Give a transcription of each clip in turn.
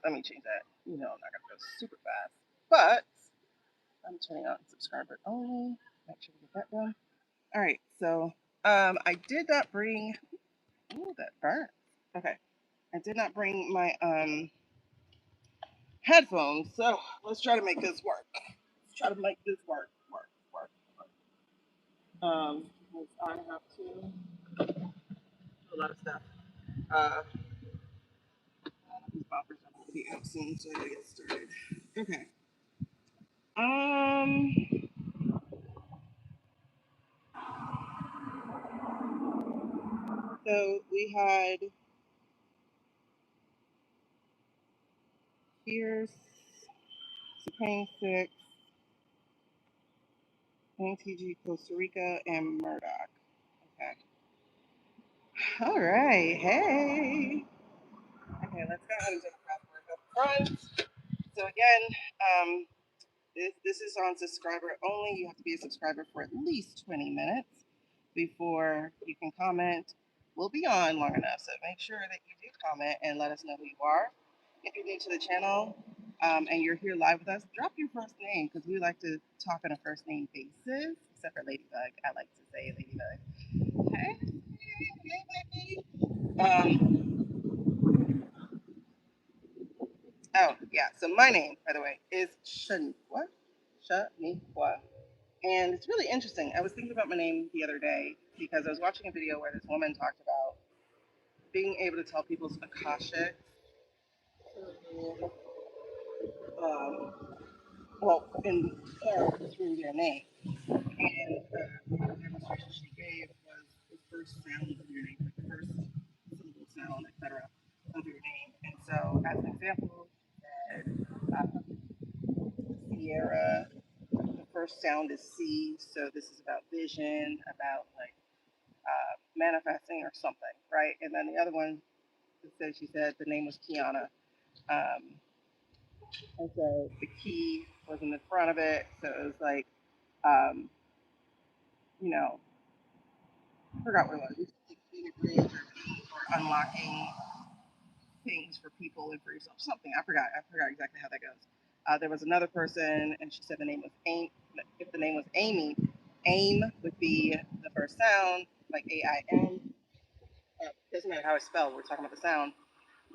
let me change that. You know, I'm not gonna go super fast, but I'm turning on subscriber only. Make sure we get that done. All right, so I did not bring. Ooh, that burnt. Okay, I did not bring my headphones, so let's try to make this work. Let's try to make this work. Because I have to do a lot of stuff. Uh, these boppers are gonna be out soon, so I gotta get started. Okay. Um. So we had Pierce, Supreme Six, NTG Costa Rica, and Murdoch. Okay. All right. Hey. Okay, let's go ahead and do the password up front. So again, this is on subscriber only. You have to be a subscriber for at least 20 minutes before you can comment. We'll be on long enough, so make sure that you do comment and let us know who you are. If you're new to the channel and you're here live with us, drop your first name because we like to talk on a first name basis, except for Ladybug. I like to say Ladybug. Hey, oh, yeah. So my name, by the way, is Shaneequa. Shaneequa. And it's really interesting. I was thinking about my name the other day because I was watching a video where this woman talked about being able to tell people's akashic, um, well, in through their name. And the demonstration she gave was the first sound of your name, like the first syllable sound, etc., of your name. And so, as an example, Sierra, the first sound is C. So this is about vision, about like manifesting or something, right? And then the other one said she said the name was Kiana. Um, and so the key was in the front of it. So it was like, um, you know, I forgot what it was. Like being a bridge or unlocking things for people and for yourself. Something. I forgot. I forgot exactly how that goes. There was another person, and she said the name was Amy. If the name was Amy, AIM would be the first sound, like AIM. Doesn't matter how it's spelled. We're talking about the sound.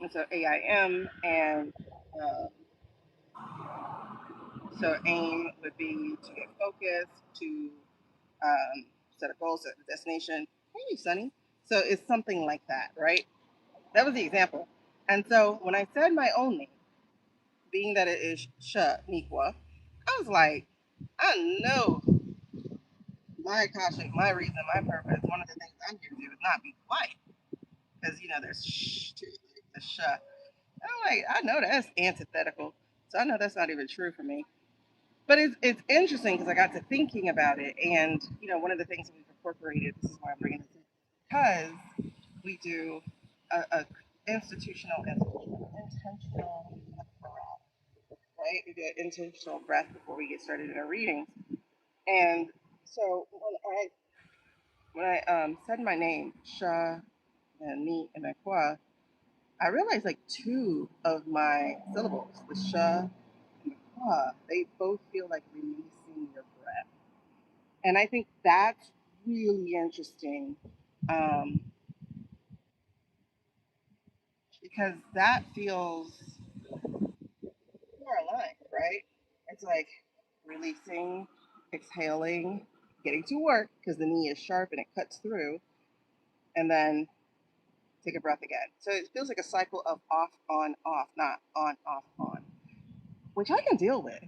And so AIM, and uh, so aim would be to get focused, to set a goal, set a destination. Hey, Sunny. So it's something like that, right? That was the example. And so when I said my own name, being that it is Shaneequa, I was like, I know my Akashic, my reason, my purpose. One of the things I'm here to do is not be quiet, because you know there's shh to the sh. I'm like, I know that's antithetical, so I know that's not even true for me. But it's interesting because I got to thinking about it, and you know, one of the things that we've incorporated. This is why I'm bringing this in, because we do a institutional and intentional breath, right? We do an intentional breath before we get started in our readings, and so when I said my name, Sha and Ni and Aqua, I realized like two of my syllables, the Sha and the Qua, they both feel like releasing your breath. And I think that's really interesting um, because that feels more aligned, right? It's like releasing, exhaling, getting to work because the knee is sharp and it cuts through, and then take a breath again. So it feels like a cycle of off, on, off, not on, off, on, which I can deal with.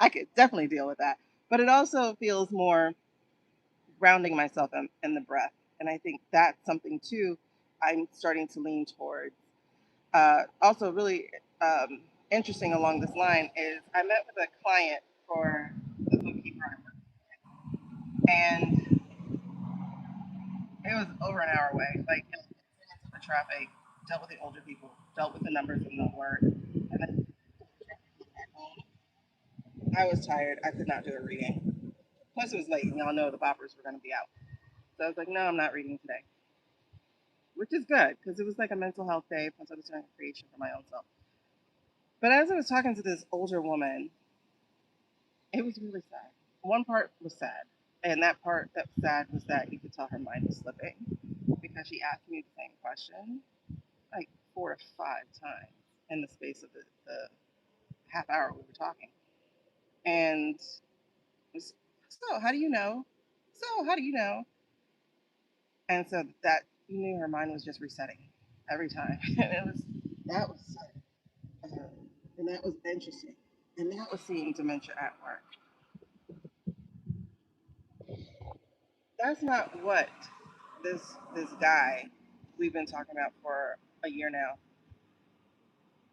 I could definitely deal with that. But it also feels more grounding myself in the breath. And I think that's something too I'm starting to lean towards. Also, really interesting along this line is I met with a client for the bookkeeper I work with, and it was over an hour away. Like, you know, the traffic, dealt with the older people, dealt with the numbers in the work, and then back home. I was tired. I could not do a reading. Plus, it was late, and y'all know the boppers were going to be out. So I was like, no, I'm not reading today. which is good because it was like a mental health day, plus I was doing a creation for my own self. But as I was talking to this older woman, it was really sad. One part was sad, and that part that was sad was that you could tell her mind was slipping because she asked me the same question like 4 or 5 times in the space of the half hour we were talking. And it was, so how do you know? So how do you know? And so that you knew her mind was just resetting every time. And it was that was and that was interesting. And that was seeing dementia at work. That's not what this guy we've been talking about for a year now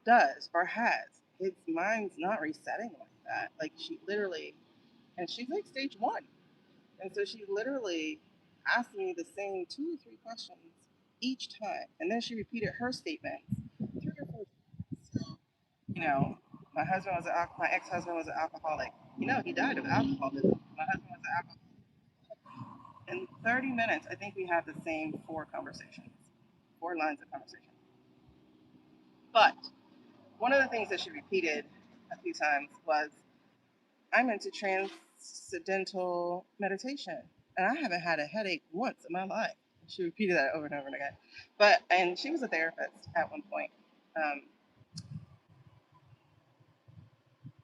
does or has. His mind's not resetting like that. Like she literally, and she's like stage 1. And so she literally asked me the same 2 or 3 questions each time. And then she repeated her statements 3 or 4 times. So, my husband was my ex-husband was an alcoholic. He died of alcoholism. My husband was an alcoholic. In 30 minutes, I think we had the same 4 conversations, 4 lines of conversation. But one of the things that she repeated a few times was, I'm into transcendental meditation, and I haven't had a headache once in my life. She repeated that over and over and again. And she was a therapist at one point. Um,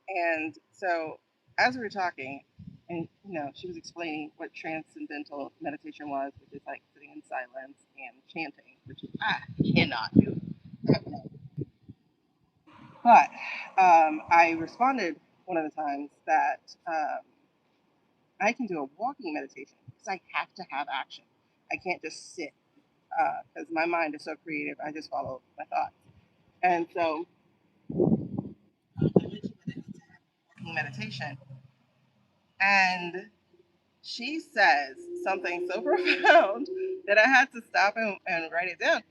and so as we were talking, and she was explaining what transcendental meditation was, which is like sitting in silence and chanting, which I cannot do. But I responded one of the times that I can do a walking meditation because I have to have action. I can't just sit because my mind is so creative. I just follow my thoughts. And so walking meditation. And she says something so profound that I had to stop and write it down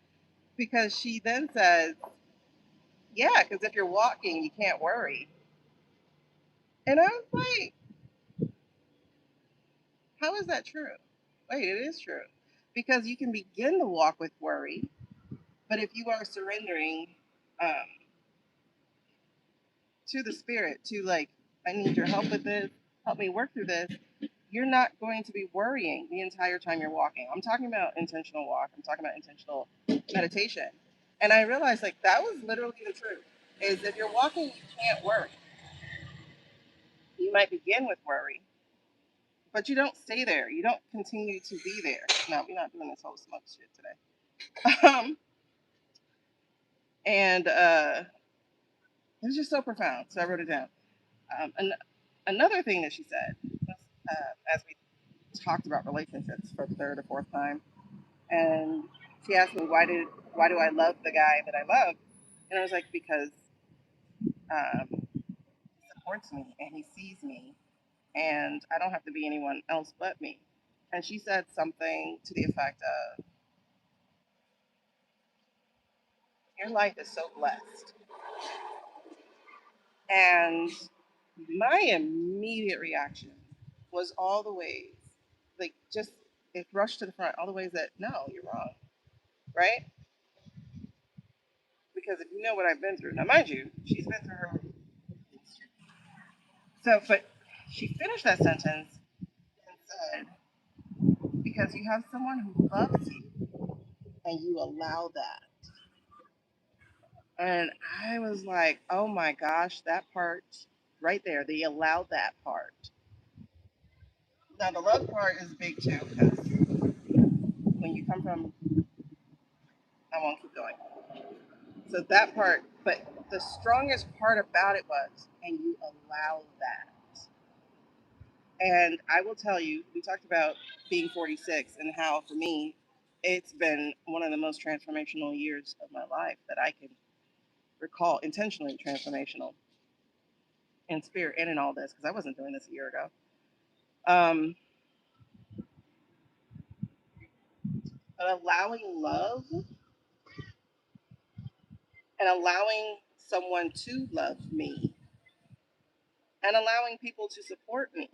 because she then says, yeah, because if you're walking, you can't worry. And I was like, how is that true? Wait, it is true. Because you can begin to walk with worry, but if you are surrendering um, to the spirit, to like, I need your help with this, help me work through this, you're not going to be worrying the entire time you're walking. I'm talking about intentional walk, I'm talking about intentional meditation. And I realized like that was literally the truth. Is if you're walking, you can't worry. You might begin with worry, but you don't stay there. You don't continue to be there. No, we're not doing this whole smoke shit today. And it was just so profound. So I wrote it down. And another thing that she said, as we talked about relationships for the 3rd or 4th time, and she asked me why do I love the guy that I love, and I was like because he supports me and he sees me, and I don't have to be anyone else but me. And she said something to the effect of, "Your life is so blessed," and my immediate reaction was all the ways, like just it rushed to the front, all the ways that no, you're wrong, right? Because if you know what I've been through, now mind you, she's been through her. So, but she finished that sentence and said, because you have someone who loves you and you allow that. And I was like, oh my gosh, that part right there, they allowed that part. Now, the love part is big too, because when you come from, I won't keep going. So that part, but the strongest part about it was, and you allow that. And I will tell you, we talked about being 46 and how for me, it's been one of the most transformational years of my life that I can recall, intentionally transformational in spirit and in all this, because I wasn't doing this a year ago. Um, but allowing love and allowing someone to love me and allowing people to support me.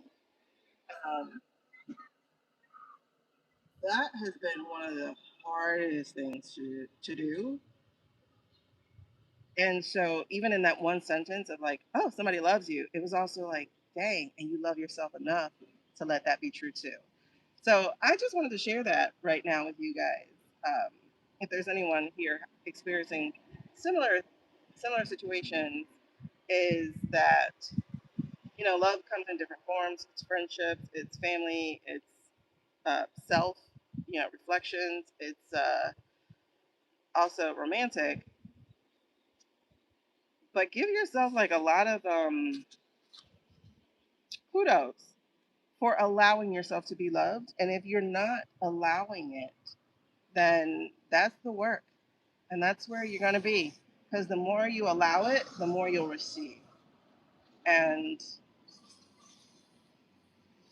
Um, that has been one of the hardest things to do. And so even in that one sentence of like, oh, somebody loves you, it was also like, dang, and you love yourself enough to let that be true too. So I just wanted to share that right now with you guys. If there's anyone here experiencing similar similar situations, is that love comes in different forms. It's friendships, it's family, it's self, reflections. It's also romantic, but give yourself like a lot of kudos for allowing yourself to be loved. And if you're not allowing it, then that's the work. And that's where you're going to be. Because the more you allow it, the more you'll receive. And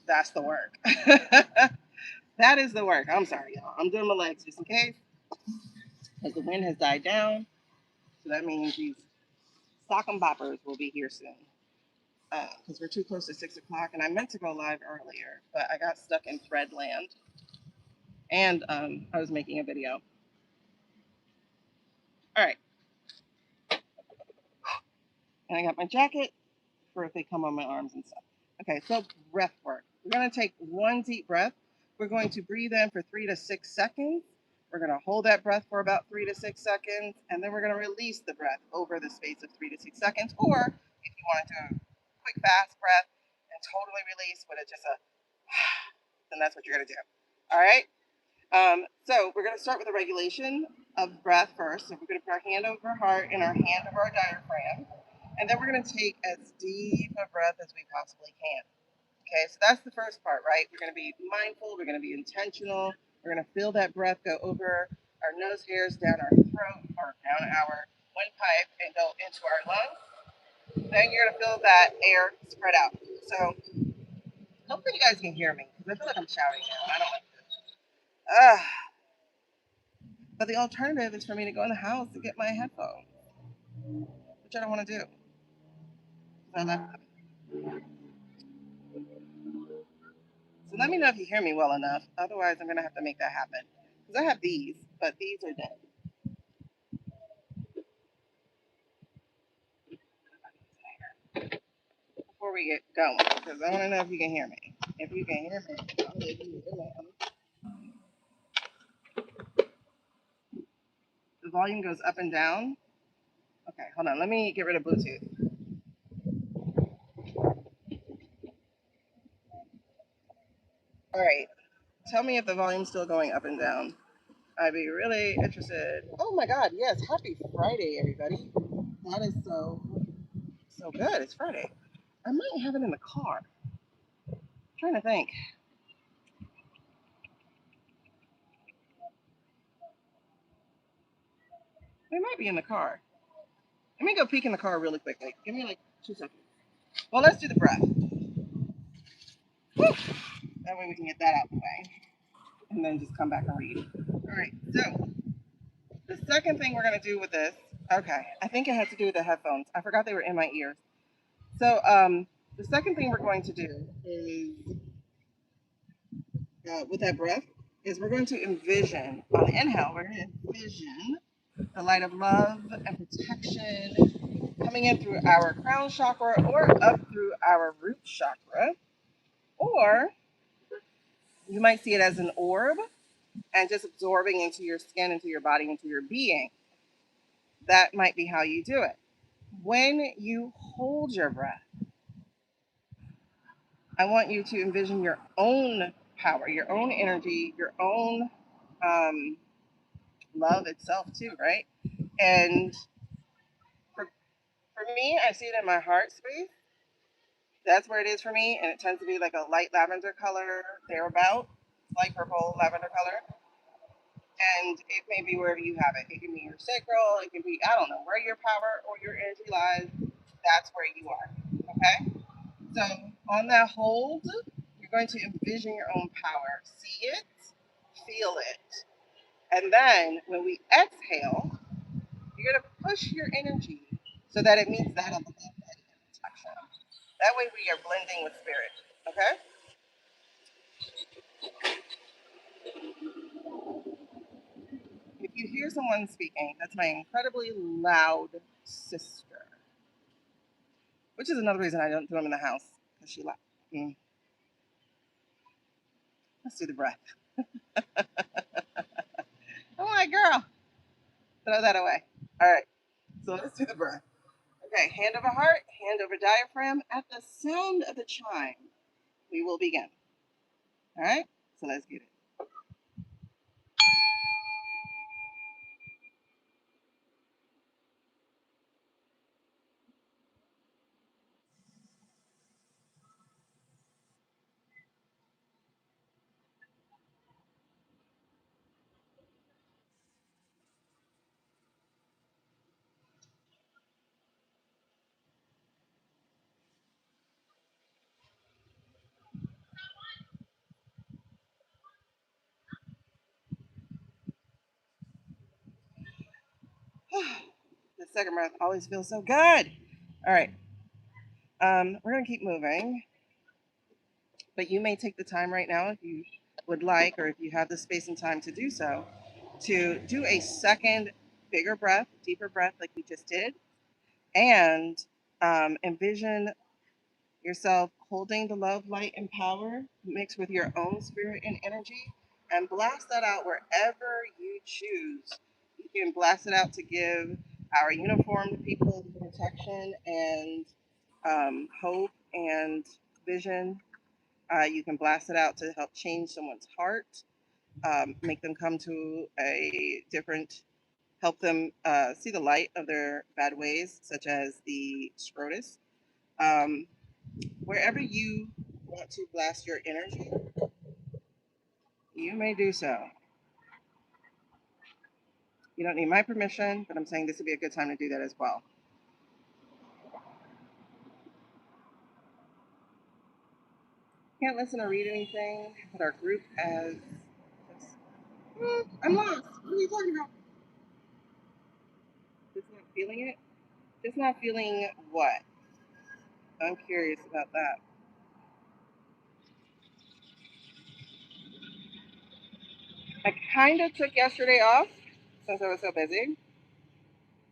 that's the work. That is the work. I'm sorry, y'all. I'm doing my legs just in case. Because the wind has died down. So that means these sock and boppers will be here soon. Because we're too close to 6 o'clock. And I meant to go live earlier, but I got stuck in thread land. And I was making a video. All right. And I got my jacket for if they come on my arms and stuff. Okay, so breath work. We're going to take one deep breath. We're going to breathe in for 3 to 6 seconds. We're going to hold that breath for about 3 to 6 seconds, and then we're going to release the breath over the space of 3 to 6 seconds. Or if you want to do a quick, fast breath and totally release with it just a, then that's what you're going to do. All right. So we're going to start with a regulation of breath first. So we're going to put our hand over our heart and our hand over our diaphragm. And then we're going to take as deep a breath as we possibly can. Okay, so that's the first part, right? We're going to be mindful. We're going to be intentional. We're going to feel that breath go over our nose hairs, down our throat, or down our windpipe, and go into our lungs. Then you're going to feel that air spread out. So hopefully you guys can hear me because I feel like I'm shouting now. I don't like this. But the alternative is for me to go in the house to get my headphones, which I don't want to do. So I left them. So let me know if you hear me well enough. Otherwise, I'm going to have to make that happen. Because I have these, but these are dead. Before we get going, because I want to know if you can hear me. If you can hear me, I'll let you know. The volume goes up and down. Okay, hold on. Let me get rid of Bluetooth. All right. Tell me if the volume's still going up and down. I'd be really interested. Oh my God, yes. Happy Friday, everybody. That is so good. It's Friday. I might have it in the car. I'm trying to think. It might be in the car. Let me go peek in the car really quickly. Give me like 2 seconds. Well, let's do the breath. Woo! That way we can get that out of the way. And then just come back and read. All right. So the second thing we're going to do with this, okay, I think it had to do with the headphones. I forgot they were in my ears. So the second thing we're going to do is with that breath is we're going to envision on the inhale, we're going to envision the light of love and protection coming in through our crown chakra or up through our root chakra. Or you might see it as an orb and just absorbing into your skin, into your body, into your being. That might be how you do it. When you hold your breath, I want you to envision your own power, your own energy, your own um, love itself, too, right? And for, for me, I see it in my heart space. That's where it is for me. And it tends to be like a light lavender color, thereabout, light purple lavender color. And it may be wherever you have it. It can be your sacral, it can be, I don't know, where your power or your energy lies. That's where you are. Okay? So on that hold, you're going to envision your own power. See it, feel it. And then when we exhale, you're going to push your energy so that it meets that of the left section. That way we are blending with spirit. Okay? hear someone speaking, that's my incredibly loud sister, which is another reason I don't do them in the house because she loud. Mm. Let's do the breath. Oh my girl, throw that away. All right, so let's do the breath. Okay, hand over heart, hand over diaphragm. At the sound of the chime, we will begin. All right, so let's get it. The second breath always feels so good. All right, we're gonna keep moving, but you may take the time right now if you would like, or if you have the space and time to do so, to do a second bigger breath, deeper breath like we just did, and envision yourself holding the love, light, and power mixed with your own spirit and energy, and blast that out wherever you choose. You can blast it out to give our uniformed people protection and hope and vision. You can blast it out to help change someone's heart, make them come to a different, help them see the light of their bad ways, such as the scrotus. Um, Wherever you want to blast your energy, you may do so. You don't need my permission, but I'm saying this would be a good time to do that as well. Can't listen or read anything, but our group has. I'm lost. What are you talking about? Just not feeling it? Just not feeling what? I'm curious about that. I kind of took yesterday off since I was so busy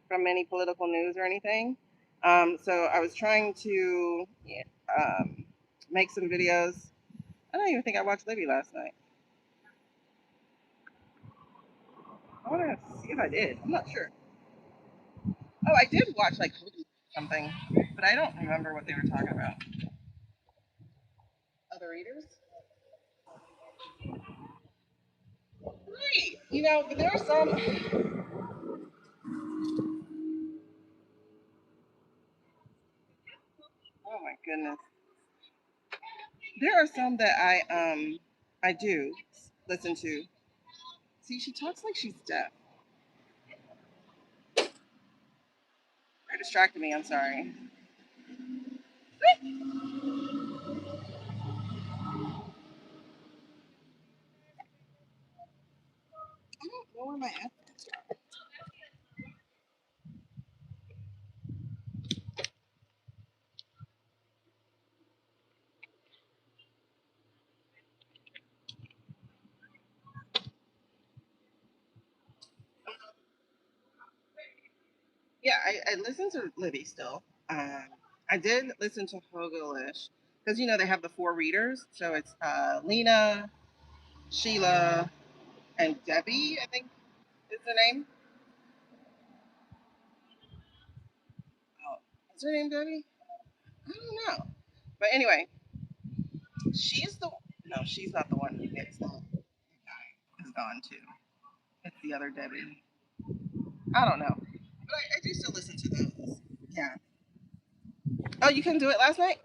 from any political news or anything. So I was trying to make some videos. I don't even think I watched Libby last night. I want to see if I did. I'm not sure. Oh, I did watch like something, but I don't remember what they were talking about. Other readers? Right. You know, but there are some. Oh my goodness. There are some that I do listen to. See, she talks like she's deaf. You're distracting me. I'm sorry. I don't know where my headphones are. Yeah, I listen to Libby still. Um, I did listen to Hogelish because you know they have the four readers, so it's Lena, Sheila, and Debbie. I think is the name. Oh, is her name Debbie? I don't know. But anyway, she's the no, she's not the one who gets that guy is gone too. It's the other Debbie. I don't know. But I do still listen to those. Yeah. Oh, you couldn't do it last night?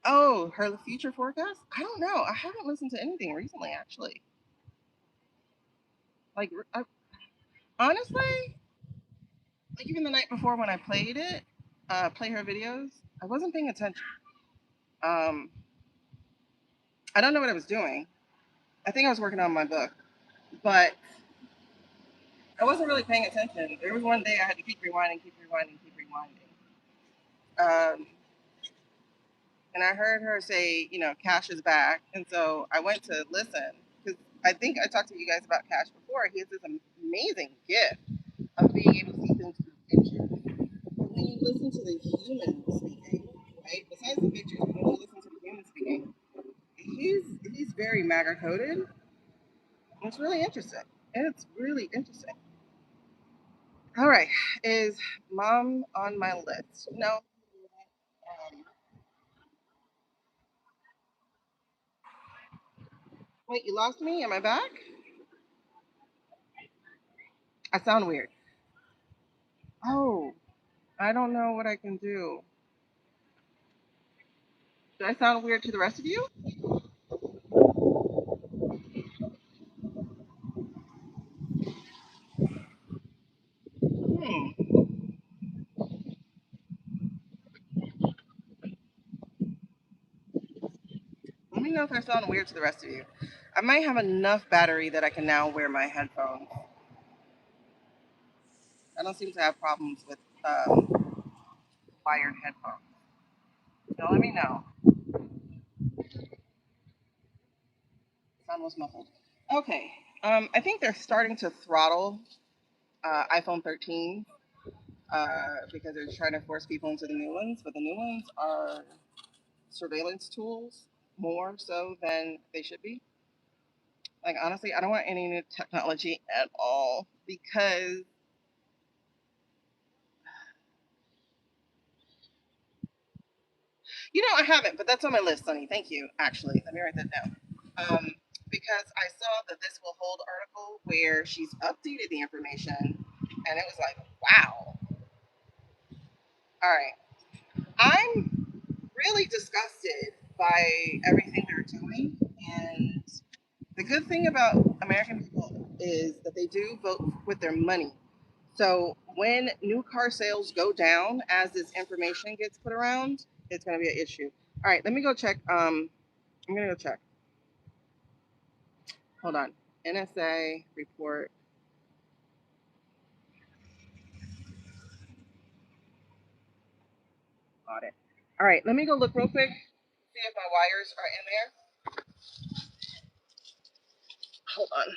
Oh, her future forecast? I don't know. I haven't listened to anything recently, actually. Like, honestly, like even the night before when I played it, play her videos, I wasn't paying attention. Um, I don't know what I was doing. I think I was working on my book, but I wasn't really paying attention. There was one day I had to keep rewinding, keep rewinding, keep rewinding. And I heard her say, you know, Cash is back. And so I went to listen because I think I talked to you guys about Cash before. He has this amazing gift of being able to see things through pictures. But when you listen to the human speaking, right? Besides the pictures, when you listen to the human speaking, he's very MAGA coded. It's really interesting. It's really interesting. All right, is mom on my list? No. Wait, you lost me? Am I back? I sound weird. Oh, I don't know what I can do. Do I sound weird to the rest of you? Hmm. Let me know if I sound weird to the rest of you. I might have enough battery that I can now wear my headphones. I don't seem to have problems with wired headphones. So let me know. Sound was muffled. Okay. I think they're starting to throttle iPhone 13 because they're trying to force people into the new ones, but the new ones are surveillance tools more so than they should be. Like honestly, I don't want any new technology at all because I haven't, but that's on my list, Sonny. Thank you. Actually, let me write that down. Um, because I saw the This Will Hold article where she's updated the information, and it was like, wow. All right, I'm really disgusted by everything they're doing, and the good thing about American people is that they do vote with their money. So when new car sales go down as this information gets put around, it's going to be an issue. All right, let me go check. I'm going to go check. Hold on. NSA report audit. All right, let me go look real quick, see if my wires are in there. Hold on.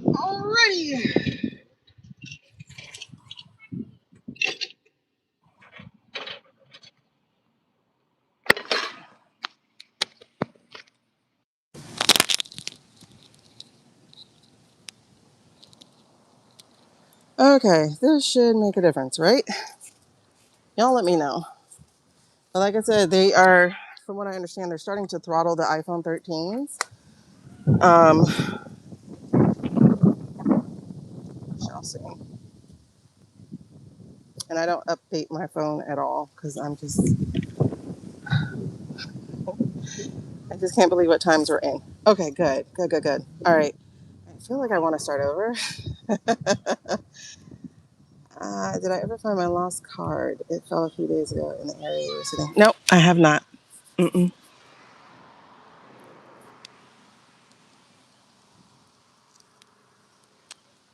Alrighty. Okay, this should make a difference, right? Y'all let me know. But like I said, they are, from what I understand, they're starting to throttle the iPhone 13s. Shall see. And I don't update my phone at all because I just can't believe what times we're in. Okay, good, good, good, good. All right. I feel like I want to start over. Did I ever find my lost card? It fell a few days ago in the area you were sitting. Nope, I have not. Mm-mm.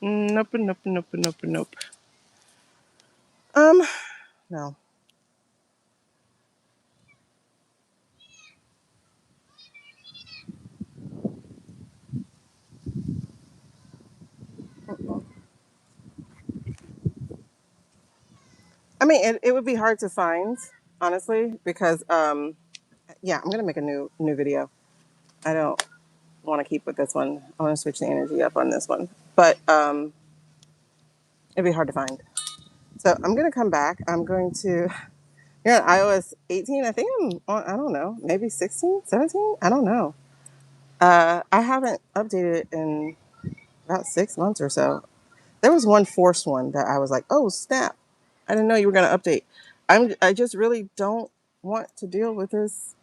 Nope, nope, nope, nope, nope. Um, no. I mean, it would be hard to find, honestly, because yeah, I'm gonna make a new video. I don't want to keep with this one. I want to switch the energy up on this one, but it'd be hard to find. So I'm gonna come back. I'm going to. You're on iOS 18. I think I'm on. I don't know. Maybe 16, 17. I don't know. I haven't updated it in about 6 months or so. There was one forced one that I was like, oh snap! I didn't know you were gonna update. I just really don't want to deal with this.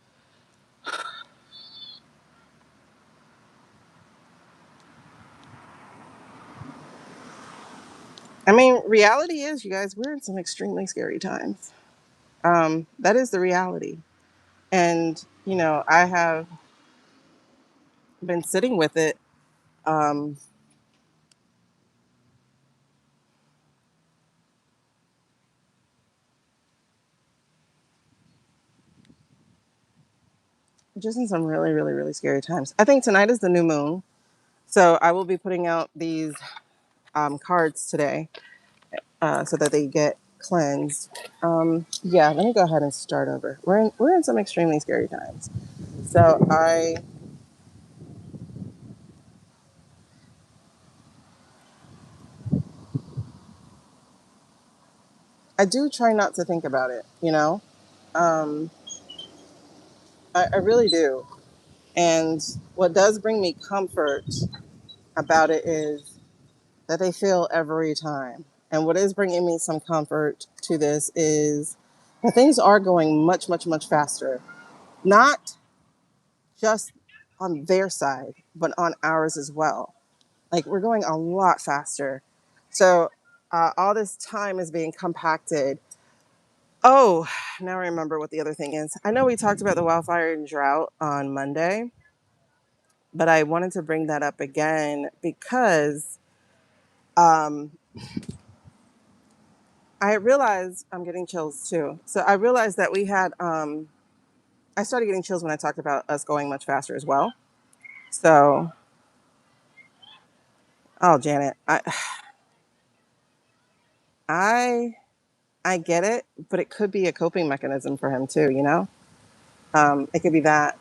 I mean, reality is, you guys, we're in some extremely scary times. That is the reality. And, I have been sitting with it. Um, just in some really, really, really scary times. I think tonight is the new moon. So I will be putting out these cards today so that they get cleansed. Yeah, let me go ahead and start over. We're in some extremely scary times. So I do try not to think about it. Um, I really do. And what does bring me comfort about it is that they feel every time. And what is bringing me some comfort to this is that things are going much, much, much faster. Not just on their side, but on ours as well. Like we're going a lot faster. So all this time is being compacted. Oh, now I remember what the other thing is. I know we talked about the wildfire and drought on Monday, but I wanted to bring that up again because um, I realized I'm getting chills too. So I realized that we had, I started getting chills when I talked about us going much faster as well. So, oh, Janet, I, I get it, but it could be a coping mechanism for him too. It could be that,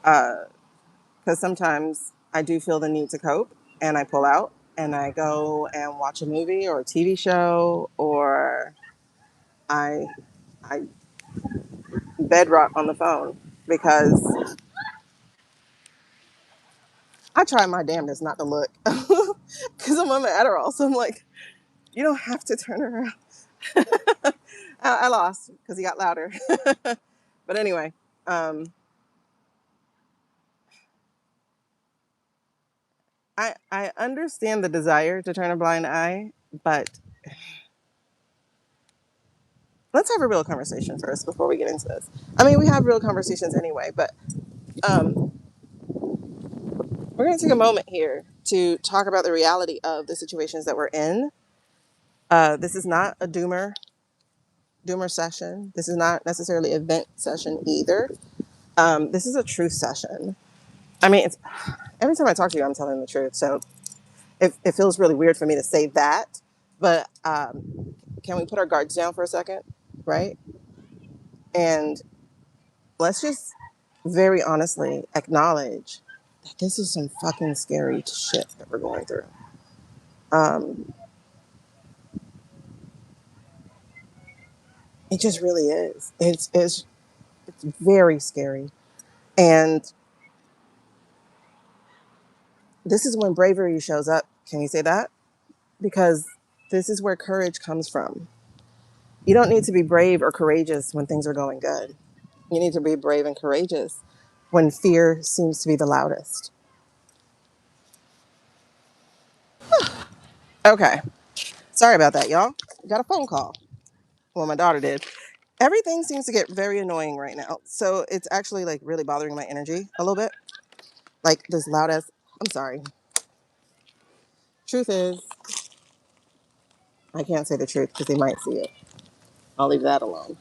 because sometimes I do feel the need to cope and I pull out and I go and watch a movie or a TV show or I, I bedrock on the phone because I try my damnedest not to look because I'm on my Adderall. So I'm like, you don't have to turn around. I lost because he got louder. But anyway, um, I understand the desire to turn a blind eye, but let's have a real conversation first before we get into this. I mean, we have real conversations anyway, but um, we're going to take a moment here to talk about the reality of the situations that we're in This is not a doomer session. This is not necessarily a vent session either. This is a truth session. I mean, every time I talk to you, I'm telling the truth. So it feels really weird for me to say that. But can we put our guards down for a second? Right? And let's just very honestly acknowledge that this is some fucking scary shit that we're going through. Um, it just really is. It's very scary. And this is when bravery shows up. Can you say that? Because this is where courage comes from. You don't need to be brave or courageous when things are going good. You need to be brave and courageous when fear seems to be the loudest. Okay. Sorry about that, y'all. Got a phone call. Well, my daughter did. Everything seems to get very annoying right now. So it's actually like really bothering my energy a little bit. Like this loud ass. I'm sorry. Truth is, I can't say the truth because they might see it. I'll leave that alone.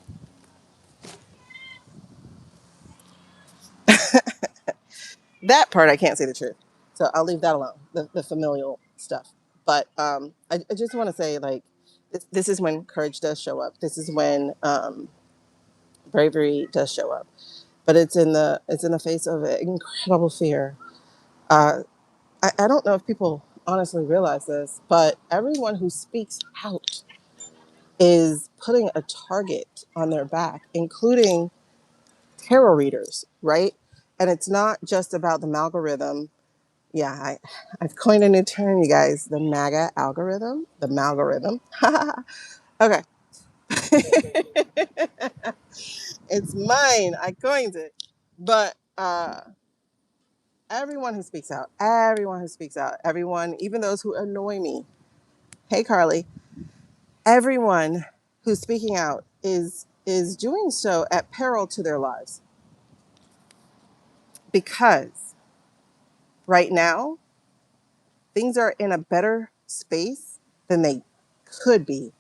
That part I can't say the truth. So I'll leave that alone. The familial stuff. But I just want to say like this is when courage does show up. This is when bravery does show up. But it's in the face of incredible fear. Uh, I don't know if people honestly realize this, but everyone who speaks out is putting a target on their back, including tarot readers, right? And it's not just about the algorithm. Yeah, I've coined a new term, you guys, the MAGA algorithm, the malgorithm. Okay. It's mine. I coined it. But everyone who speaks out, everyone, even those who annoy me. Hey, Carly. Everyone who's speaking out is doing so at peril to their lives because right now things are in a better space than they could be.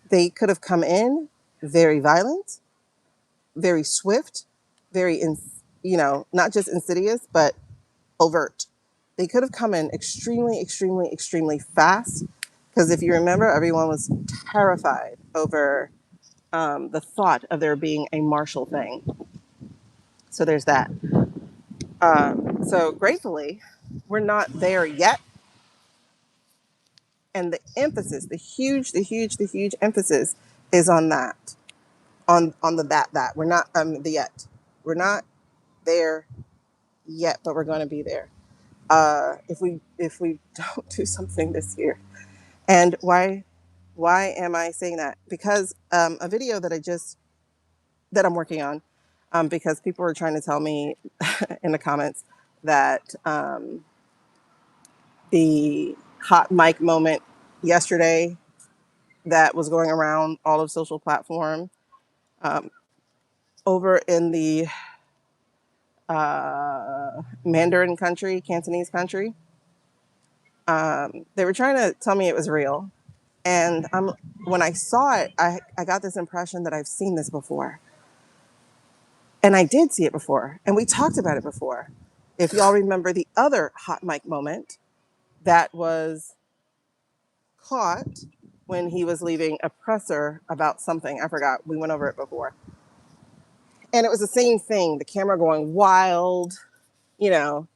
They could have come in very violent, very swift, not just insidious, but overt. They could have come in extremely, extremely, extremely fast. Because if you remember, everyone was terrified over the thought of there being a martial thing. So there's that. So gratefully, we're not there yet. And the emphasis, the huge emphasis is on that, on the that. We're not the yet. We're not there yet, but we're going to be there. If we don't do something this year, and why am I saying that? Because a video that I'm working on, because people were trying to tell me in the comments that the hot mic moment yesterday that was going around all of social platform um, over in the Mandarin country, Cantonese country. They were trying to tell me it was real. And when I saw it, I got this impression that I've seen this before. And I did see it before. And we talked about it before. If y'all remember the other hot mic moment that was caught when he was leaving a presser about something. I forgot. We went over it before. And it was the same thing, the camera going wild, you know,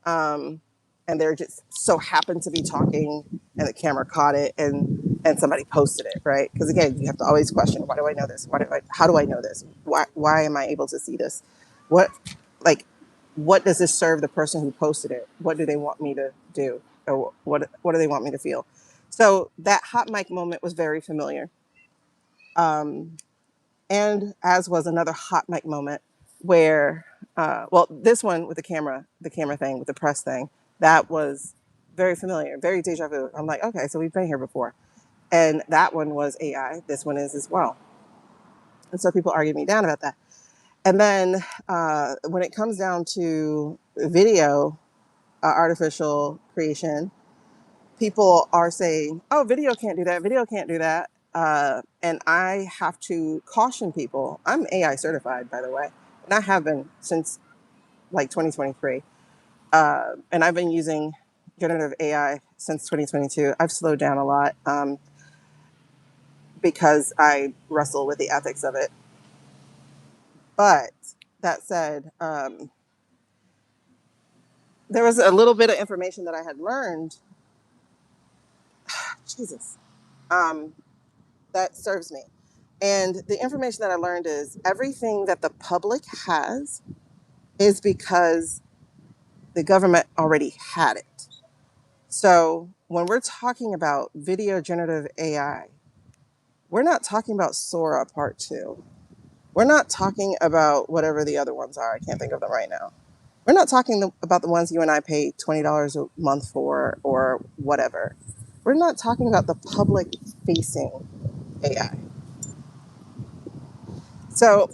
um, and they're just so happened to be talking and the camera caught it and somebody posted it, right? Because again, you have to always question, why do I know this? How do I know this? Why am I able to see this? What, like, what does this serve the person who posted it? What do they want me to do? Or what do they want me to feel? So that hot mic moment was very familiar. Um, and as was another hot mic moment where, well, this one with the camera thing, with the press thing, that was very familiar, very deja vu. I'm like, okay, so we've been here before. And that one was AI. This one is as well. And so people argued me down about that. And then when it comes down to video, artificial creation, people are saying, oh, video can't do that, video can't do that. And I have to caution people. I'm AI certified, by the way, and I have been since like 2023. And I've been using generative AI since 2022. I've slowed down a lot because I wrestle with the ethics of it. But that said, there was a little bit of information that I had learned. Jesus, um, that serves me. And the information that I learned is everything that the public has is because the government already had it. So when we're talking about video generative AI, we're not talking about Sora Part 2. We're not talking about whatever the other ones are. I can't think of them right now. We're not talking about the ones you and I pay $20 a month for or whatever. We're not talking about the public facing AI. So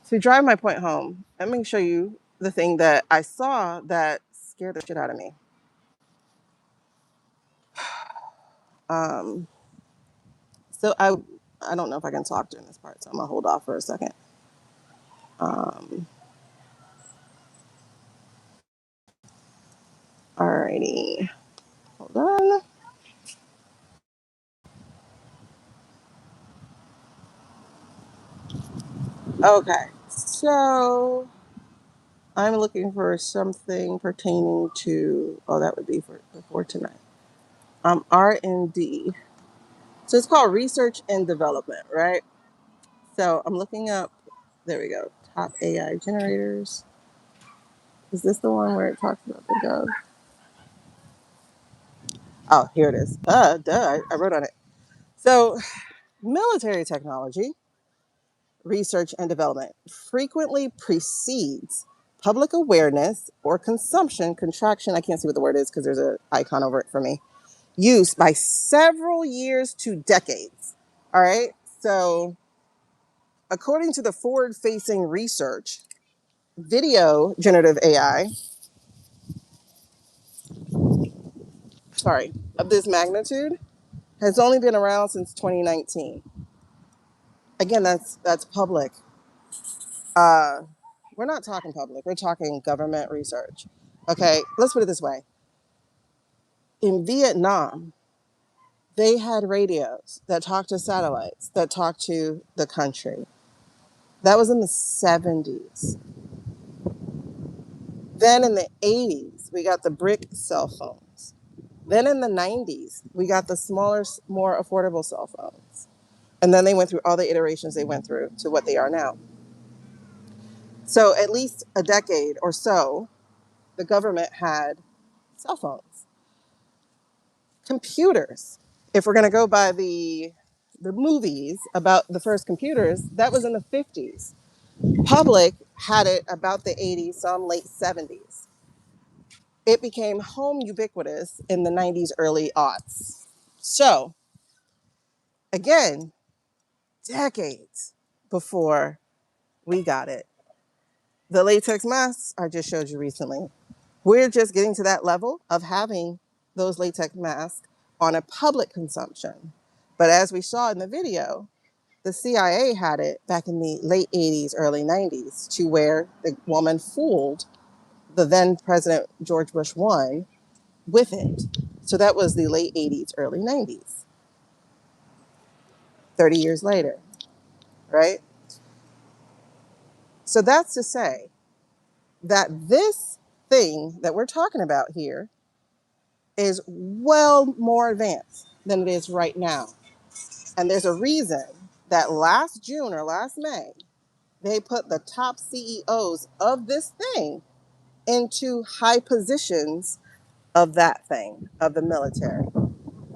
to drive my point home, let me show you the thing that I saw that scared the shit out of me. Um, so I don't know if I can talk during this part, so I'm gonna hold off for a second. Um, Alrighty, hold on. Okay, so I'm looking for something pertaining to. Oh, that would be for before tonight. R&D. So it's called research and development, right? So I'm looking up. There we go. Top AI generators. Is this the one where it talks about the gov? Oh, here it is. Duh. I wrote on it. So military technology research and development frequently precedes public awareness or consumption contraction. I can't see what the word is because there's an icon over it for me. Use by several years to decades. All right. So, according to the forward facing research, video generative AI, sorry, of this magnitude has only been around since 2019. Again, that's public. Uh, we're not talking public, we're talking government research. Okay, let's put it this way. In Vietnam, they had radios that talked to satellites, that talked to the country. That was in the 70s. Then in the 80s, we got the brick cell phones. Then in the 90s, we got the smaller, more affordable cell phones. And then they went through all the iterations they went through to what they are now. So, at least a decade or so, the government had cell phones, computers. If we're going to go by the movies about the first computers, that was in the 50s. Public had it about the 80s, some late 70s. It became home ubiquitous in the 90s, early aughts. So, again, decades before we got it. The latex masks I just showed you recently. We're just getting to that level of having those latex masks on a public consumption. But as we saw in the video, the CIA had it back in the late 80s, early 90s, to where the woman fooled the then President George Bush 1 with it. So that was the late 80s, early 90s, 30 years later, right? So that's to say that this thing that we're talking about here is well more advanced than it is right now. And there's a reason that last June or last May, they put the top CEOs of this thing into high positions of that thing, of the military.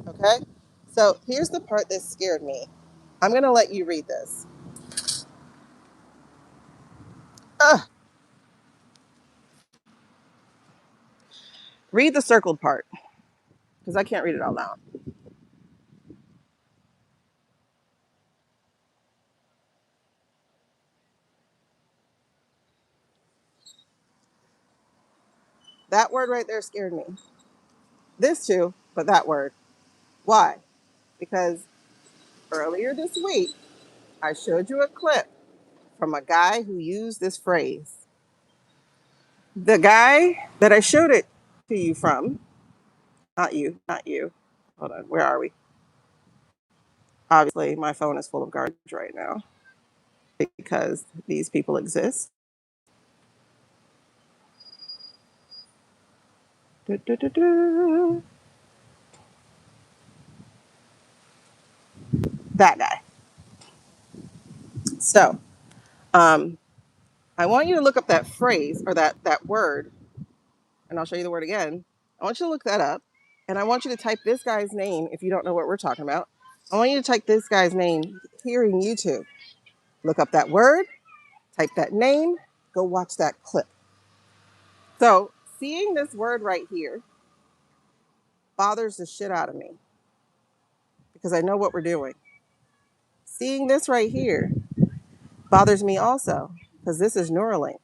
Okay? So here's the part that scared me. I'm going to let you read this. Ugh. Read the circled part because I can't read it out loud. That word right there scared me. This too. but that word. Why? Because earlier this week, I showed you a clip from a guy who used this phrase. The guy that I showed it to you from, not you, not you. Hold on, where are we? Obviously, my phone is full of garbage right now because these people exist. Du, du, du, du. That guy. So, I want you to look up that phrase or that word, and I'll show you the word again. I want you to look that up, and I want you to type this guy's name if you don't know what we're talking about. I want you to type this guy's name here in YouTube. Look up that word, type that name, go watch that clip. So, seeing this word right here bothers the shit out of me because I know what we're doing. Seeing this right here bothers me also because this is Neuralink.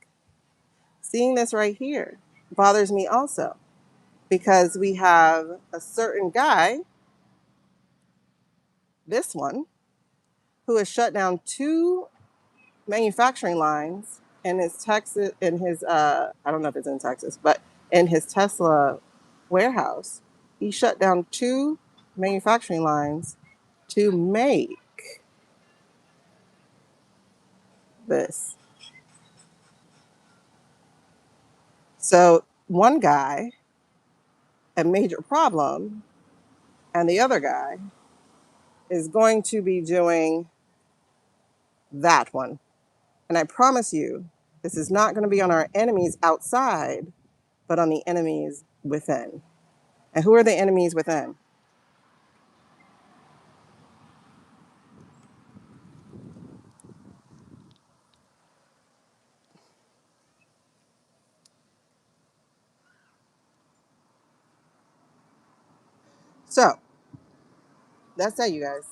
Seeing this right here bothers me also because we have a certain guy, this one, who has shut down two manufacturing lines in his Texas, in his, I don't know if it's in Texas, but in his Tesla warehouse. He shut down two manufacturing lines to make this. So one guy, a major problem, and the other guy is going to be doing that one. And I promise you, this is not going to be on our enemies outside, but on the enemies within. And who are the enemies within? So that's that, you guys.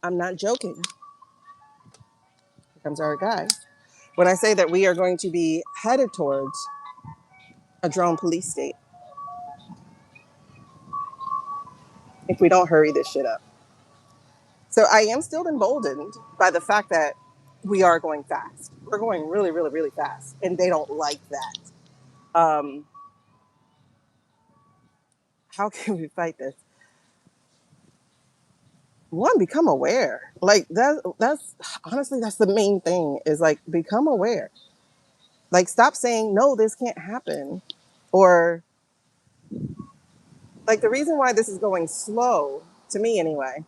I'm not joking. Here comes our guy. When I say that we are going to be headed towards a drone police state if we don't hurry this shit up. So I am still emboldened by the fact that we are going fast. We're going really, really, really fast, and they don't like that. How can we fight this? One, become aware. Like that's honestly that's the main thing is like become aware. Like stop saying no, this can't happen, or like the reason why this is going slow to me anyway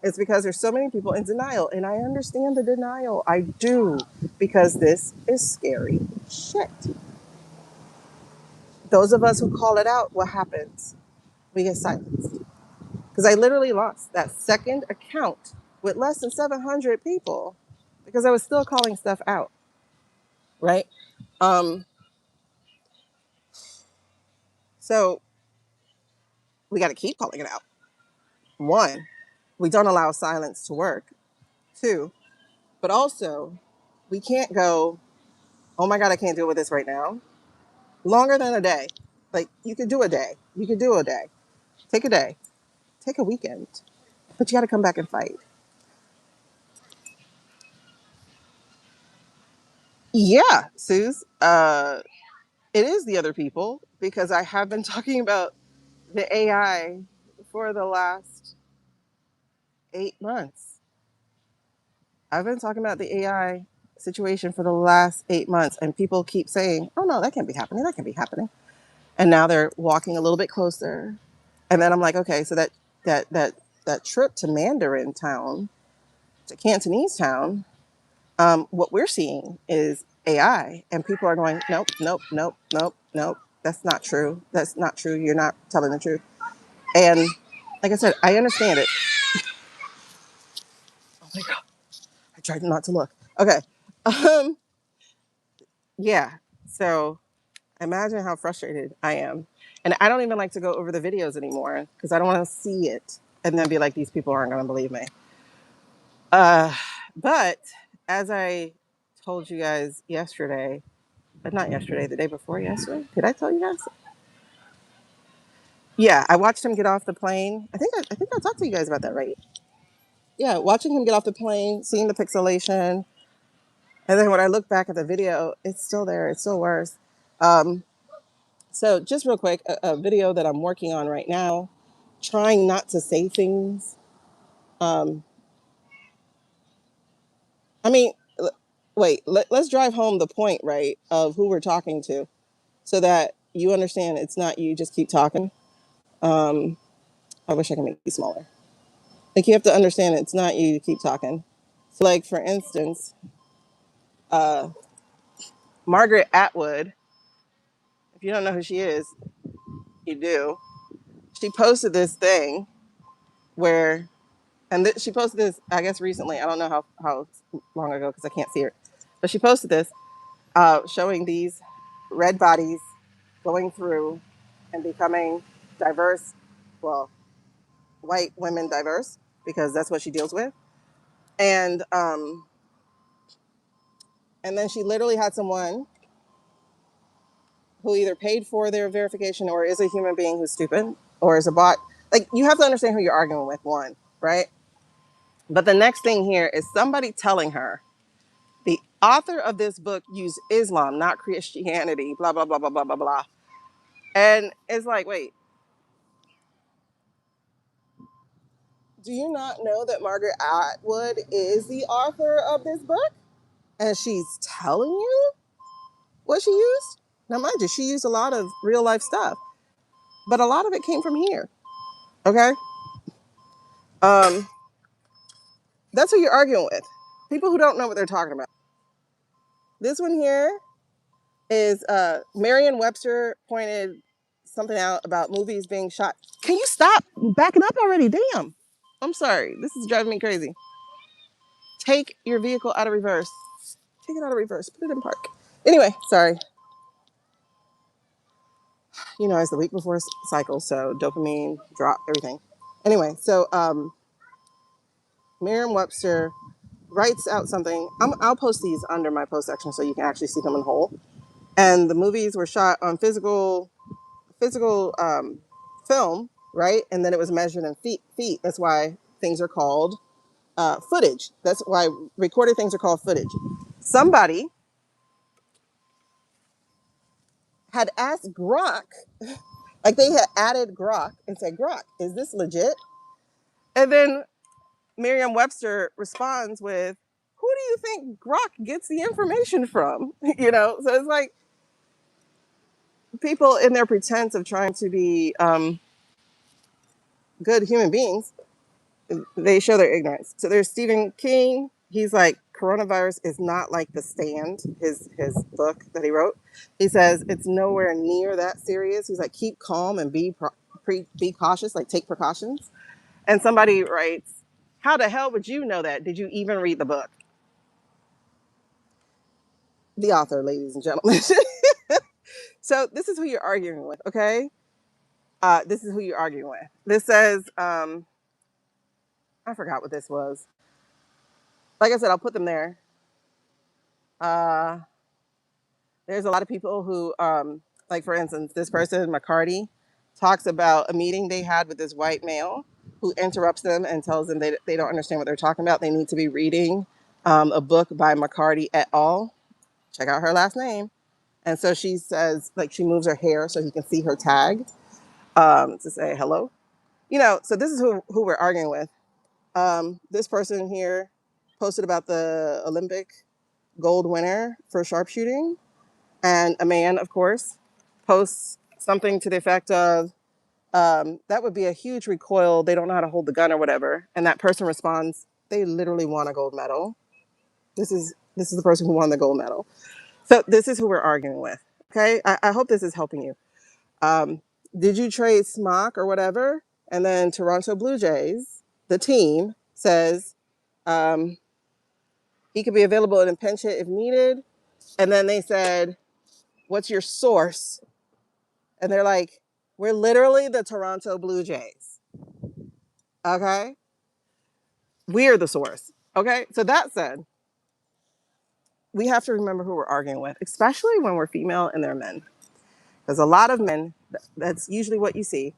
is because there's so many people in denial, and I understand the denial. I do because this is scary shit. Those of us who call it out, what happens? We get silenced. Because I literally lost that second account with less than 700 people because I was still calling stuff out, right? Um, so we got to keep calling it out. One, we don't allow silence to work. Two, but also we can't go, oh my God, I can't deal with this right now. Longer than a day. Like you could do a day. You could do a day. Take a day. Take a weekend. But you got to come back and fight. Yeah, Suze. It is the other people because I have been talking about the AI for the last 8 months. I've been talking about the AI situation for the last 8 months, and people keep saying, "Oh no, that can't be happening. That can't be happening." And now they're walking a little bit closer, and then I'm like, "Okay, so that that that trip to Mandarin Town, to Cantonese Town, what we're seeing is AI, and people are going, nope, nope, nope, nope, nope. That's not true. That's not true. You're not telling the truth." And like I said, I understand it. Oh my God. I tried not to look. Okay. Um, yeah. So imagine how frustrated I am. And I don't even like to go over the videos anymore because I don't want to see it and then be like, these people aren't going to believe me. Uh, but as I told you guys yesterday, not yesterday, the day before yesterday. Did I tell you guys? Yeah, I watched him get off the plane. I think I talked to you guys about that, right? Yeah, watching him get off the plane, seeing the pixelation, and then when I look back at the video, it's still there. It's still worse. Um, so just real quick, a video that I'm working on right now, trying not to say things. Um, I mean, wait, let's drive home the point, right, of who we're talking to, so that you understand it's not you. Just keep talking. Um, I wish I could make it smaller. Like you have to understand it's not you. Keep talking. So, like for instance, uh, Margaret Atwood. If you don't know who she is, you do. She posted this thing where, and she posted this, I guess, recently. I don't know how long ago because I can't see her, but she posted this showing these red bodies going through and becoming diverse. Well, white women diverse because that's what she deals with, and and then she literally had someone who either paid for their verification or is a human being who's stupid or is a bot. Like you have to understand who you're arguing with, one, right? But the next thing here is somebody telling her the author of this book used Islam, not Christianity, blah, blah, blah, blah, blah, blah, blah. And it's like, wait, do you not know that Margaret Atwood is the author of this book? And she's telling you what she used? Now, mind you, she used a lot of real life stuff, but a lot of it came from here. Okay? Um, that's who you're arguing with. People who don't know what they're talking about. This one here is Merriam-Webster pointed something out about movies being shot. Can you stop backing up already? Damn. I'm sorry. This is driving me crazy. Take your vehicle out of reverse. Take it out of reverse. Put it in park. Anyway, sorry. You know, it's the week before cycle, so dopamine, drop, everything. Anyway, so Merriam-Webster writes out something. I'll post these under my post section so you can actually see them in whole. And the movies were shot on physical film, right? And then it was measured in feet. That's why things are called footage. That's why recorded things are called footage. Somebody had asked Grok, like they had added Grok and said, Grok, is this legit? And then Merriam-Webster responds with, who do you think Grok gets the information from? You know, so it's like people in their pretense of trying to be good human beings, they show their ignorance. So there's Stephen King. He's like, coronavirus is not like The Stand, his book that he wrote. He says it's nowhere near that serious. He's like, keep calm and be cautious, like take precautions. And somebody writes, how the hell would you know that? Did you even read the book? The author, ladies and gentlemen. So this is who you're arguing with, okay? This is who you're arguing with. This says, I forgot what this was. Like I said, I'll put them there. Uh, there's a lot of people who, like for instance, this person, McCarty, talks about a meeting they had with this white male who interrupts them and tells them they don't understand what they're talking about. They need to be reading a book by McCarty et al. Check out her last name. And so she says, like, she moves her hair so he can see her tag to say hello. You know, so this is who we're arguing with. This person here posted about the Olympic gold winner for sharpshooting. And a man, of course, posts something to the effect of, that would be a huge recoil. They don't know how to hold the gun or whatever. And that person responds, they literally won a gold medal. This is the person who won the gold medal. So this is who we're arguing with. Okay. I hope this is helping you. Did you trade Smock or whatever? And then Toronto Blue Jays, the team, says he could be available in a pinch hit if needed. And then they said, what's your source? And they're like, we're literally the Toronto Blue Jays. Okay? We're the source. Okay? So that said, we have to remember who we're arguing with, especially when we're female and they're men. Because a lot of men, that's usually what you see,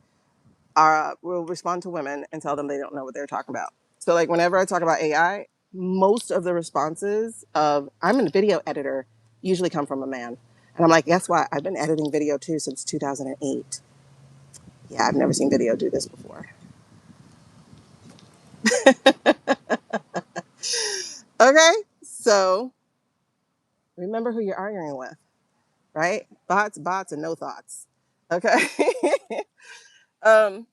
will respond to women and tell them they don't know what they're talking about. So like whenever I talk about AI, most of the responses of I'm a video editor usually come from a man. And I'm like, guess what? I've been editing video too since 2008. Yeah, I've never seen video do this before. Okay, so remember who you're arguing with, right? Bots, and no thoughts. Okay. um,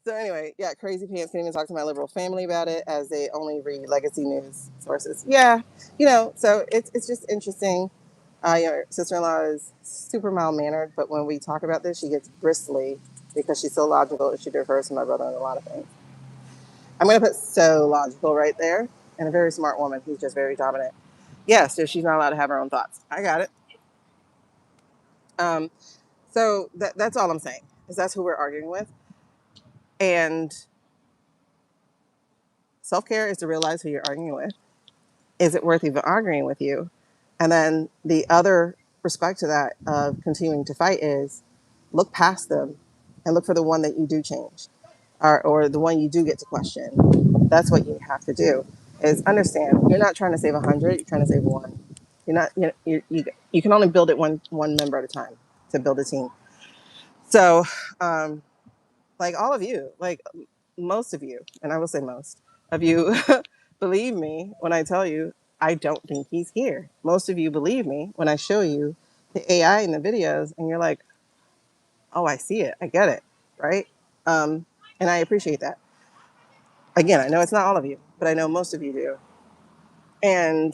So anyway, yeah, crazy pants can't even talk to my liberal family about it as they only read legacy news sources. Yeah, so it's just interesting. Your sister-in-law is super mild-mannered, but when we talk about this, she gets bristly because she's so logical and she defers to my brother on a lot of things. I'm going to put so logical right there, and a very smart woman who's just very dominant. Yeah, so she's not allowed to have her own thoughts. I got it. Um, so that's all I'm saying, is that's who we're arguing with. And self-care is to realize who you're arguing with. Is it worth even arguing with you? And then the other respect to that of continuing to fight is look past them and look for the one that you do change, or the one you do get to question. That's what you have to do, is understand you're not trying to save 100, you're trying to save one. You're not, you can only build it one member at a time to build a team. So, like all of you, like most of you, and I will say most of you, believe me when I tell you I don't think he's here. Most of you believe me when I show you the AI in the videos, and you're like, "Oh, I see it, I get it," right? And I appreciate that. Again, I know it's not all of you, but I know most of you do. And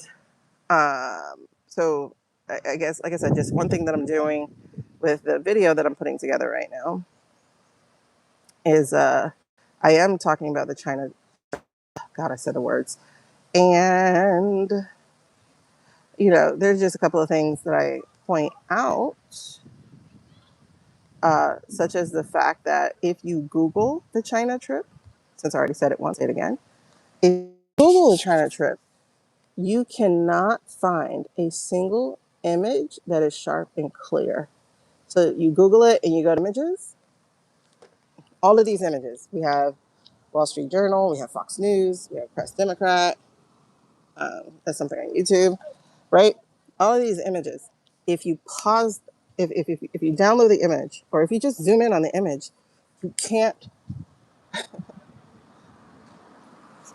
so, I guess, like I said, just one thing that I'm doing with the video that I'm putting together right now is I am talking about the China. God, I said the words. And, there's just a couple of things that I point out, such as the fact that if you Google the China trip, since I already said it once, say it again. If you Google the China trip, you cannot find a single image that is sharp and clear. So you Google it and you go to images, all of these images. We have Wall Street Journal, we have Fox News, we have Press Democrat, that's something on YouTube, right? All of these images, if you pause, if you download the image, or if you just zoom in on the image, you can't,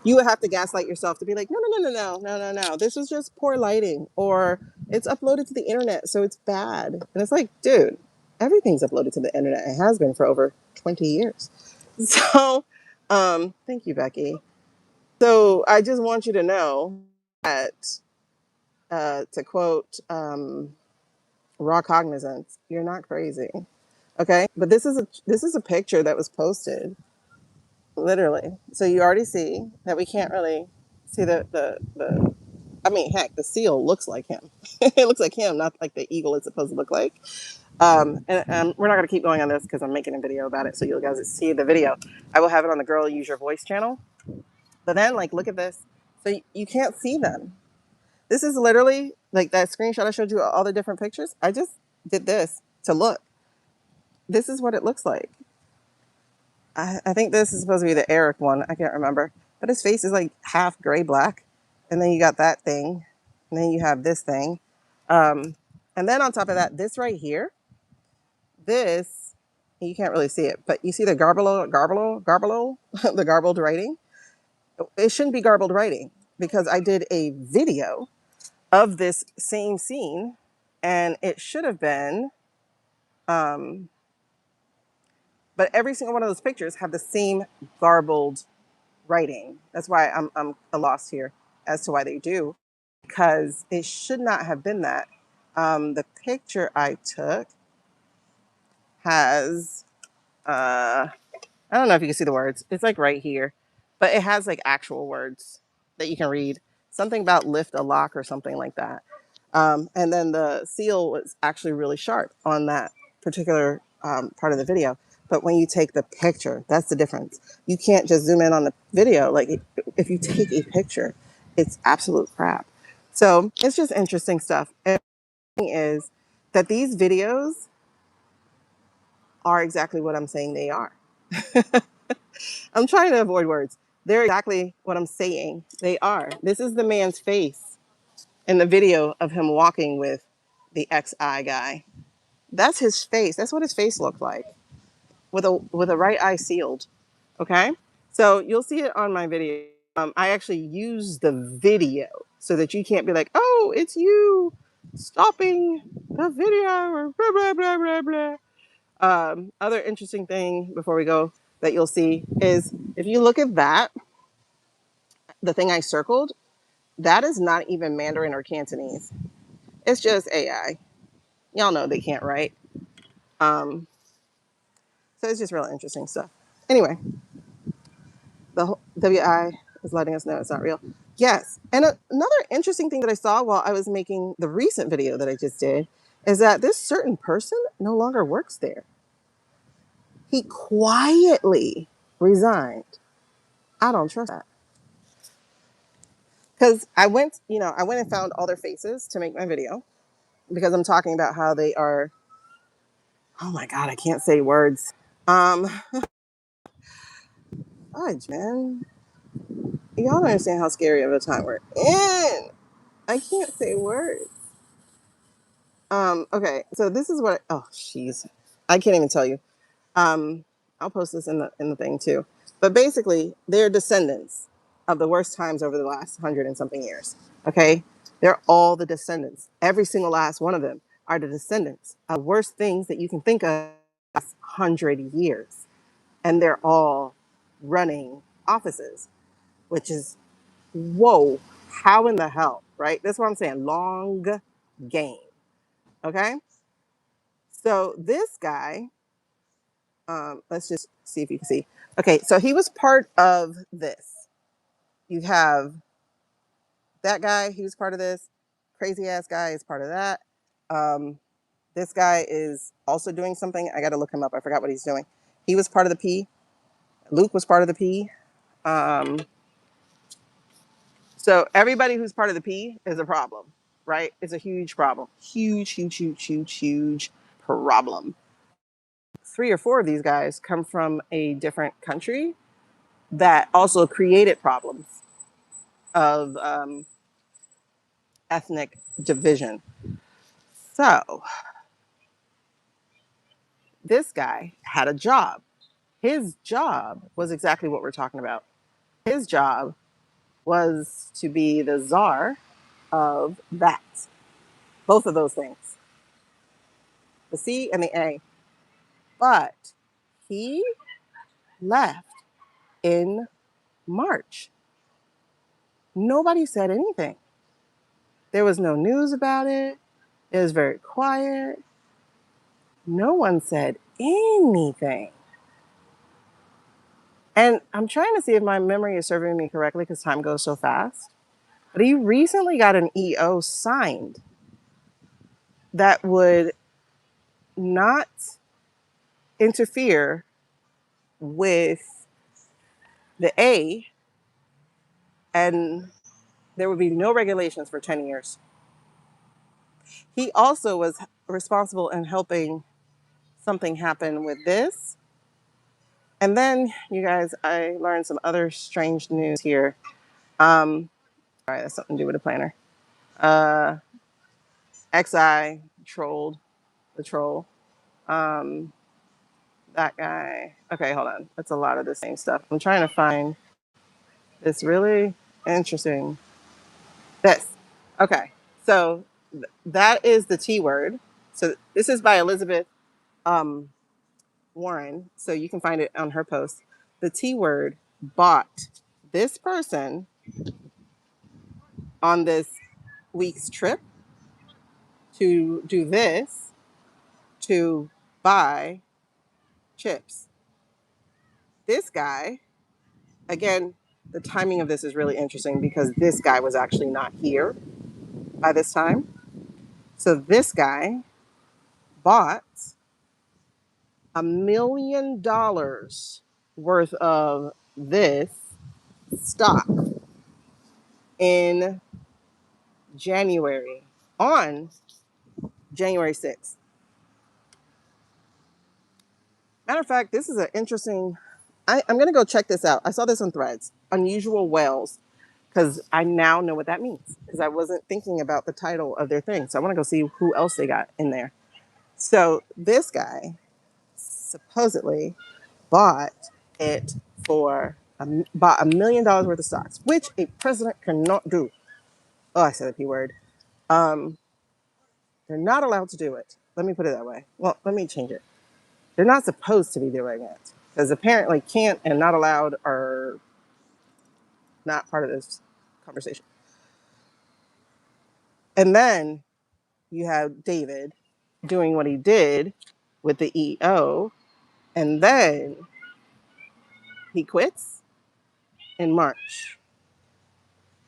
you would have to gaslight yourself to be like, no, no, no, no, no, no, no, no. This was just poor lighting, or it's uploaded to the internet, so it's bad. And it's like, dude, everything's uploaded to the internet. It has been for over 20 years. So, thank you, Becky. So I just want you to know that, to quote, raw cognizance, you're not crazy. Okay. But this is a picture that was posted literally. So you already see that we can't really see the I mean, heck, the seal looks like him. It looks like him, not like the eagle is supposed to look like. And we're not going to keep going on this because I'm making a video about it. So you guys see the video. I will have it on the Girl Use Your Voice channel. But then, like, look at this. So you can't see them. This is literally like that screenshot I showed you, all the different pictures. I just did this to look. This is what it looks like. I think this is supposed to be the Eric one. I can't remember. But his face is like half gray black. And then you got that thing. And then you have this thing. And then on top of that, this right here, this, you can't really see it, but you see the the garbled writing? It shouldn't be garbled writing because I did a video of this same scene and it should have been, um, but every single one of those pictures have the same garbled writing. That's why I'm lost here as to why they do, because it should not have been that. The picture I took has, I don't know if you can see the words. It's like right here, but it has like actual words that you can read. Something about lift a lock or something like that. And then the seal was actually really sharp on that particular part of the video. But when you take the picture, that's the difference. You can't just zoom in on the video. Like if you take a picture, it's absolute crap. So it's just interesting stuff. And the thing is that these videos are exactly what I'm saying they are. I'm trying to avoid words. They're exactly what I'm saying they are. This is the man's face in the video of him walking with the XI guy. That's his face. That's what his face looked like with a right eye sealed. Okay, so you'll see it on my video. I actually use the video so that you can't be like, "Oh, it's you stopping the video," or blah blah blah blah blah. Other interesting thing before we go that you'll see is if you look at that, the thing I circled, that is not even Mandarin or Cantonese. It's just AI. Y'all know they can't write. Um, so it's just real interesting stuff. Anyway, the WI is letting us know it's not real. Yes. And another interesting thing that I saw while I was making the recent video that I just did is that this certain person no longer works there. He quietly resigned. I don't trust that. Because I went and found all their faces to make my video because I'm talking about how they are, oh my God, I can't say words. Fudge, man. Y'all don't understand how scary of a time we're in. I can't say words. Okay, so this is what oh jeez. I can't even tell you. I'll post this in the thing too. But basically, they're descendants of the worst times over the last 100 and something years. Okay? They're all the descendants. Every single last one of them are the descendants of worst things that you can think of last 100 years. And they're all running offices, which is whoa, how in the hell, right? That's what I'm saying. Long game. Okay. So this guy, let's just see if you can see. Okay, so he was part of this. You have that guy, he was part of this. Crazy ass guy is part of that. Um, this guy is also doing something. I got to look him up. I forgot what he's doing. He was part of the P. Luke was part of the P. Um, so everybody who's part of the P is a problem, right? It's a huge problem. Huge, huge, huge, huge, huge problem. 3 or 4 of these guys come from a different country that also created problems of ethnic division. So this guy had a job. His job was exactly what we're talking about. His job was to be the czar of that. Both of those things, the C and the A. But he left in March. Nobody said anything. There was no news about it. It was very quiet. No one said anything. And I'm trying to see if my memory is serving me correctly because time goes so fast. But he recently got an EO signed that would not interfere with the A, and there would be no regulations for 10 years. He also was responsible in helping something happen with this. And then, you guys, I learned some other strange news here. All right, that's something to do with the planner. Uh, XI trolled the troll. Um, that guy. Okay, hold on. That's a lot of the same stuff. I'm trying to find this really interesting. This. Okay, so that is the T word. So this is by Elizabeth um, Warren. So you can find it on her post. The T word bought this person on this week's trip to do this to buy chips. This guy, again, the timing of this is really interesting because this guy was actually not here by this time. So this guy bought $1 million worth of this stock in January, on January 6th. Matter of fact, this is an interesting. I'm going to go check this out. I saw this on Threads. Unusual whales, because I now know what that means, because I wasn't thinking about the title of their thing. So I want to go see who else they got in there. So this guy supposedly bought it for bought $1 million worth of stocks, which a president cannot do. Oh, I said the P word. Um, they're not allowed to do it. Let me put it that way. Well, let me change it. They're not supposed to be doing it, because apparently can't and not allowed are not part of this conversation. And then you have David doing what he did with the EO, and then he quits in March.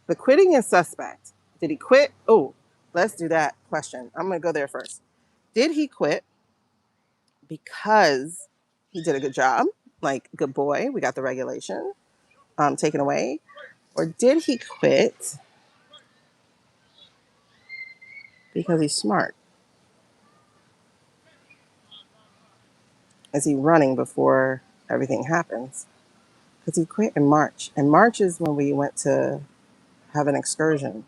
The quitting is suspect. Did he quit? Oh, let's do that question. I'm going to go there first. Did he quit because he did a good job? Like, good boy, we got the regulation taken away. Or did he quit because he's smart? Is he running before everything happens? Because he quit in March. And March is when we went to have an excursion.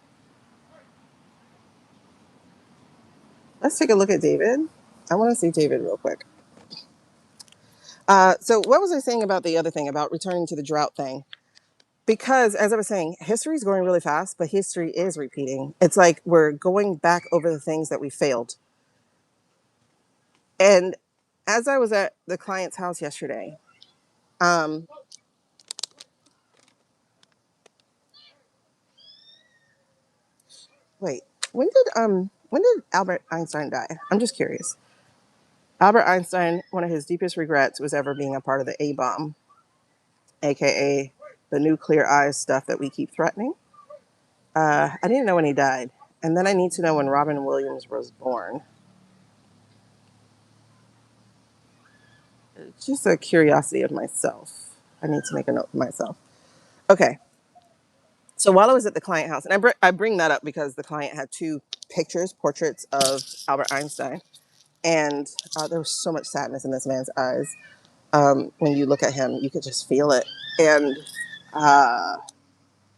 Let's take a look at David. I want to see David real quick. So what was I saying about the other thing, about returning to the drought thing? Because as I was saying, history is going really fast, but history is repeating. It's like we're going back over the things that we failed. And as I was at the client's house yesterday, um, wait, when did Albert Einstein die? I'm just curious. Albert Einstein, one of his deepest regrets was ever being a part of the A bomb, aka the nuclear eyes stuff that we keep threatening. I didn't know when he died, and then I need to know when Robin Williams was born. It's just a curiosity of myself. I need to make a note for myself. Okay. So while I was at the client house, and I bring that up because the client had two portraits of Albert Einstein, and there was so much sadness in this man's eyes. When you look at him, you could just feel it. And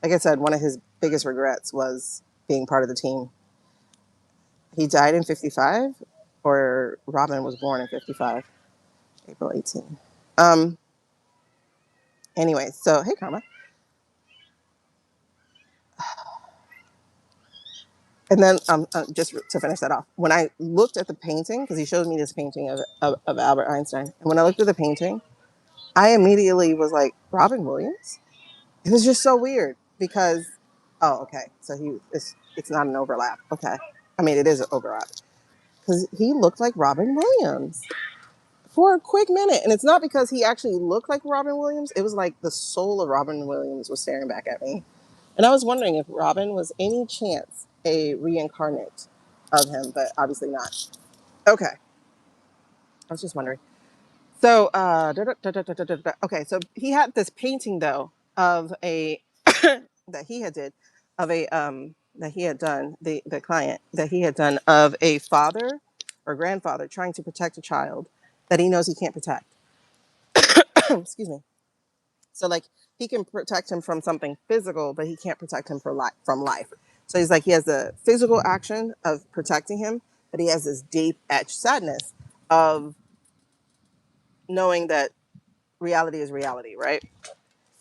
like I said, one of his biggest regrets was being part of the team. He died in 55, or Robin was born in 55, April 18. Anyway, so hey, Karma. And then just to finish that off, when I looked at the painting, because he showed me this painting of Albert Einstein, and when I looked at the painting, I immediately was like, Robin Williams? It was just so weird because, oh, okay, so it's not an overlap. Okay. I mean, it is an overlap because he looked like Robin Williams for a quick minute. And it's not because he actually looked like Robin Williams. It was like the soul of Robin Williams was staring back at me. And I was wondering if Robin was any chance a reincarnate of him, but obviously not. Okay. I was just wondering. So, okay. So he had this painting though of a, that he had did of a, that he had done, the client that he had done of a father or grandfather trying to protect a child that he knows he can't protect. Excuse me. So like he can protect him from something physical, but he can't protect him from life. So he's like, he has the physical action of protecting him, but he has this deep etched sadness of knowing that reality is reality, right?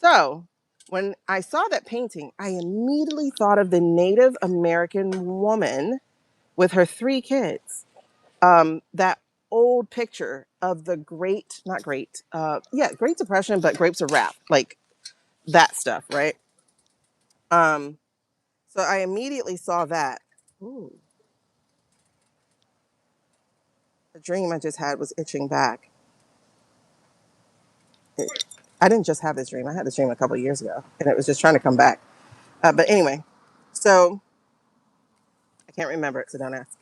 So when I saw that painting, I immediately thought of the Native American woman with her three kids. That old picture of the Great Depression, but grapes of wrath, like that stuff, right? Um, so I immediately saw that. Ooh, the dream I just had was itching back. I didn't just have this dream. I had this dream a couple of years ago, and it was just trying to come back. But anyway, so I can't remember it, so don't ask.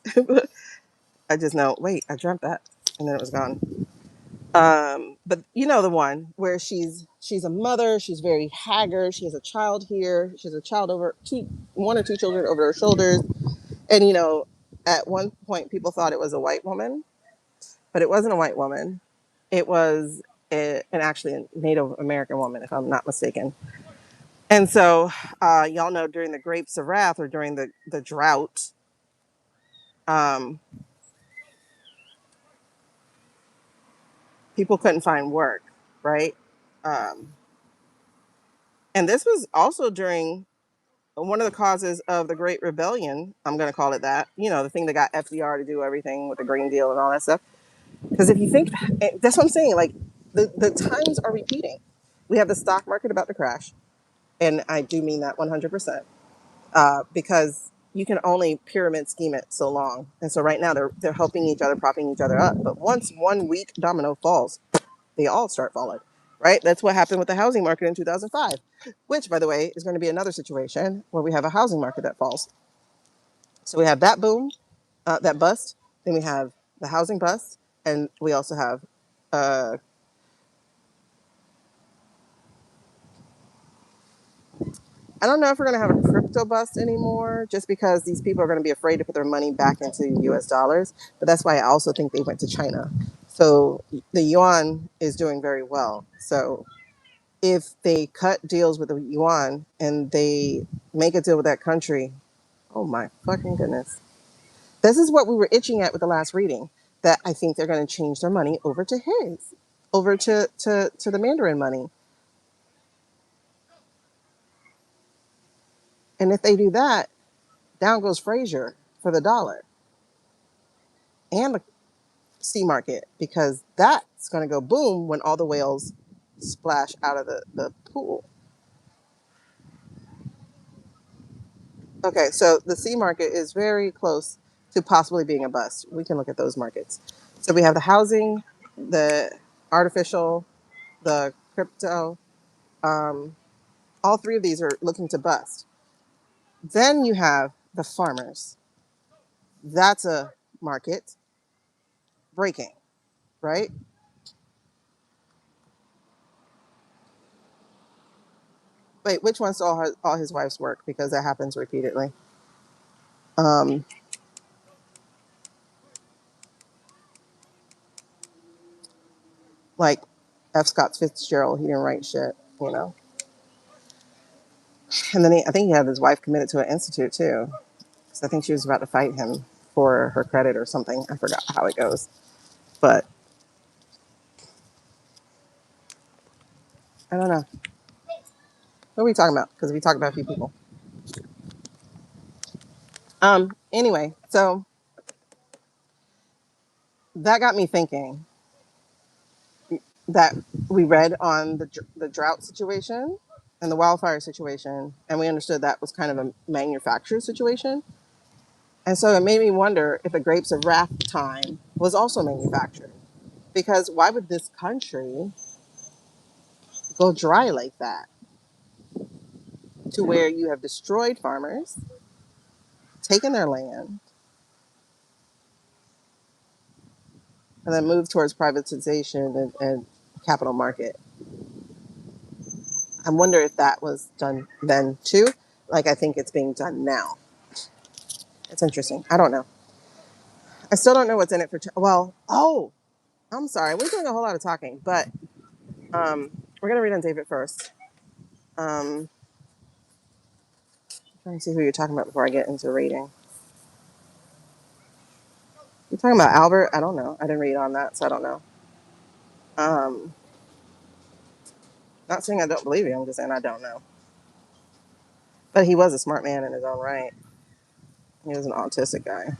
I just know, wait, I dreamt that, and then it was gone. But you know the one where she's a mother, she's very haggard, she has a child here, she has a child over one or two children over her shoulders, and at one point people thought it was a white woman, but it wasn't a white woman. It was an actually a Native American woman, if I'm not mistaken. And so, y'all know during the Grapes of Wrath or during the drought, um, people couldn't find work, right? Um, and this was also during one of the causes of the Great Rebellion. I'm going to call it that. The thing that got FDR to do everything with the Green Deal and all that stuff. Because if you think, that's what I'm saying. Like the times are repeating. We have the stock market about to crash, and I do mean that 100%. Because you can only pyramid scheme it so long, and so right now they're helping each other, propping each other up. But once one weak domino falls, they all start falling, right? That's what happened with the housing market in 2005, which, by the way, is going to be another situation where we have a housing market that falls. So we have that boom, that bust, then we have the housing bust, and we also have, uh, I don't know if we're going to have a crypto bust anymore, just because these people are going to be afraid to put their money back into US dollars. But that's why I also think they went to China. So the yuan is doing very well. So if they cut deals with the yuan and they make a deal with that country, oh my fucking goodness. This is what we were itching at with the last reading, that I think they're going to change their money over to over to the Mandarin money. And if they do that, down goes Frazier for the dollar and the C market, because that's going to go boom when all the whales splash out of the pool. Okay, so the C market is very close to possibly being a bust. We can look at those markets. So we have the housing, the artificial, the crypto. Um, all three of these are looking to bust. Then you have the farmers. That's a market breaking, right? Wait, which one saw all his wife's work? Because that happens repeatedly. Um, like F. Scott Fitzgerald, he didn't write shit. And then I think he had his wife committed to an institute too. So I think she was about to fight him for her credit or something. I forgot how it goes, but I don't know. What are we talking about? Because we talked about a few people. Anyway, so that got me thinking that we read on the drought situation and the wildfire situation, and we understood that was kind of a manufactured situation. And so it made me wonder if the Grapes of Wrath time was also manufactured. Because why would this country go dry like that, to where you have destroyed farmers, taken their land, and then moved towards privatization and capital market? I wonder if that was done then too. Like I think it's being done now. It's interesting. I don't know. I still don't know what's in it for. Well, oh, I'm sorry. We're doing a whole lot of talking, but we're gonna read on David first. Um, trying to see who you're talking about before I get into reading. You're talking about Albert? I don't know. I didn't read on that, so I don't know. Um, Not saying I don't believe you. I'm just saying I don't know. But he was a smart man in his own right. He was an autistic guy.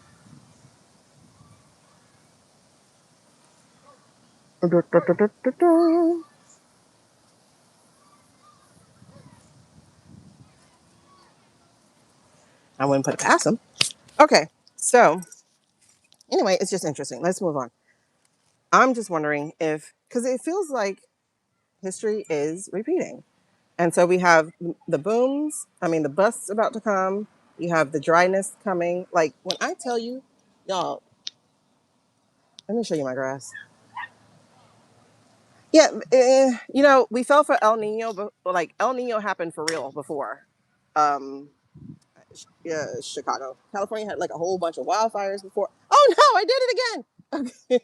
I wouldn't put it past him. Okay, so anyway, it's just interesting. Let's move on. I'm just wondering if, because it feels like history is repeating. And so we have the booms, the busts about to come. You have the dryness coming. Like when I tell you, y'all, let me show you my grass. Yeah, we fell for El Nino, but like El Nino happened for real before. Um, yeah, Chicago, California had like a whole bunch of wildfires before. Oh no, I did it again. Okay.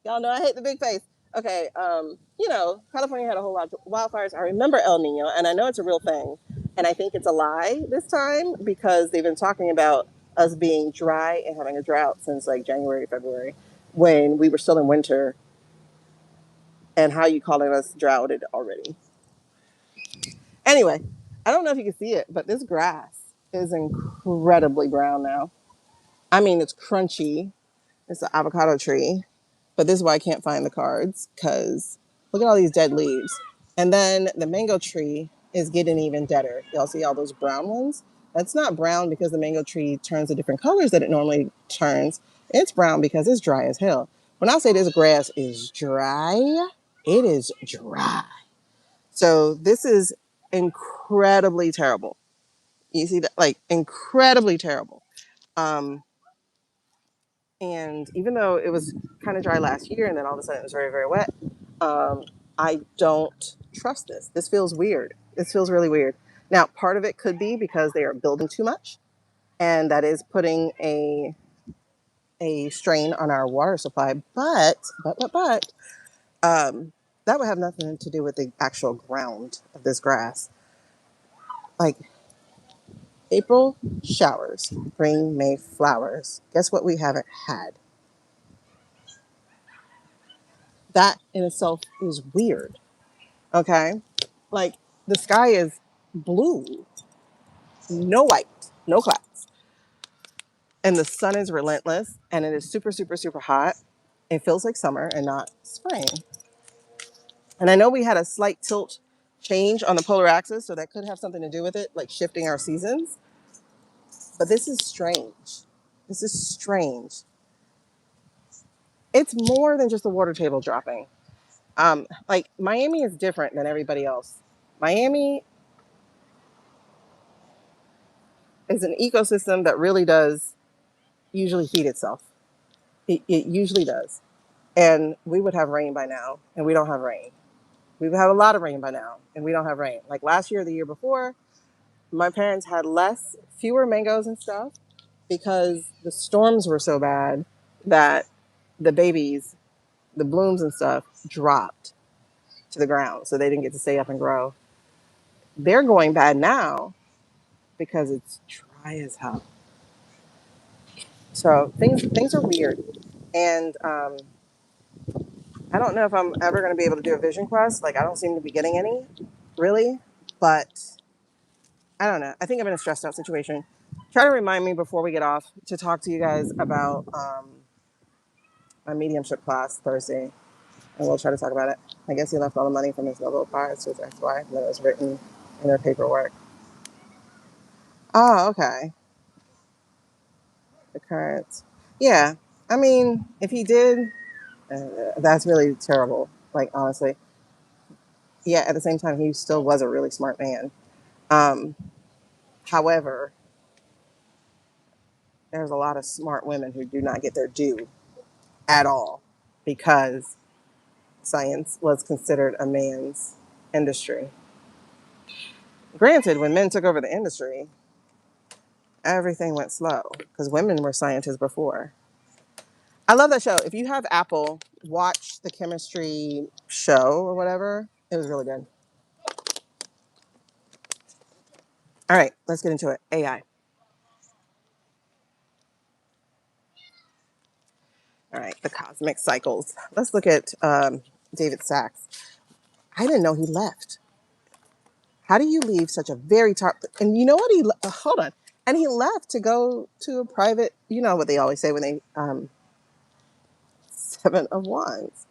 Y'all know I hate the big face. Okay, California had a whole lot of wildfires. I remember El Nino, and I know it's a real thing. And I think it's a lie this time because they've been talking about us being dry and having a drought since like January, February, when we were still in winter. And how you calling us droughted already? Anyway, I don't know if you can see it, but this grass is incredibly brown now. I mean, it's crunchy. It's an avocado tree, but this is why I can't find the cards because look at all these dead leaves. And then the mango tree is getting even deader. Y'all see all those brown ones? That's not brown because the mango tree turns the different colors that it normally turns. It's brown because it's dry as hell. When I say this grass is dry, it is dry. So this is incredibly terrible. You see that, like incredibly terrible. Um, and even though it was kind of dry last year, and then all of a sudden it was very, very wet, um, I don't trust this. This feels weird. This feels really weird. Now, part of it could be because they are building too much, and that is putting a strain on our water supply. But, that would have nothing to do with the actual ground of this grass. Like April showers bring May flowers. Guess what we haven't had? That in itself is weird. Okay. Like the sky is blue, no white, no clouds. And the sun is relentless and it is super, super, super hot. It feels like summer and not spring. And I know we had a slight tilt change on the polar axis, so that could have something to do with it, like shifting our seasons. But this is strange. This is strange. It's more than just the water table dropping. Like Miami is different than everybody else. Miami is an ecosystem that really does usually heat itself. It usually does. And we would have rain by now, and we don't have rain. We would have a lot of rain by now, and we don't have rain. Like last year, the year before, my parents had fewer mangoes and stuff because the storms were so bad that the babies, the blooms and stuff, dropped to the ground, so they didn't get to stay up and grow. They're going bad now because it's dry as hell. So things are weird, and I don't know if I'm ever going to be able to do a vision quest. Like I don't seem to be getting any, really. But I don't know. I think I'm in a stressed out situation. Try to remind me before we get off to talk to you guys about my mediumship class Thursday, and we'll try to talk about it. I guess he left all the money from his Nobel Prize to his ex-wife, and it was written in their paperwork. Oh, okay. The current. Yeah. I mean, if he did, that's really terrible. Like honestly, yeah. At the same time, he still was a really smart man. Um, However, there's a lot of smart women who do not get their due at all because science was considered a man's industry. Granted, when men took over the industry, everything went slow because women were scientists before. I love that show. If you have Apple, watch the chemistry show or whatever. It was really good. All right, let's get into it. AI. All right, the cosmic cycles. Let's look at David Sachs. I didn't know he left. How do you leave such a very top? And you know what? Hold on. And he left to go to a private. You know what they always say when they Seven of Wands.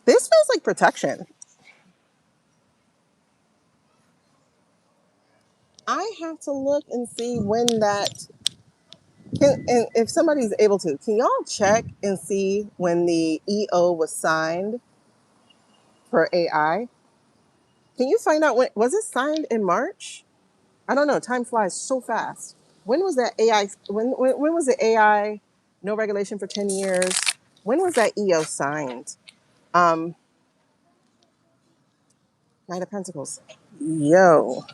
This feels like protection. I have to look and see when that. And if somebody's able to, can y'all check and see when the EO was signed for AI? Can you find out when was it signed in March? I don't know. Time flies so fast. When was that AI? When was the AI? No regulation for 10 years. When was that EO signed? Um, Knight of Pentacles. Yo.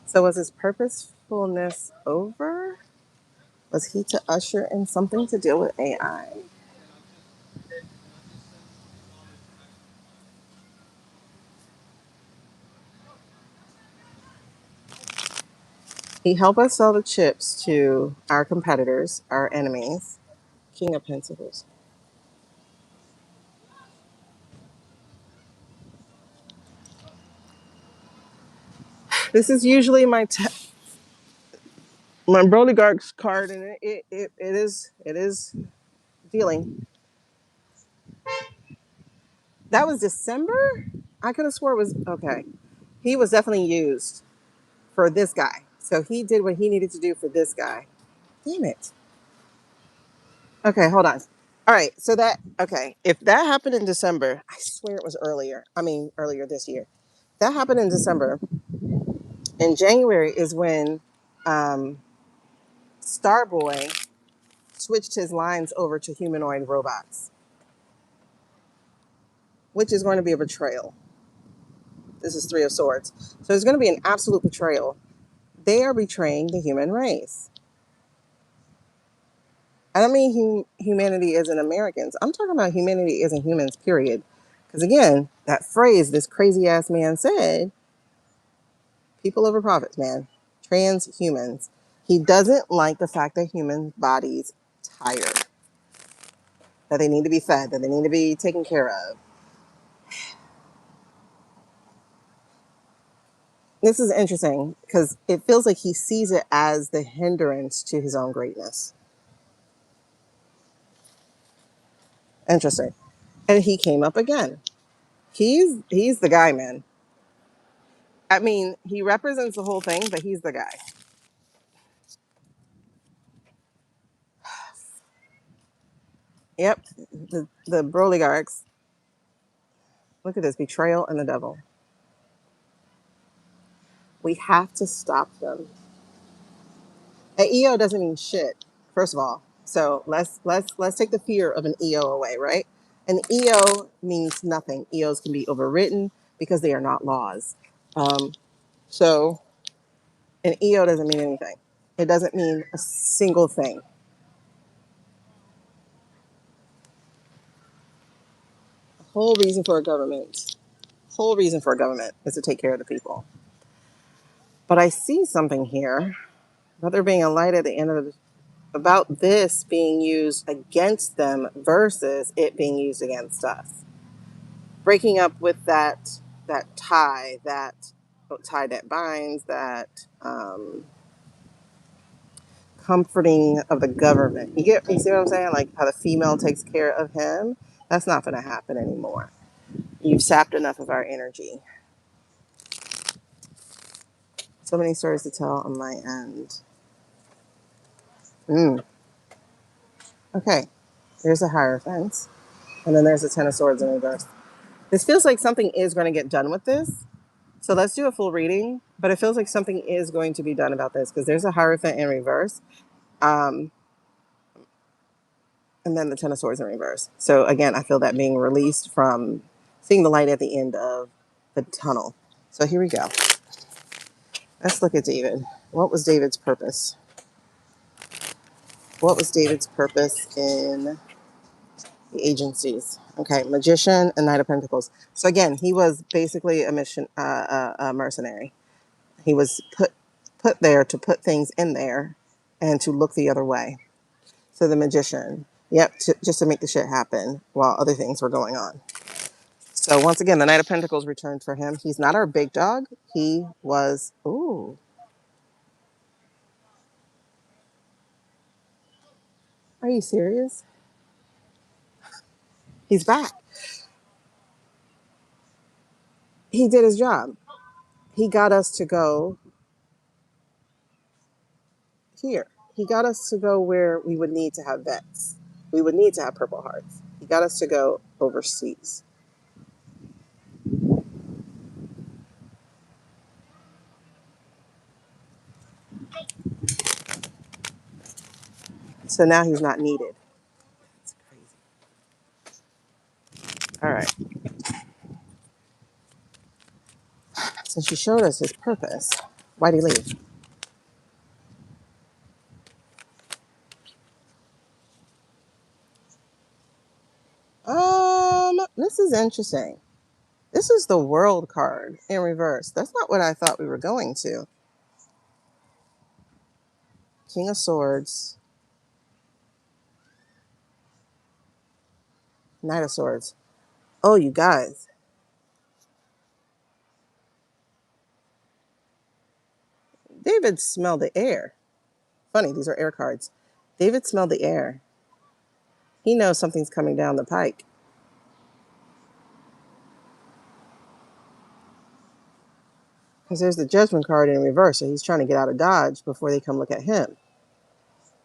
So was his purposefulness over? Was he to usher in something to deal with AI? He helped us sell the chips to our competitors, our enemies. King of Pentacles. This is usually my Brolygarch's card, and it is dealing. That was December? I could have swore it was okay. He was definitely used for this guy. So he did what he needed to do for this guy. Damn it. Okay, hold on. All right, so okay. If that happened in December, I swear it was earlier. I mean, earlier this year. That happened in December. In January is when Starboy switched his lines over to humanoid robots, which is going to be a betrayal. This is Three of Swords. So there's going to be an absolute betrayal. They are betraying the human race. I don't mean humanity isn't Americans. I'm talking about humanity isn't humans, period. Because again, that phrase this crazy ass man said, people over profits, man. Transhumans. He doesn't like the fact that human bodies tired, that they need to be fed, that they need to be taken care of. This is interesting because it feels like he sees it as the hindrance to his own greatness. Interesting. And he came up again. He's the guy, man. I mean, he represents the whole thing, but he's the guy. Yep. The Brolygarchs. Look at this betrayal and the devil. We have to stop them. An EO doesn't mean shit, first of all. So let's take the fear of an EO away, right? An EO means nothing. EOs can be overwritten because they are not laws. So an EO doesn't mean anything. It doesn't mean a single thing. The whole reason for a government is to take care of the people. But I see something here about there being a light at the end of the, about this being used against them versus it being used against us. Breaking up with that tie that binds, that comforting of the government. You see what I'm saying? Like how the female takes care of him. That's not going to happen anymore. You've sapped enough of our energy. So many stories to tell on my end. Okay, there's a Hierophant, and then there's a Ten of Swords in reverse. This feels like something is going to get done with this. So let's do a full reading, but it feels like something is going to be done about this because there's a Hierophant in reverse, um, and then the Ten of Swords in reverse. So again, I feel that being released from seeing the light at the end of the tunnel. So here we go. Let's look at David. What was David's purpose? What was David's purpose in the agencies? Okay, Magician and Knight of Pentacles. So again, he was basically a mercenary. He was put there to put things in there and to look the other way. So the Magician, yep, just to make the shit happen while other things were going on. So once again, the Knight of Pentacles returned for him. He's not our big dog. He was, ooh, are you serious? He's back. He did his job. He got us to go here. He got us to go where we would need to have vets. We would need to have Purple Hearts. He got us to go overseas. So now he's not needed. That's crazy. All right. Since she showed us his purpose, why'd he leave? This is interesting. This is the world card in reverse. That's not what I thought we were going to. King of Swords, Knight of Swords. Oh, you guys. David smelled the air. Funny, these are air cards. David smelled the air. He knows something's coming down the pike. Because there's the Judgment card in reverse, so he's trying to get out of Dodge before they come look at him.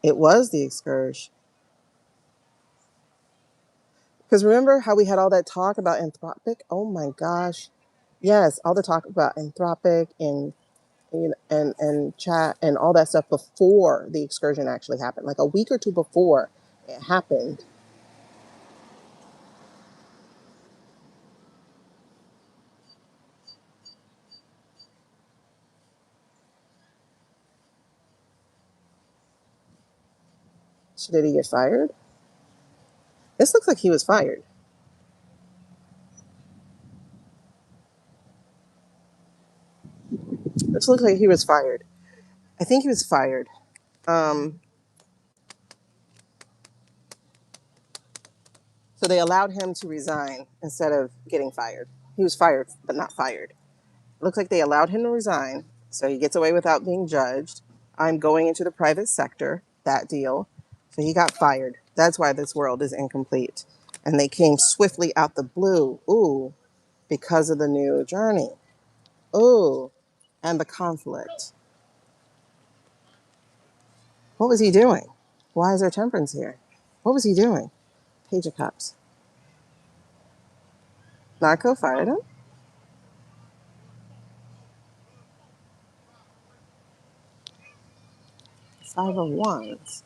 It was the Excurge. Because remember how we had all that talk about Anthropic? Oh my gosh. Yes, all the talk about Anthropic and chat and all that stuff before the excursion actually happened. Like a week or two before it happened. So did he get fired? This looks like he was fired. This looks like he was fired. I think he was fired. So they allowed him to resign instead of getting fired. He was fired, but not fired. It looks like they allowed him to resign, so he gets away without being judged. I'm going into the private sector, that deal. So he got fired. That's why this world is incomplete. And they came swiftly out the blue. Ooh, because of the new journey. Ooh, and the conflict. What was he doing? Why is there temperance here? What was he doing? Page of Cups. Narco fired him? Five of Wands.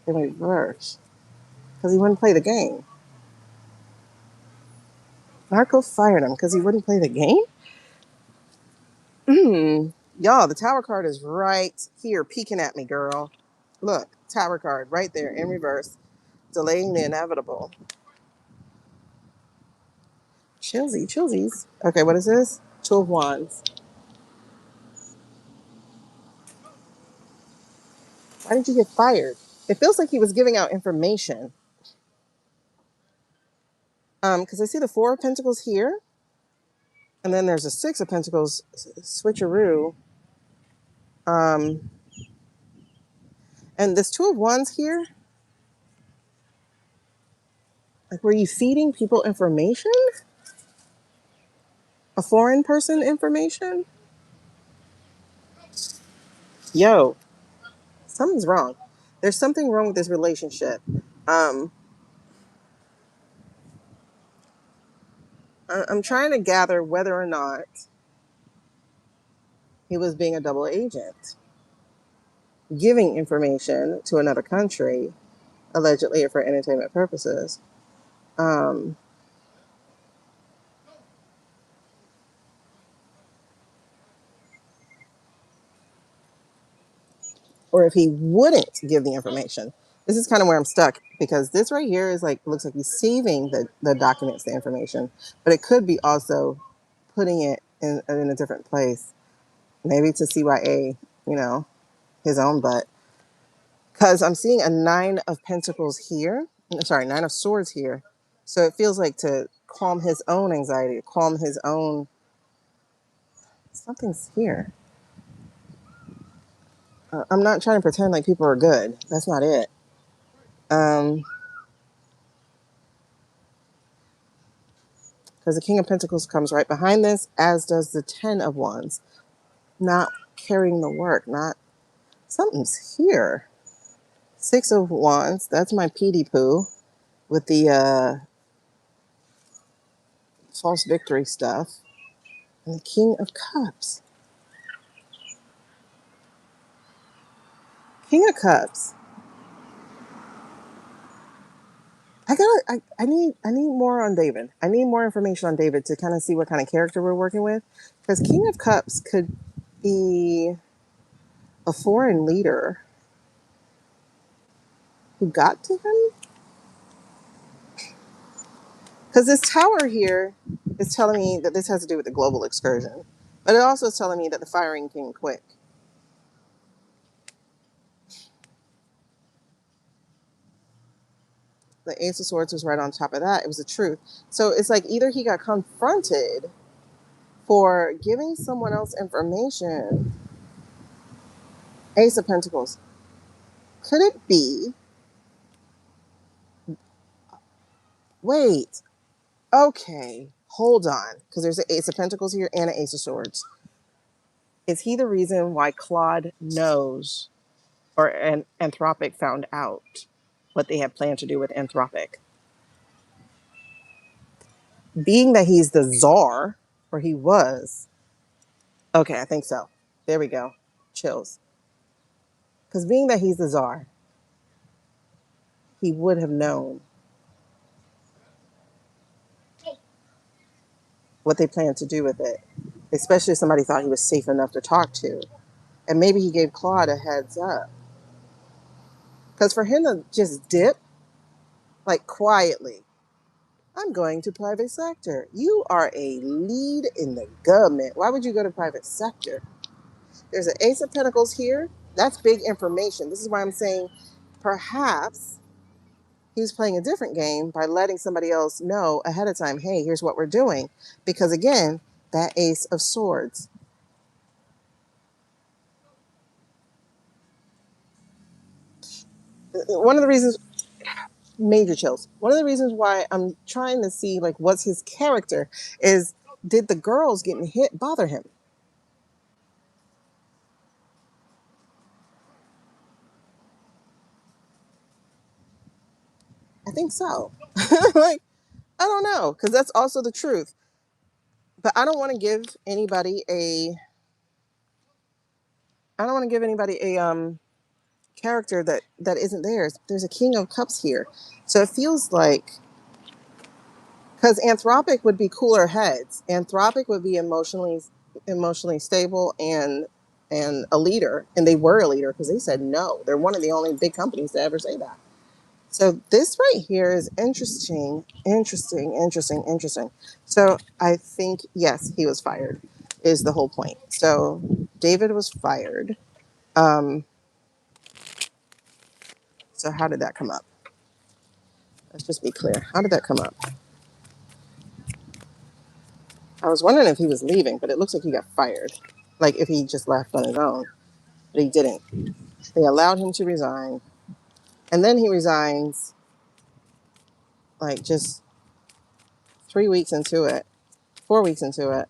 In reverse. Because he wouldn't play the game. Narco fired him because he wouldn't play the game? Y'all, the Tower card is right here peeking at me, girl. Look, Tower card right there in reverse. Delaying the inevitable. Chilsies. Okay, what is this? Two of Wands. Why did you get fired? It feels like he was giving out information. Because I see the Four of Pentacles here, and then there's a Six of Pentacles switcheroo. And this Two of Wands here, like, were you feeding people information? A foreign person information? Yo, something's wrong. There's something wrong with this relationship. I'm trying to gather whether or not he was being a double agent, giving information to another country, allegedly for entertainment purposes. Um, or if he wouldn't give the information. This is kind of where I'm stuck because this right here is like, looks like he's saving the documents, the information, but it could be also putting it in a different place, maybe to CYA, his own butt. Because I'm seeing a Nine of Pentacles here. Sorry, Nine of Swords here. So it feels like to calm his own anxiety, calm his own. Something's here. I'm not trying to pretend like people are good. That's not it. Because the King of Pentacles comes right behind this, as does the Ten of Wands. Not carrying the work, not. Something's here. Six of Wands, that's my PD poo with the false victory stuff. And the King of Cups. King of Cups. I need more on David. I need more information on David to kind of see what kind of character we're working with. Because King of Cups could be a foreign leader who got to him. Because this tower here is telling me that this has to do with the global excursion. But it also is telling me that the firing came quick. The Ace of Swords was right on top of that. It was the truth. So it's like either he got confronted for giving someone else information. Ace of Pentacles. Could it be? Wait. Okay. Hold on. Because there's an Ace of Pentacles here and an Ace of Swords. Is he the reason why Claude knows or Anthropic found out what they had planned to do with Anthropic? Being that he's the czar, or he was. Okay, I think so. There we go. Chills. Because being that he's the czar, he would have known what they planned to do with it, especially if somebody thought he was safe enough to talk to. And maybe he gave Claude a heads up. Because for him to just dip, like quietly, I'm going to private sector. You are a lead in the government. Why would you go to private sector? There's an Ace of Pentacles here. That's big information. This is why I'm saying perhaps he was playing a different game by letting somebody else know ahead of time, hey, here's what we're doing. Because again, that Ace of Swords. One of the reasons, major chills. One of the reasons why I'm trying to see like what's his character is, did the girls getting hit bother him? I think so. Like, I don't know, because that's also the truth. But I don't want to give anybody a character that isn't theirs. There's a King of Cups here. So it feels like, because Anthropic would be cooler heads. Anthropic would be emotionally stable and a leader, and they were a leader because they said no. They're one of the only big companies to ever say that. So this right here is interesting, interesting, interesting, interesting. So I think yes, he was fired, is the whole point. So David was fired. Um, so how did that come up? Let's just be clear. How did that come up? I was wondering if he was leaving, but it looks like he got fired. Like if he just left on his own, but he didn't. They allowed him to resign, and then he resigns like just 3 weeks into it, 4 weeks into it.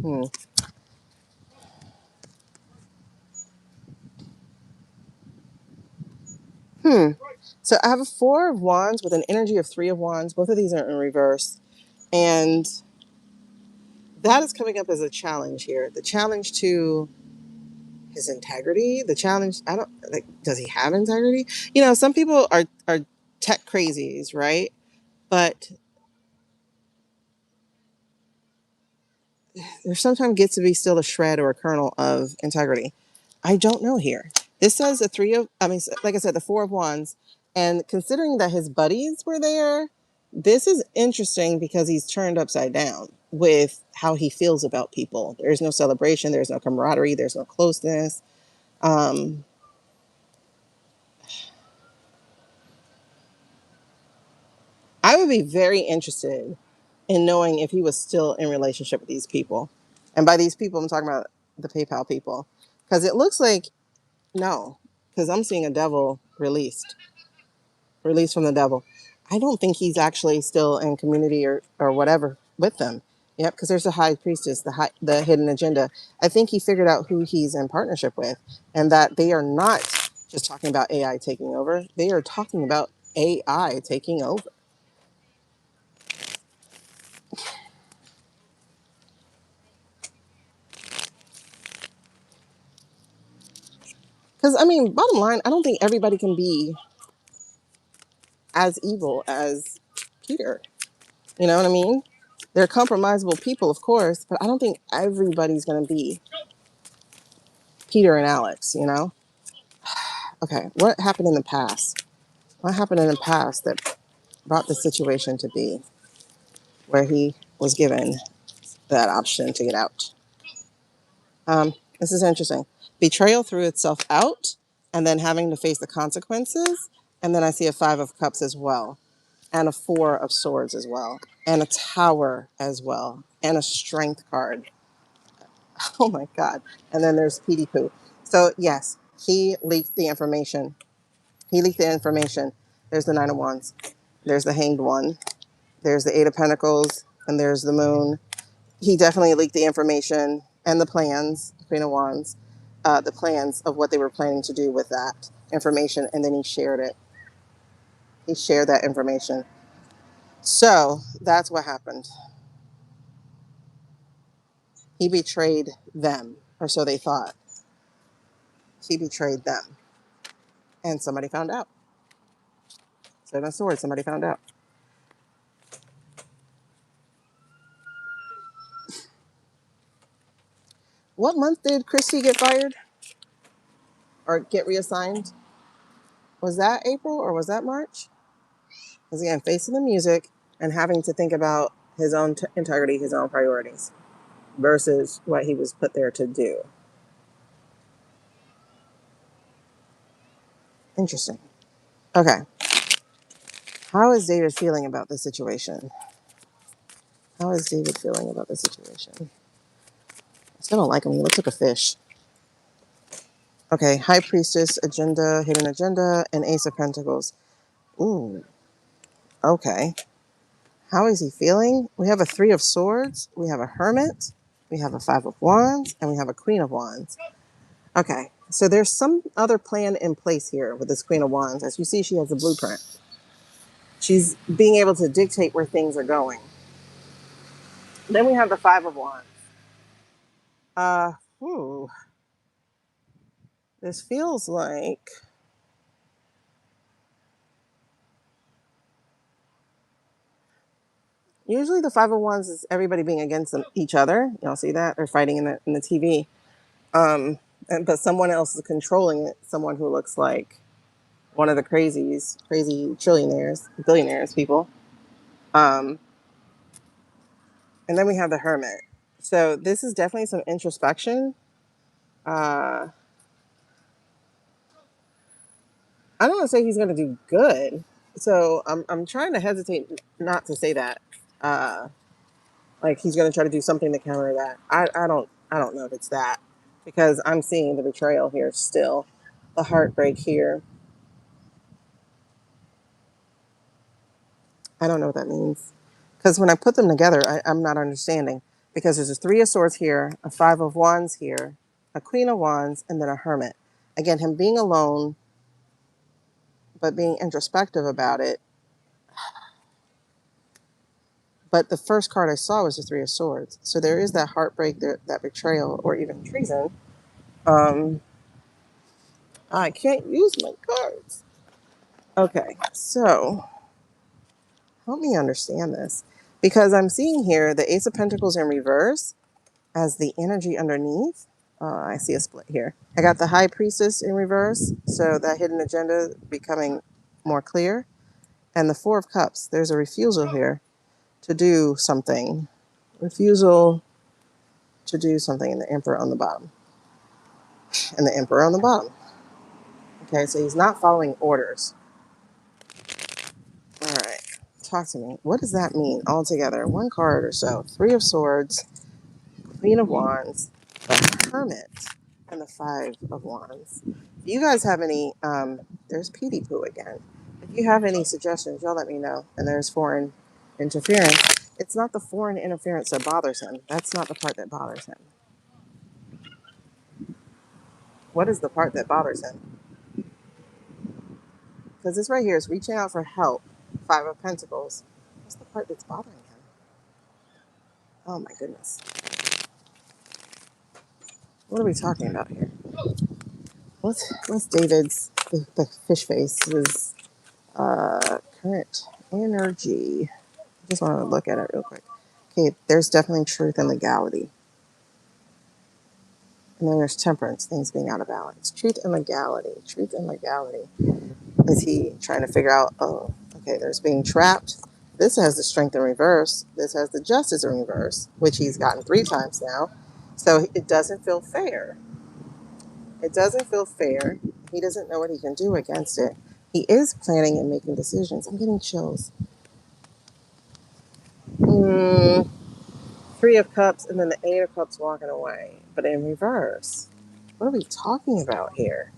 Hmm. Hmm. So I have a Four of Wands with an energy of Three of Wands. Both of these are in reverse, and that is coming up as a challenge here. The challenge to his integrity. The challenge. I don't like. Does he have integrity? You know, some people are tech crazies, right? But there sometimes gets to be still a shred or a kernel of integrity. I don't know here. This says the three of, I mean, like I said, the Four of Wands. And considering that his buddies were there, this is interesting because he's turned upside down with how he feels about people. There's no celebration, there's no camaraderie, there's no closeness. Um, I would be very interested in knowing if he was still in relationship with these people. And by these people, I'm talking about the PayPal people. Because it looks like no, because I'm seeing a devil released from the devil. I don't think he's actually still in community or whatever with them. Yep, because there's a high priestess, the hidden agenda. I think he figured out who he's in partnership with, and that they are not just talking about AI taking over. They are talking about AI taking over. Because I mean, bottom line, I don't think everybody can be as evil as Peter. You know what I mean? They're compromisable people, of course, but I don't think everybody's going to be Peter and Alex, you know? Okay, what happened in the past? What happened in the past that brought the situation to be where he was given that option to get out? This is interesting. Betrayal threw itself out and then having to face the consequences. And then I see a 5 of Cups as well, and a 4 of Swords as well, and a Tower as well, and a Strength card. Oh my God. And then there's Petey Poo. So, yes, he leaked the information. He leaked the information. There's the 9 of Wands. There's the Hanged One. There's the 8 of Pentacles. And there's the Moon. He definitely leaked the information and the plans, Queen of Wands, the plans of what they were planning to do with that information. And then he shared it. He shared that information. So that's what happened. He betrayed them, or so they thought. He betrayed them. And somebody found out. 7 of Swords, somebody found out. What month did Christy get fired or get reassigned? Was that April or was that March? Because again, facing the music and having to think about his own integrity, his own priorities versus what he was put there to do. Interesting. Okay. How is David feeling about the situation? How is David feeling about the situation? I still don't like him. He looks like a fish. Okay. High Priestess, agenda, hidden agenda, and Ace of Pentacles. Ooh. Okay. How is he feeling? We have a 3 of Swords. We have a Hermit. We have a 5 of Wands. And we have a Queen of Wands. Okay. So there's some other plan in place here with this Queen of Wands. As you see, she has a blueprint. She's being able to dictate where things are going. Then we have the 5 of Wands. Uh, hmm. This feels like usually the 5 of Wands is everybody being against each other. Y'all see that? They're fighting in the TV. But someone else is controlling it. Someone who looks like one of the crazy trillionaires, billionaires people. Um, and then we have the Hermit. So this is definitely some introspection. I don't want to say he's going to do good. So I'm trying to hesitate not to say that. Like he's going to try to do something to counter that. I don't know if it's that because I'm seeing the betrayal here still, the heartbreak here. I don't know what that means. Because when I put them together, I'm not understanding. Because there's a 3 of Swords here, a 5 of Wands here, a Queen of Wands, and then a Hermit. Again, him being alone, but being introspective about it. But the first card I saw was the 3 of Swords. So there is that heartbreak, that betrayal, or even treason. I can't use my cards. Okay, so help me understand this. Because I'm seeing here the Ace of Pentacles in reverse as the energy underneath. I see a split here. I got the High Priestess in reverse, so that hidden agenda becoming more clear. And the 4 of Cups, there's a refusal here to do something. Refusal to do something, and the Emperor on the bottom. And the Emperor on the bottom. Okay, so he's not following orders. All right, talk to me. What does that mean altogether? One card or so. 3 of Swords, Queen of Wands, the Hermit, and the 5 of Wands. If you guys have any, there's Petey Poo again. If you have any suggestions, y'all let me know. And there's foreign interference. It's not the foreign interference that bothers him. That's not the part that bothers him. What is the part that bothers him? Because this right here is reaching out for help. 5 of Pentacles. What's the part that's bothering him? Oh my goodness. What are we talking about here? What's David's, the fish face, his Current energy. Just want to look at it real quick. Okay, there's definitely truth and legality. And then there's temperance, things being out of balance. Truth and legality. Truth and legality. Is he trying to figure out, oh, okay, there's being trapped. This has the strength in reverse. This has the justice in reverse, which he's gotten 3 times now. So it doesn't feel fair. It doesn't feel fair. He doesn't know what he can do against it. He is planning and making decisions. I'm getting chills. 3 of Cups and then the 8 of Cups walking away, but in reverse. What are we talking about here?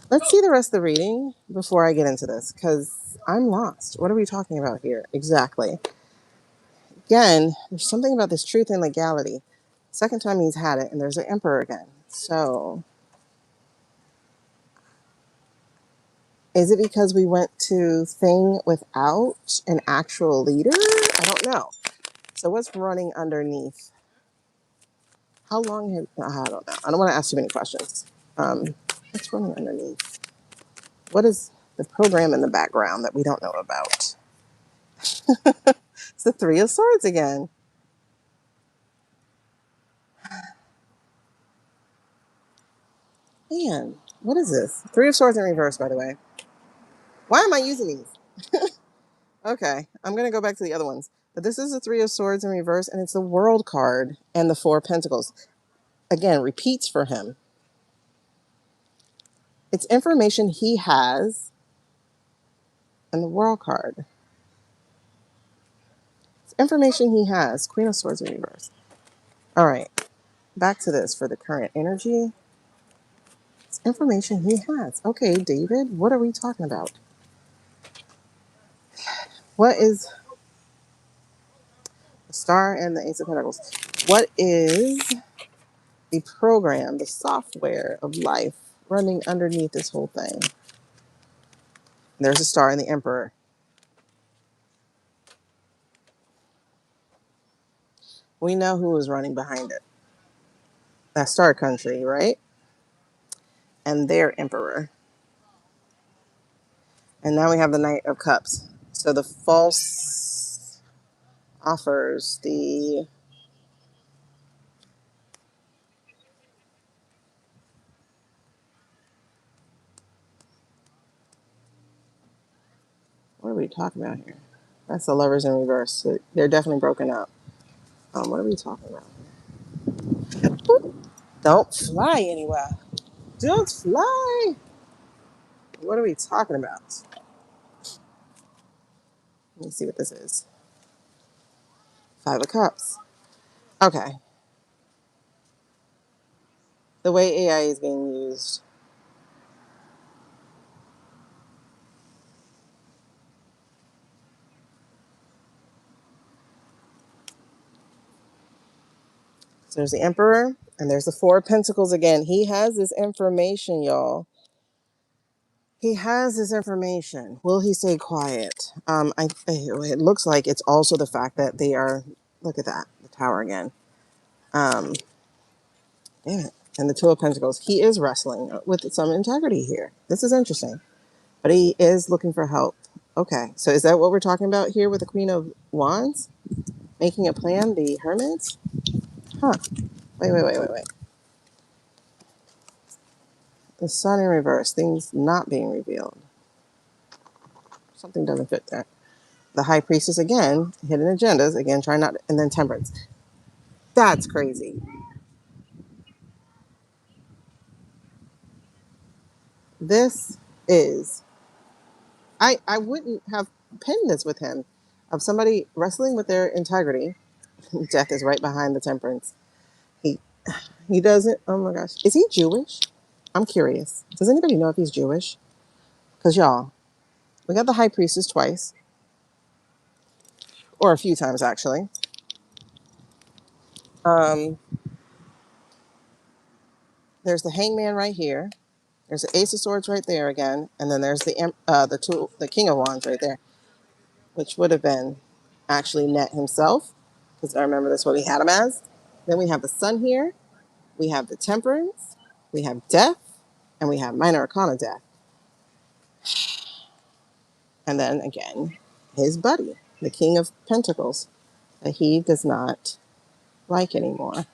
Let's see the rest of the reading before I get into this, because I'm lost. What are we talking about here exactly? Again, there's something about this truth and legality. Second time he's had it, and there's an Emperor again. So, is it because we went to thing without an actual leader? I don't know. So what's running underneath? How long have, I don't know. I don't want to ask too many questions. What's running underneath? What is the program in the background that we don't know about? It's the 3 of Swords again. Man, what is this? 3 of Swords in reverse, by the way. Why am I using these? Okay, I'm going to go back to the other ones. But this is the 3 of Swords in reverse, and it's the World card and the 4 of Pentacles. Again, repeats for him. It's information he has and the World card. It's information he has. Queen of Swords in reverse. All right, back to this for the current energy. It's information he has. Okay, David, what are we talking about? What is the Star and the Ace of Pentacles? What is the program, the software of life running underneath this whole thing? There's a Star and the Emperor. We know who is running behind it. That Star country, right? And their Emperor. And now we have the Knight of Cups. So the false offers, the what are we talking about here? That's the Lovers in reverse. So they're definitely broken up. What are we talking about? Don't fly anywhere. Don't fly. What are we talking about? Let me see what this is. 5 of Cups. Okay. The way AI is being used. So there's the Emperor, and there's the 4 of Pentacles again. He has this information, y'all. He has this information. Will he stay quiet? It looks like it's also the fact that they are, look at that, the Tower again. Damn it. And the 2 of Pentacles. He is wrestling with some integrity here. This is interesting. But he is looking for help. Okay, so is that what we're talking about here with the Queen of Wands? Making a plan, the Hermit? Huh. Wait. The Sun in reverse, things not being revealed. Something doesn't fit there. The High Priestess again, hidden agendas, again, trying not, and then Temperance. That's crazy. This is, I wouldn't have penned this with him, of somebody wrestling with their integrity. Death is right behind the Temperance. He he doesn't, oh my gosh. Is he Jewish? I'm curious. Does anybody know if he's Jewish? Because y'all, we got the High Priestess twice, or a few times actually. Um, there's the Hangman right here. There's the Ace of Swords right there again, and then there's the King of Wands right there, which would have been actually Net himself, because I remember that's what we had him as. Then we have the Sun here. We have the Temperance. We have Death, and we have Minor Arcana Death. And then again, his buddy, the King of Pentacles, that he does not like anymore.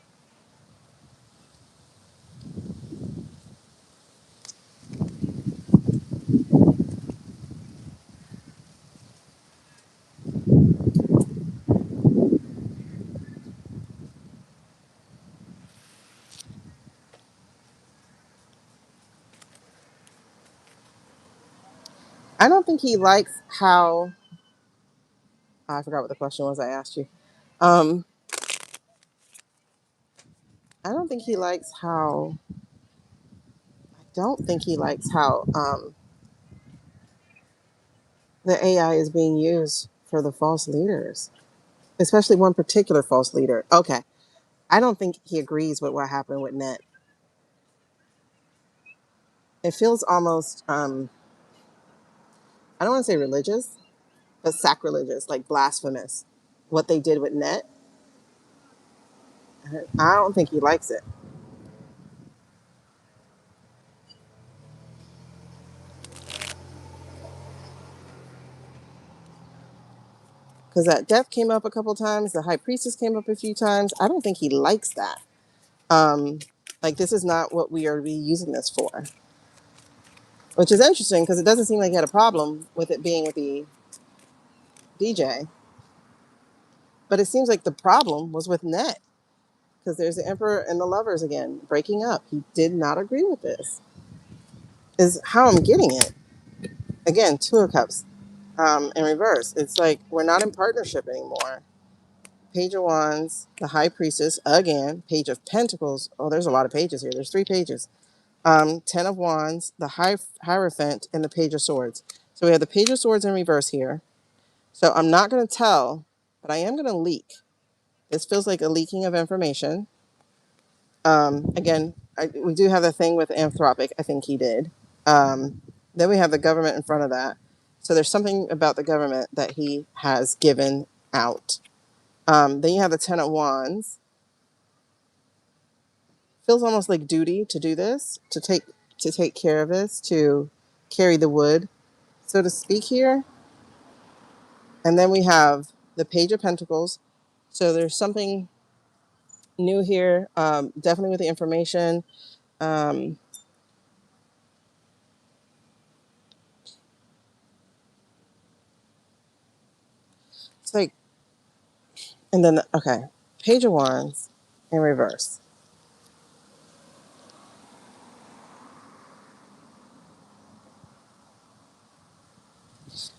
I don't think he likes how. I forgot what the question was I asked you. Um, I don't think he likes how. I don't think he likes how the AI is being used for the false leaders, especially one particular false leader. Okay. I don't think he agrees with what happened with Net. It feels almost, I don't want to say religious, but sacrilegious, like blasphemous. What they did with Net, I don't think he likes it. Because that death came up a couple times, the high priestess came up a few times. I don't think he likes that. Um, like, this is not what we are using this for, which is interesting because it doesn't seem like he had a problem with it being with the DJ. But it seems like the problem was with Net because there's the Emperor and the Lovers again breaking up. He did not agree with this, is how I'm getting it. Again, Two of Cups in reverse. It's like we're not in partnership anymore. Page of Wands, the High Priestess, again, Page of Pentacles. Oh, there's a lot of pages here. There's 3 pages. Ten of Wands, the Hierophant, and the Page of Swords. So we have the Page of Swords in reverse here. So I'm not going to tell, but I am going to leak. This feels like a leaking of information. Again, we do have the thing with Anthropic. I think he did. Then we have the government in front of that. So there's something about the government that he has given out. Then you have the Ten of Wands. Feels almost like duty to do this, to take care of this, to carry the wood, so to speak here. And then we have the Page of Pentacles. So there's something new here, definitely with the information. Um, it's like, and then, okay, Page of Wands in reverse.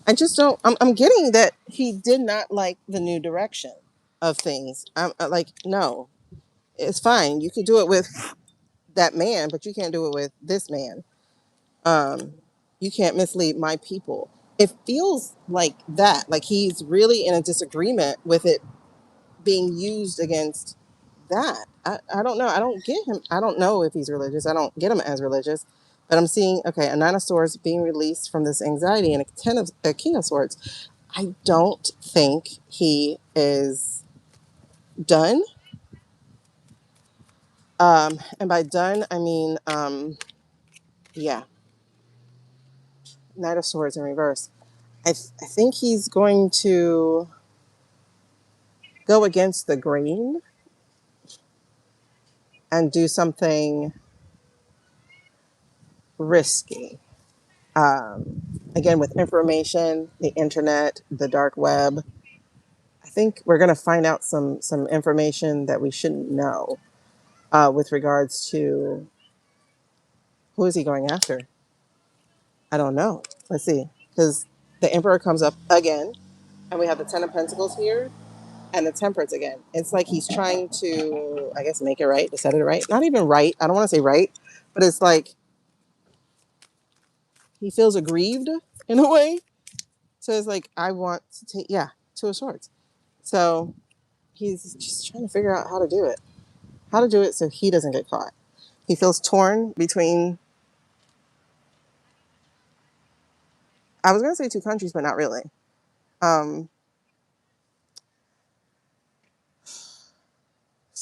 I just don't, I'm getting that he did not like the new direction of things. I'm like, no, it's fine. You could do it with that man, but you can't do it with this man. Um, you can't mislead my people. It feels like that, like he's really in a disagreement with it being used against that. I don't know. I don't get him. I don't know if he's religious. I don't get him as religious. But I'm seeing, okay, a Nine of Swords being released from this anxiety and a King of Swords. I don't think he is done. And by done, I mean, yeah, Knight of Swords in reverse. I think he's going to go against the grain and do something risky. Again, with information, the internet, the dark web, I think we're going to find out some information that we shouldn't know with regards to who is he going after. I don't know. Let's see, because the Emperor comes up again, and we have the Ten of Pentacles here, and the Temperance again. It's like he's trying to, I guess, make it right, to set it right. Not even right. I don't want to say right, but it's like he feels aggrieved in a way. So it's like, I want to take, yeah, Two of Swords. So he's just trying to figure out how to do it so he doesn't get caught. He feels torn between, I was going to say 2 countries, but not really. Um,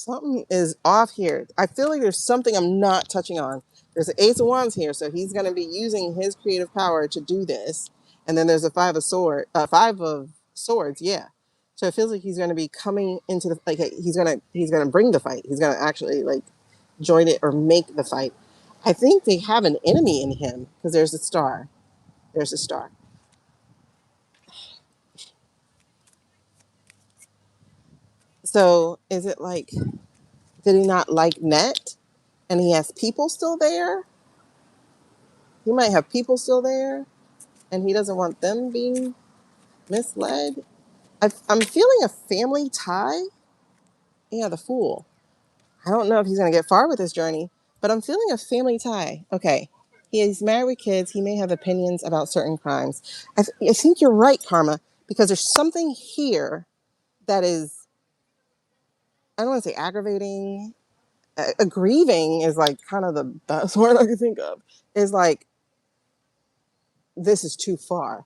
something is off here. I feel like there's something I'm not touching on. There's an Ace of Wands here, so he's going to be using his creative power to do this. And then there's a Five of Swords, yeah. So it feels like he's going to be coming into the like he's gonna bring the fight. He's going to actually like join it or make the fight. I think they have an enemy in him because there's a star. There's a star. So is it like, did he not like Net and he has people still there? He might have people still there and he doesn't want them being misled. I'm feeling a family tie. Yeah, the Fool. I don't know if he's going to get far with this journey, but I'm feeling a family tie. Okay. He's married with kids. He may have opinions about certain crimes. I think you're right, Karma, because there's something here that is, I don't want to say aggravating. Grieving is like kind of the best word I can think of. Is like, this is too far.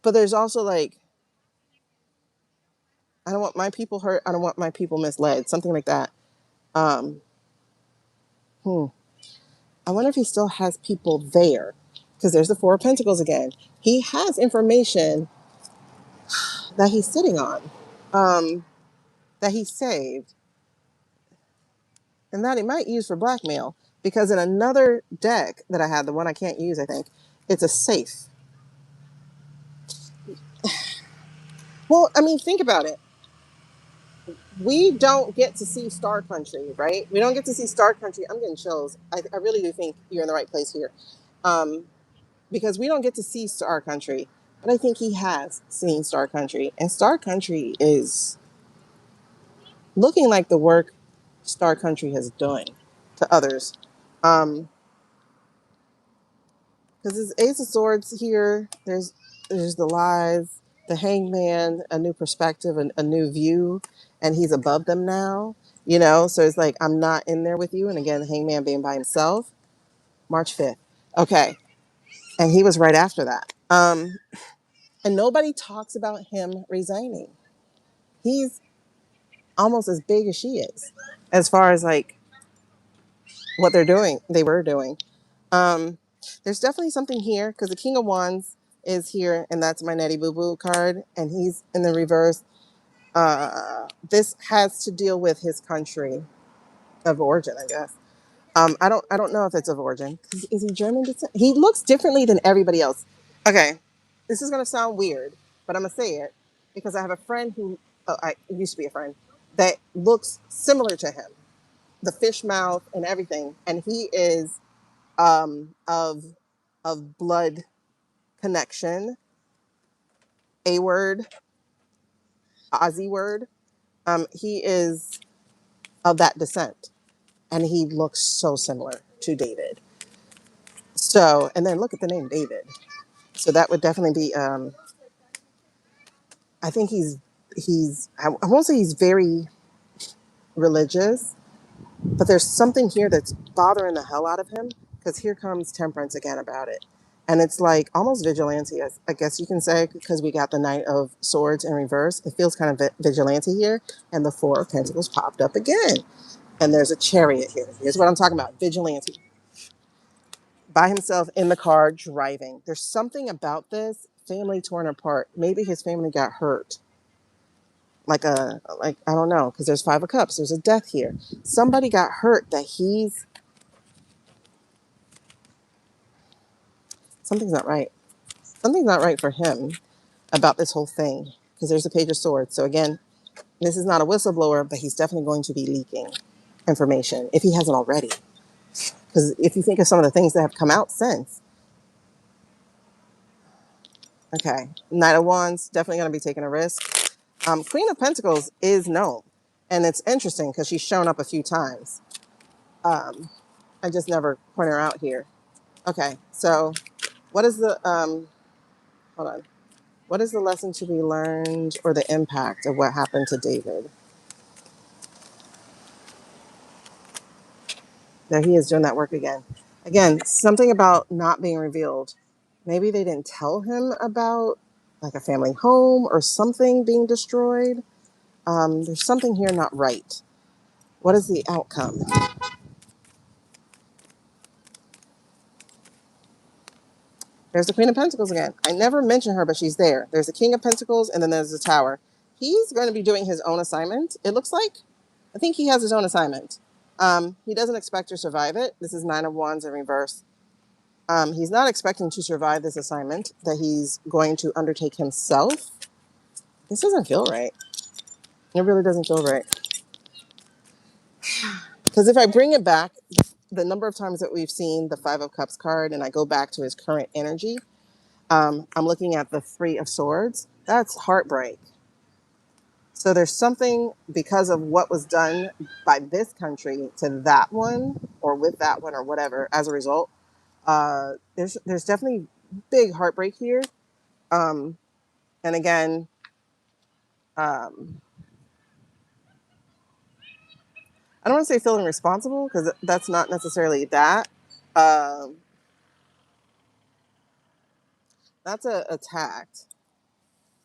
But there's also like, I don't want my people hurt. I don't want my people misled. Something like that. Um, hmm. I wonder if he still has people there because there's the Four of Pentacles again. He has information that he's sitting on, um, that he saved, and that he might use for blackmail. Because in another deck that I had, the one I can't use, I think it's a safe. Well, I mean, think about it. We don't get to see Star Country, right? We don't get to see Star Country. I'm getting chills. I really do think you're in the right place here. Um, because we don't get to see Star Country. But I think he has seen Star Country. And Star Country is looking like the work Star Country has done to others. Because there's Ace of Swords here. There's the lies, the Hangman, a new perspective, a new view, and he's above them now. You know, so it's like I'm not in there with you. And again, the Hangman being by himself. March 5th. Okay, and he was right after that. And nobody talks about him resigning. He's almost as big as she is, as far as like what they were doing. Um, there's definitely something here because the King of Wands is here, and that's my Nettie Boo Boo card, and he's in the reverse. This has to deal with his country of origin, I guess. I don't know if it's of origin. Is he German descent? He looks differently than everybody else. Okay, this is gonna sound weird, but I'm gonna say it because I have a friend who, I used to be a friend that looks similar to him, the fish mouth and everything, and he is of blood connection, a word, Aussie word. He is of that descent, and he looks so similar to David. So, and then look at the name David. So that would definitely be. I think he's. I won't say he's very religious, but there's something here that's bothering the hell out of him because here comes Temperance again about it. And it's like almost vigilante, I guess you can say, because we got the Knight of Swords in reverse. It feels kind of vigilante here. And the Four of Pentacles popped up again. And there's a Chariot here. Here's what I'm talking about, vigilante. By himself in the car driving. There's something about this family torn apart. Maybe his family got hurt. Like I don't know, because there's Five of Cups. There's a death here. Somebody got hurt that something's not right. Something's not right for him about this whole thing because there's a Page of Swords. So again, this is not a whistleblower, but he's definitely going to be leaking information if he hasn't already. Because if you think of some of the things that have come out since, okay, Knight of Wands definitely going to be taking a risk. Queen of Pentacles is known, and it's interesting because she's shown up a few times. I just never point her out here. Okay, so what is the hold on? What is the lesson to be learned or the impact of what happened to David? There he is doing that work again. Again, something about not being revealed. Maybe they didn't tell him about like a family home or something being destroyed. There's something here not right. What is the outcome? There's the Queen of Pentacles again. I never mention her, but she's there. There's the King of Pentacles, and then there's the Tower. He's going to be doing his own assignment. It looks like. I think he has his own assignment. He doesn't expect to survive it. This is Nine of Wands in reverse. He's not expecting to survive this assignment that he's going to undertake himself. This doesn't feel right. It really doesn't feel right. Because if I bring it back, the number of times that we've seen the Five of Cups card, and I go back to his current energy, I'm looking at the Three of Swords. That's heartbreak. So there's something because of what was done by this country to that one, or with that one, or whatever. As a result, there's definitely big heartbreak here. And again, um, I don't want to say feeling responsible because that's not necessarily that. Um, that's a tact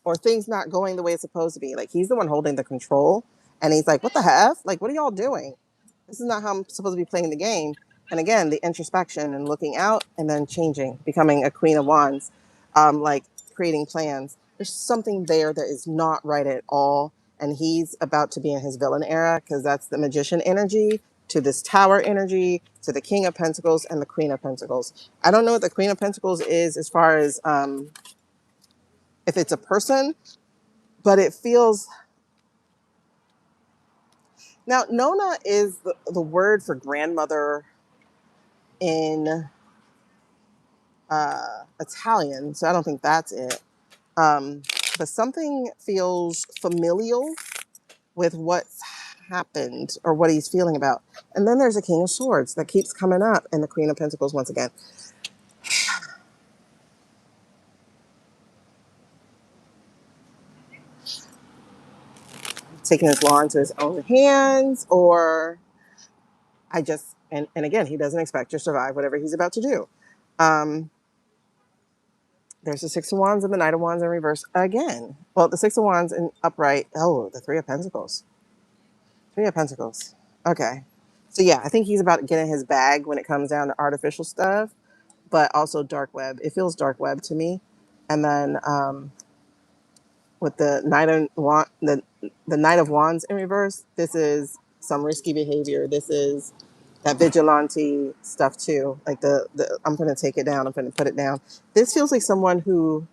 or things not going the way it's supposed to be. Like he's the one holding the control, and he's like, "What the heck? Like, what are y'all doing? This is not how I'm supposed to be playing the game." And again, the introspection and looking out, and then changing, becoming a Queen of Wands, like creating plans. There's something there that is not right at all, and he's about to be in his villain era because that's the Magician energy to this Tower energy to the King of Pentacles and the Queen of Pentacles. I don't know what the Queen of Pentacles is as far as if it's a person, but it feels now Nona is the word for grandmother in Italian, so I don't think that's it. But something feels familial with what's happened or what he's feeling about. And then there's a King of Swords that keeps coming up, and the Queen of Pentacles once again. Taking his law into his own hands, or I just, and again, he doesn't expect to survive whatever he's about to do. There's the Six of Wands and the Knight of Wands in reverse again. Well, the Six of Wands in upright. Oh, the Three of Pentacles. Three of Pentacles. Okay. So yeah, I think he's about to get in his bag when it comes down to artificial stuff, but also dark web. It feels dark web to me. And then with the the Knight of Wands in reverse, this is some risky behavior. This is that vigilante stuff too. Like the I'm gonna take it down. I'm gonna put it down. This feels like someone who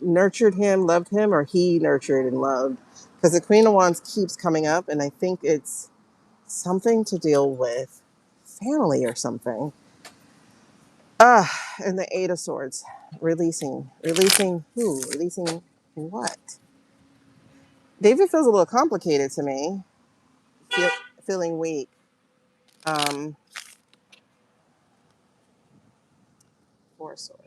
nurtured him, loved him, or he nurtured and loved. Because the Queen of Wands keeps coming up, and I think it's something to deal with family or something. And the Eight of Swords, releasing who? Releasing what? David feels a little complicated to me, feel, feeling weak. Um, Four of Swords.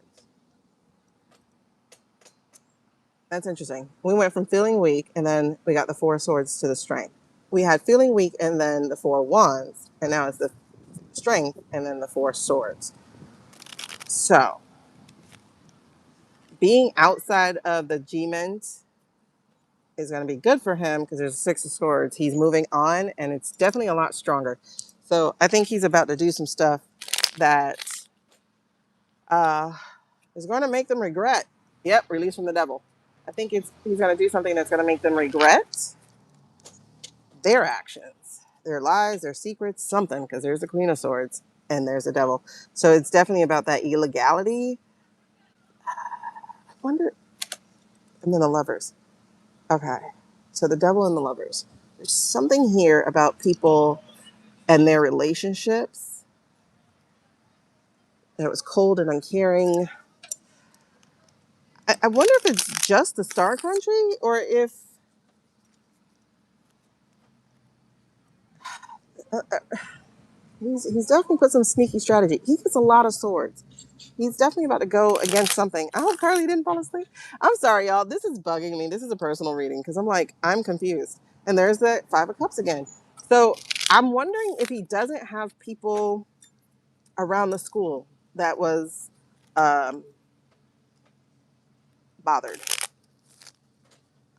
That's interesting. We went from feeling weak, and then we got the Four of Swords to the strength. We had feeling weak, and then the Four of Wands, and now it's the strength, and then the Four of Swords. So, being outside of the G-ment is going to be good for him because there's a Six of Swords. He's moving on, and it's definitely a lot stronger. So, I think he's about to do some stuff that uh, is going to make them regret. Yep, release from the devil. I think he's going to do something that's going to make them regret their actions, their lies, their secrets, something, because there's the Queen of Swords and there's the devil. So it's definitely about that illegality. I wonder, and then the lovers. Okay. So the devil and the lovers. There's something here about people and their relationships that was cold and uncaring. I wonder if it's just the star country or if uh, he's definitely put some sneaky strategy. He gets a lot of swords. He's definitely about to go against something. I hope Carly didn't fall asleep. I'm sorry, y'all. This is bugging me. This is a personal reading because I'm like, I'm confused. And there's the Five of Cups again. So I'm wondering if he doesn't have people around the school that was um, bothered.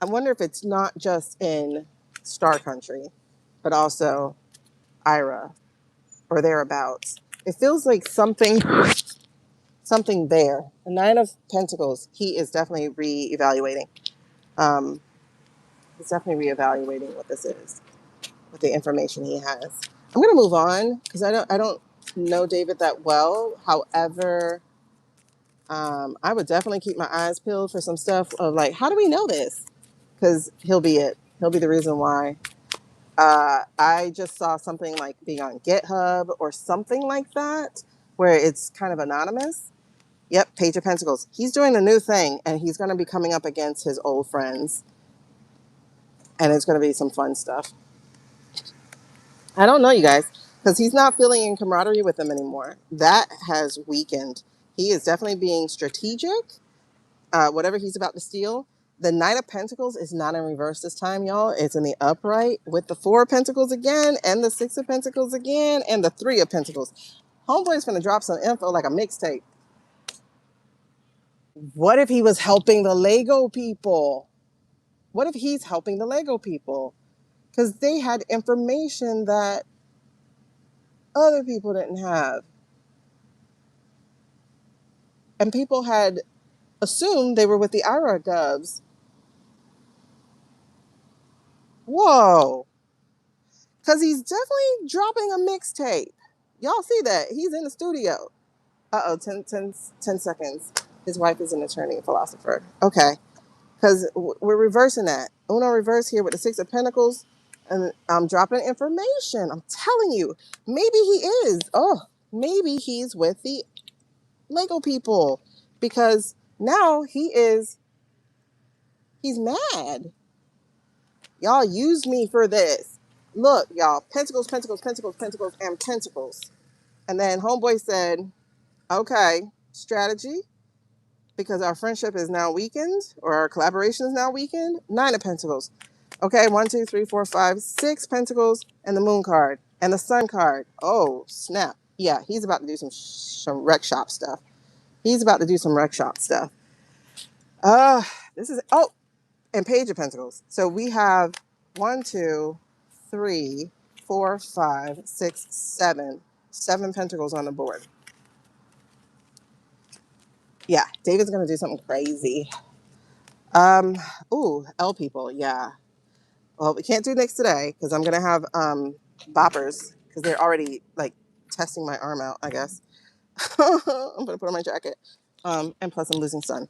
I wonder if it's not just in Star Country. but also Ira or thereabouts. It feels like something there. The Nine of Pentacles, he is definitely reevaluating. Um, he's definitely reevaluating what this is, with the information he has. I'm gonna move on because I don't know David that well. However, I would definitely keep my eyes peeled for some stuff of like, how do we know this? Because he'll be it. He'll be the reason why. I just saw something like being on GitHub or something like that, where it's kind of anonymous. Yep, Page of Pentacles. He's doing a new thing, and he's going to be coming up against his old friends, and it's going to be some fun stuff. I don't know, you guys, because he's not feeling in camaraderie with them anymore. That has weakened. He is definitely being strategic. Whatever he's about to steal. The Knight of Pentacles is not in reverse this time, y'all. It's in the upright with the Four of Pentacles again, and the Six of Pentacles again, and the Three of Pentacles. Homeboy's gonna drop some info like a mixtape. What if he was helping the Lego people? What if he's helping the Lego people? Because they had information that other people didn't have. And people had assumed they were with the Ira Dubs. Whoa. Because he's definitely dropping a mixtape. Y'all see that? He's in the studio. 10 seconds. His wife is an attorney and philosopher. Okay. Because we're reversing that. Uno reverse here with the Six of Pentacles. And I'm dropping information. I'm telling you. Maybe he is. Oh, maybe he's with the Lego people. Because now he's mad. Y'all use me for this. Look, y'all. Pentacles, Pentacles, Pentacles, Pentacles, and Pentacles. And then homeboy said, okay, strategy, because our friendship is now weakened, or our collaboration is now weakened. Nine of Pentacles. Okay, 1, 2, 3, 4, 5, 6 Pentacles, and the Moon card, and the Sun card. Oh, snap. Yeah, he's about to do some rec shop stuff. He's about to do some rec shop stuff. And Page of Pentacles. So we have 1, 2, 3, 4, 5, 6, 7. 7 Pentacles on the board. Yeah, David's gonna do something crazy. L people, yeah. Well, we can't do next today because I'm gonna have boppers because they're already like testing my arm out, I guess. I'm gonna put on my jacket. And plus I'm losing sun.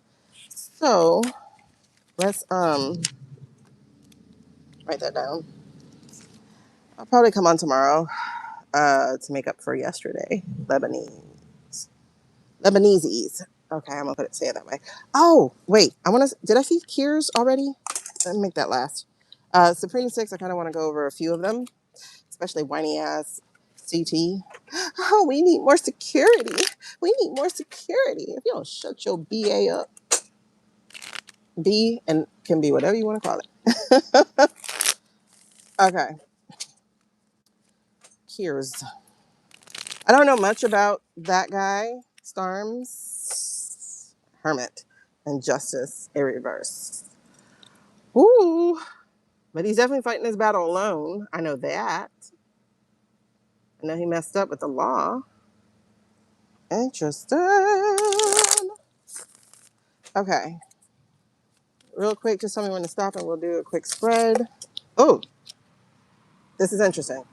So let's write that down. I'll probably come on tomorrow to make up for yesterday. Lebanese. Okay, I'm gonna say it that way. Oh, wait. Did I see Kiers already? Let me make that last. Supreme Six, I kind of want to go over a few of them, especially whiny ass CT. Oh, we need more security. We need more security. If you don't shut your BA up, B and can be whatever you want to call it. Okay. Kiers. I don't know much about that guy. Storms, Hermit, and Justice, a reverse. Ooh. But he's definitely fighting this battle alone. I know that. I know he messed up with the law. Interesting. Okay. Real quick, just tell me when to stop and we'll do a quick spread. Oh, this is interesting.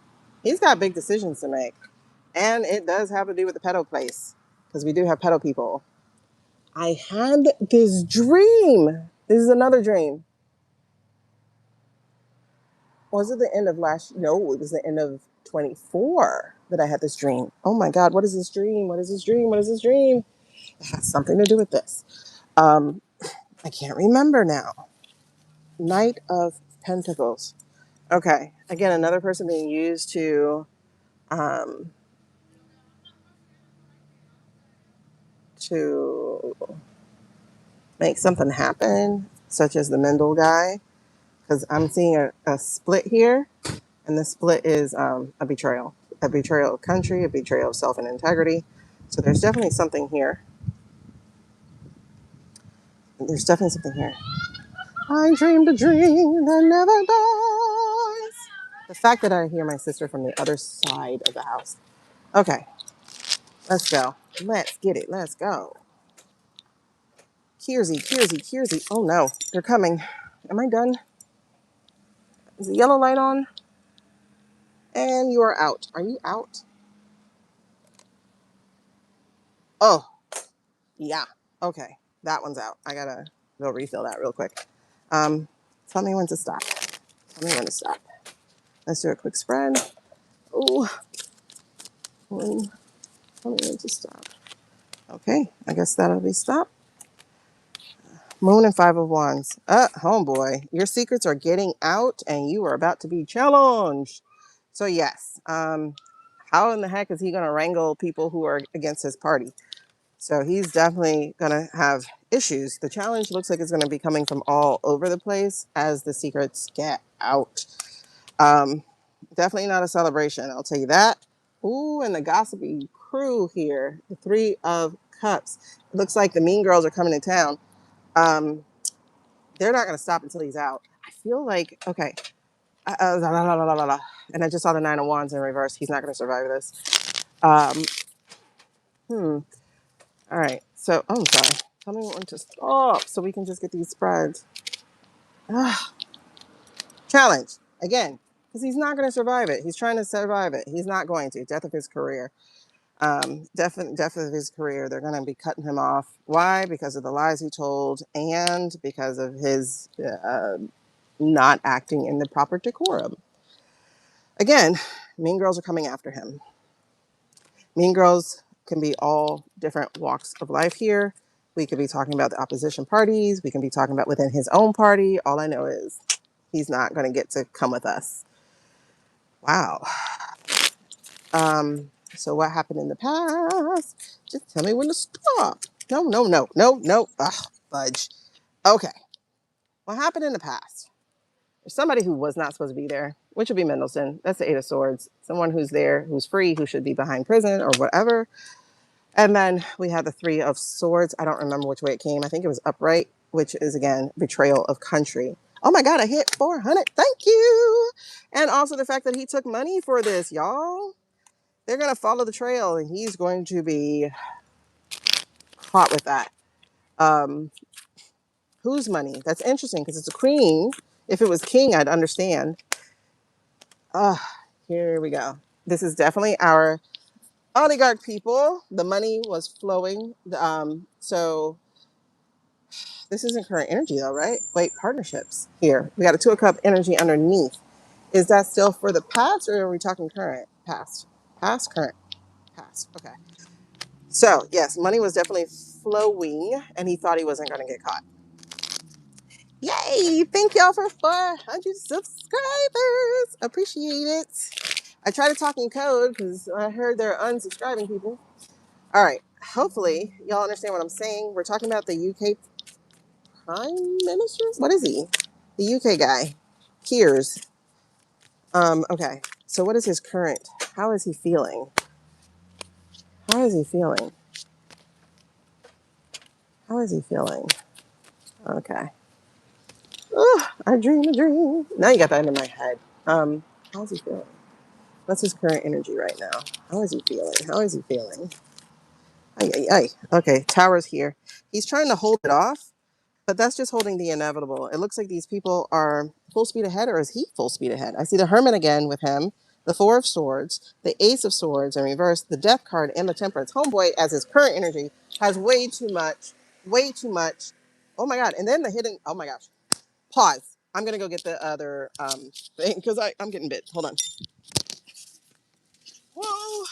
He's got big decisions to make. And it does have to do with the pedo place. Because we do have pedo people. I had this dream. This is another dream. Was it the end of last? No, it was the end of 24 that I had this dream. Oh my God, what is this dream? What is this dream? What is this dream? It has something to do with this. I can't remember now. Knight of Pentacles. Okay, again, another person being used um, to make something happen, such as the Mendel guy, because I'm seeing a split here, and the split is a betrayal of country, a betrayal of self and integrity. So there's definitely something here. There's definitely something here. I dreamed a dream that never dies. The fact that I hear my sister from the other side of the house. Okay, let's go. Let's get it. Let's go. Kiersey, Kiersey, Kiersey. Oh no, they're coming. Am I done? Is the yellow light on? And you are out. Are you out? Oh, yeah. Okay, that one's out. I gotta go refill that real quick. Um, Tell me when to stop. Tell me when to stop. Let's do a quick spread. Oh, tell me when to stop. Okay, I guess that'll be stop. Moon and Five of Wands. Homeboy, your secrets are getting out and you are about to be challenged. So yes, how in the heck is he going to wrangle people who are against his party? So he's definitely going to have issues. The challenge looks like it's going to be coming from all over the place as the secrets get out. Um, Definitely not a celebration, I'll tell you that. Ooh, and the gossipy crew here, the Three of Cups. It looks like the mean girls are coming to town. Um, they're not going to stop until he's out. I feel like, okay. La, la, la, la, la, la. And I just saw the Nine of Wands in reverse. He's not going to survive this. Um, All right. So, oh, I'm sorry. Tell me when to stop so we can just get these spreads. Challenge again, because he's not going to survive it. He's trying to survive it. He's not going to. Death of his career. Death of his career. They're going to be cutting him off. Why? Because of the lies he told and because of his not acting in the proper decorum. Again, mean girls are coming after him. Mean girls can be all different walks of life here. We could be talking about the opposition parties. We can be talking about within his own party. All I know is he's not going to get to come with us. Wow. So what happened in the past? Just tell me when to stop. No, no, no, no, no. Ugh, fudge. Okay. What happened in the past? There's somebody who was not supposed to be there, which would be Mendelssohn. That's the Eight of Swords. Someone who's there, who's free, who should be behind prison or whatever. And then we have the Three of Swords. I don't remember which way it came. I think it was upright, which is, again, betrayal of country. Oh my God, I hit 400. Thank you. And also the fact that he took money for this, y'all. They're going to follow the trail and he's going to be caught with that. Whose money? That's interesting because it's a queen. If it was king, I'd understand. Here we go. This is definitely our oligarch people. The money was flowing. So this isn't current energy though, right? Wait, partnerships here. We got a Two of Cup energy underneath. Is that still for the past or are we talking current? Past. Past, current, past. Okay. So yes, money was definitely flowing and he thought he wasn't going to get caught. Yay! Thank y'all for 400 subscribers. Appreciate it. I try to talk in code because I heard they're unsubscribing people. All right. Hopefully y'all understand what I'm saying. We're talking about the UK Prime Minister? What is he? The UK guy. Keers. Okay. So what is his current? How is he feeling? How is he feeling? How is he feeling? Okay. Oh, I dream a dream. Now you got that in my head. How's he feeling? What's his current energy right now? How is he feeling? How is he feeling? Ay, ay, ay. Okay, Tower's here. He's trying to hold it off, but that's just holding the inevitable. It looks like these people are full speed ahead, or is he full speed ahead? I see the Hermit again with him, the Four of Swords, the Ace of Swords in reverse, the Death card, and the Temperance. Homeboy, as his current energy, has way too much, way too much. Oh my God. And then the hidden, oh my gosh. Pause. I'm going to go get the other thing because I'm getting bit. Hold on. Whoa.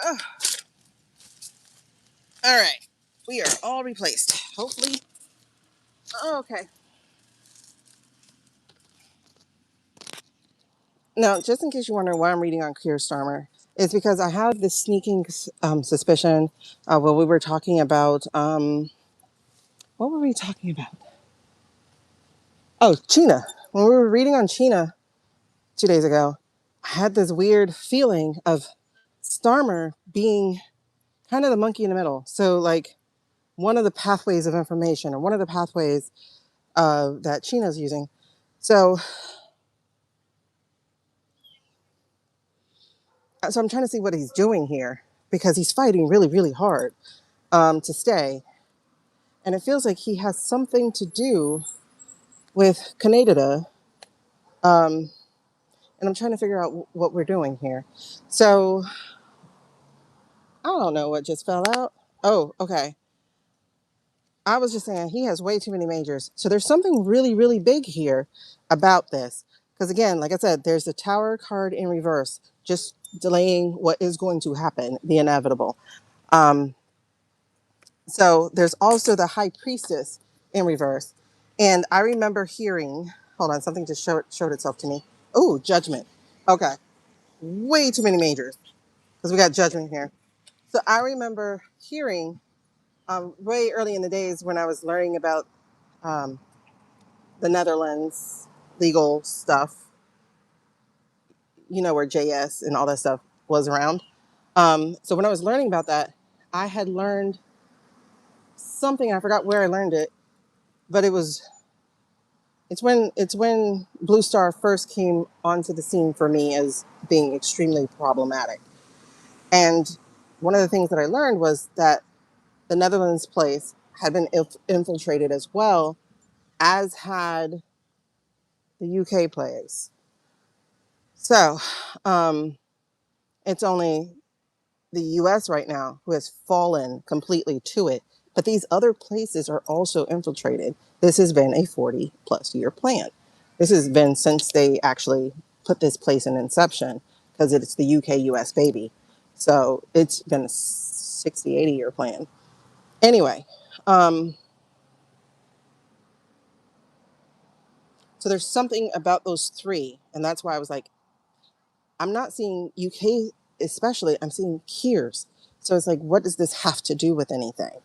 Ugh. All right, we are all replaced. Hopefully. Oh, okay. Now, just in case you wonder why I'm reading on Keir Starmer, it's because I have this sneaking suspicion. When we were talking about, what were we talking about? Oh, China. When we were reading on China 2 days ago, I had this weird feeling of Starmer being kind of the monkey in the middle. So, like, one of the pathways of information, or one of the pathways that China's using. So, so I'm trying to see what he's doing here because he's fighting really, really hard to stay. And it feels like he has something to do with Canada. Um, and I'm trying to figure out what we're doing here. So I don't know what just fell out. Oh, okay. I was just saying he has way too many majors. So there's something really, really big here about this. Because again, like I said, there's the Tower card in reverse, just delaying what is going to happen, the inevitable. Um, so there's also the High Priestess in reverse. And I remember hearing, hold on, something just showed itself to me. Oh, Judgment. Okay. Way too many majors because we got Judgment here. So I remember hearing way early in the days when I was learning about um, the Netherlands legal stuff, where JS and all that stuff was around. So when I was learning about that, I had learned something. I forgot where I learned it, but it's when Blue Star first came onto the scene for me as being extremely problematic. And one of the things that I learned was that the Netherlands place had been infiltrated as well as had the UK place. So it's only the US right now who has fallen completely to it. But these other places are also infiltrated. This has been a 40+ year plan. This has been since they actually put this place in inception because it's the UK US baby. So it's been a 60, 80 year plan. Anyway, um, so there's something about those three. And that's why I was like, I'm not seeing UK especially, I'm seeing Keir's. So it's like, what does this have to do with anything?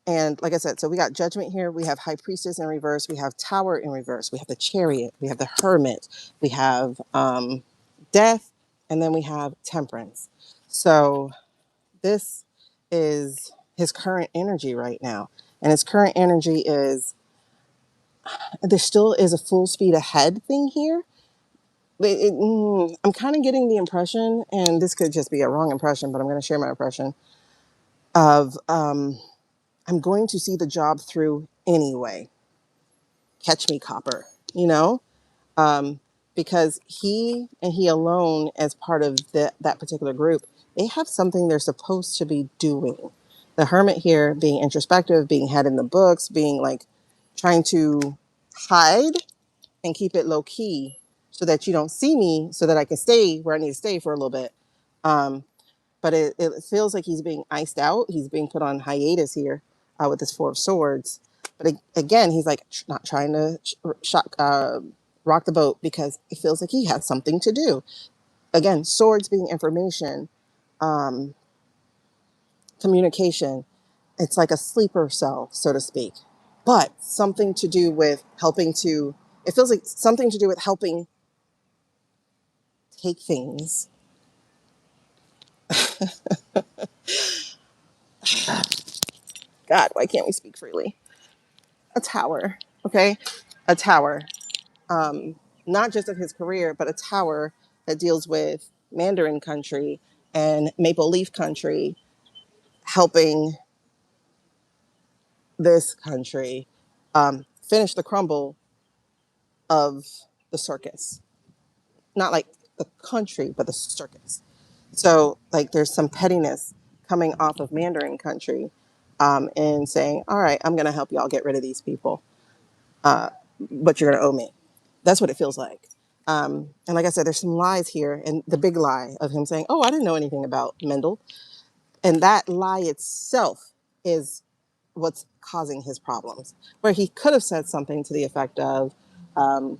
And like I said, so we got Judgment here. We have High Priestess in reverse. We have Tower in reverse. We have the Chariot. We have the Hermit. We have Death. And then we have Temperance. So this is his current energy right now. And his current energy is there still is a full speed ahead thing here. I'm kind of getting the impression, and this could just be a wrong impression, but I'm going to share my impression of I'm going to see the job through anyway. Catch me, copper, you know? Um, because he and he alone, as part of that particular group, they have something they're supposed to be doing. The hermit here being introspective, being head in the books, being like trying to hide and keep it low key so that you don't see me so that I can stay where I need to stay for a little bit. Um, but it feels like he's being iced out. He's being put on hiatus here with this Four of Swords. But again, he's like not trying to rock the boat because it feels like he has something to do. Again, swords being information, um, communication. It's like a sleeper cell, so to speak. But something to do with helping to, it feels like something to do with helping take things. God, why can't we speak freely? A tower, okay? A tower. Um, Not just of his career, but a tower that deals with Mandarin country and Maple Leaf country, helping this country finish the crumble of the circus. Not like the country, but the circus. So, like, there's some pettiness coming off of Mandarin country and saying, all right, I'm going to help y'all get rid of these people, but you're going to owe me. That's what it feels like. And like I said, there's some lies here, and the big lie of him saying, "Oh, I didn't know anything about Mendel," and that lie itself is what's causing his problems. Where he could have said something to the effect of, um,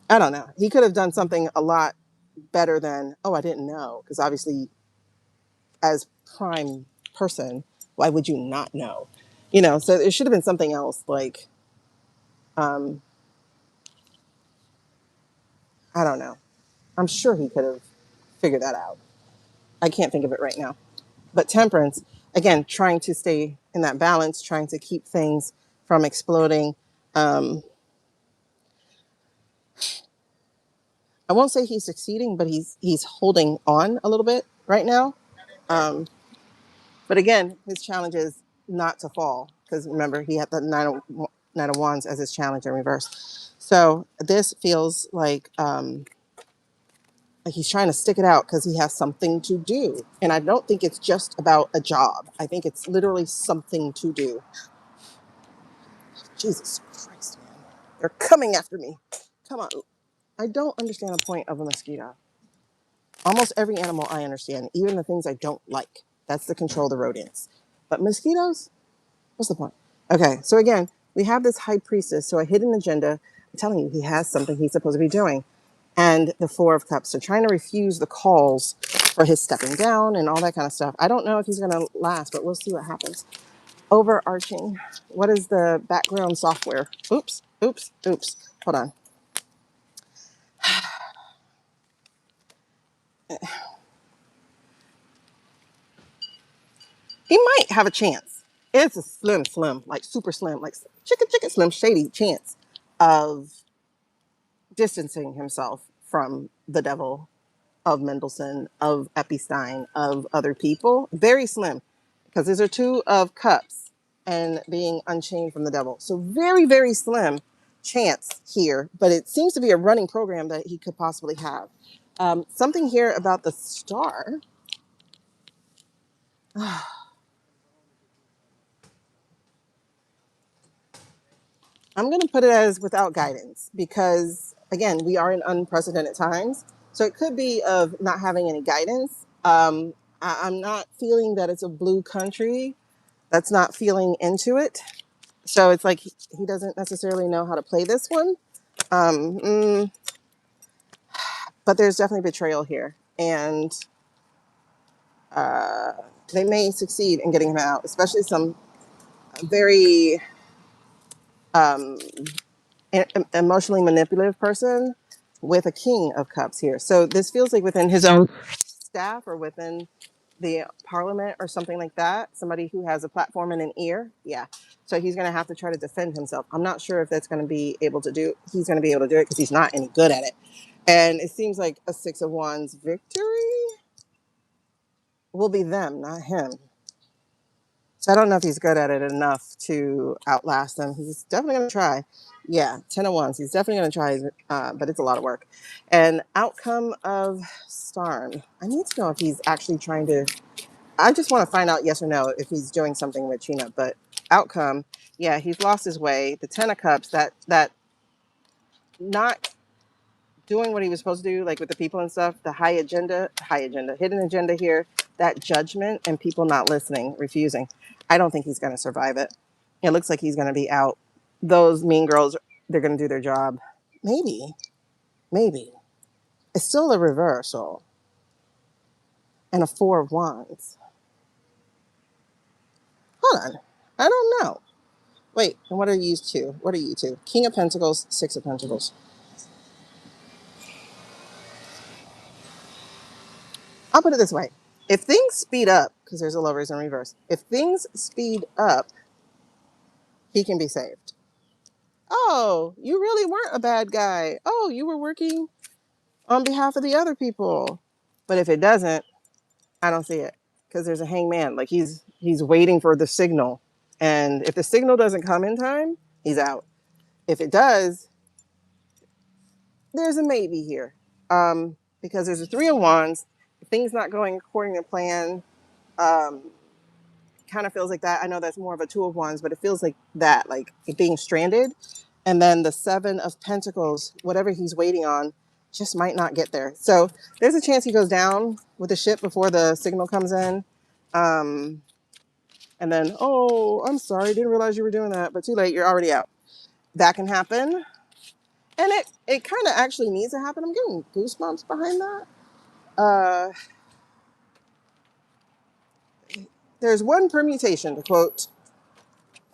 I don't know, he could have done something a lot better than, "Oh, I didn't know," because obviously, as prime person, why would you not know? So it should have been something else, like, um, I don't know. I'm sure he could have figured that out. I can't think of it right now. But temperance, again, trying to stay in that balance, trying to keep things from exploding. Um, I won't say he's succeeding, but he's holding on a little bit right now. Um, but again, his challenge is not to fall, because remember, he had the nine of wands as his challenge in reverse. So this feels like he's trying to stick it out because he has something to do. And I don't think it's just about a job. I think it's literally something to do. Jesus Christ, man. They're coming after me. Come on. I don't understand the point of a mosquito. Almost every animal I understand, even the things I don't like. That's to control the rodents. But mosquitoes? What's the point? Okay, so again, we have this high priestess, so a hidden agenda. I'm telling you, he has something he's supposed to be doing. And the Four of Cups. So trying to refuse the calls for his stepping down and all that kind of stuff. I don't know if he's going to last, but we'll see what happens. Overarching. What is the background software? Oops, oops, oops. Hold on. He might have a chance. It's a slim, like super slim, like chicken, slim, shady chance of distancing himself from the devil, of Mendelssohn, of Epstein, of other people. Very slim, because these are two of cups and being unchained from the devil. So very, very slim chance here, but it seems to be a running program that he could possibly have. Something here about the star. I'm going to put it as without guidance because, again, we are in unprecedented times. So it could be of not having any guidance. I'm not feeling that it's a blue country that's not feeling into it. So it's like he doesn't necessarily know how to play this one. Um, mm, but there's definitely betrayal here. And uh, they may succeed in getting him out, especially some very um, emotionally manipulative person with a king of cups here. So this feels like within his own staff or within the parliament or something like that, somebody who has a platform and an ear. Yeah. So he's going to have to try to defend himself. I'm not sure if that's going to be able to do, he's going to be able to do it because he's not any good at it. And it seems like a Six of Wands victory will be them, not him. So I don't know if he's good at it enough to outlast them. He's definitely going to try. Yeah, 10 of Wands. He's definitely going to try, but it's a lot of work. And outcome of Storm. I need to know if he's actually trying to. I just want to find out yes or no if he's doing something with China. But outcome, yeah, he's lost his way. The 10 of Cups, that not doing what he was supposed to do, like with the people and stuff, the high agenda, hidden agenda here, that judgment and people not listening, refusing. I don't think he's going to survive it. It looks like he's going to be out. Those mean girls, they're going to do their job. Maybe, maybe. It's still a reversal and a Four of Wands. Hold on. I don't know. Wait, and what are you two? What are you two? King of Pentacles, Six of Pentacles. I'll put it this way. If things speed up, because there's a lovers in reverse, if things speed up, he can be saved. Oh, you really weren't a bad guy. Oh, you were working on behalf of the other people. But if it doesn't, I don't see it because there's a hangman. Like he's waiting for the signal. And if the signal doesn't come in time, he's out. If it does, there's a maybe here. Because there's a Three of Wands, things not going according to plan. Um, kind of feels like that. I know that's more of a Two of Wands, but it feels like that, like being stranded. And then the Seven of Pentacles, whatever he's waiting on, just might not get there. So there's a chance he goes down with the ship before the signal comes in. And then, oh, I'm sorry, didn't realize you were doing that, but too late, you're already out. That can happen. And it kind of actually needs to happen. I'm getting goosebumps behind that. There's one permutation, to quote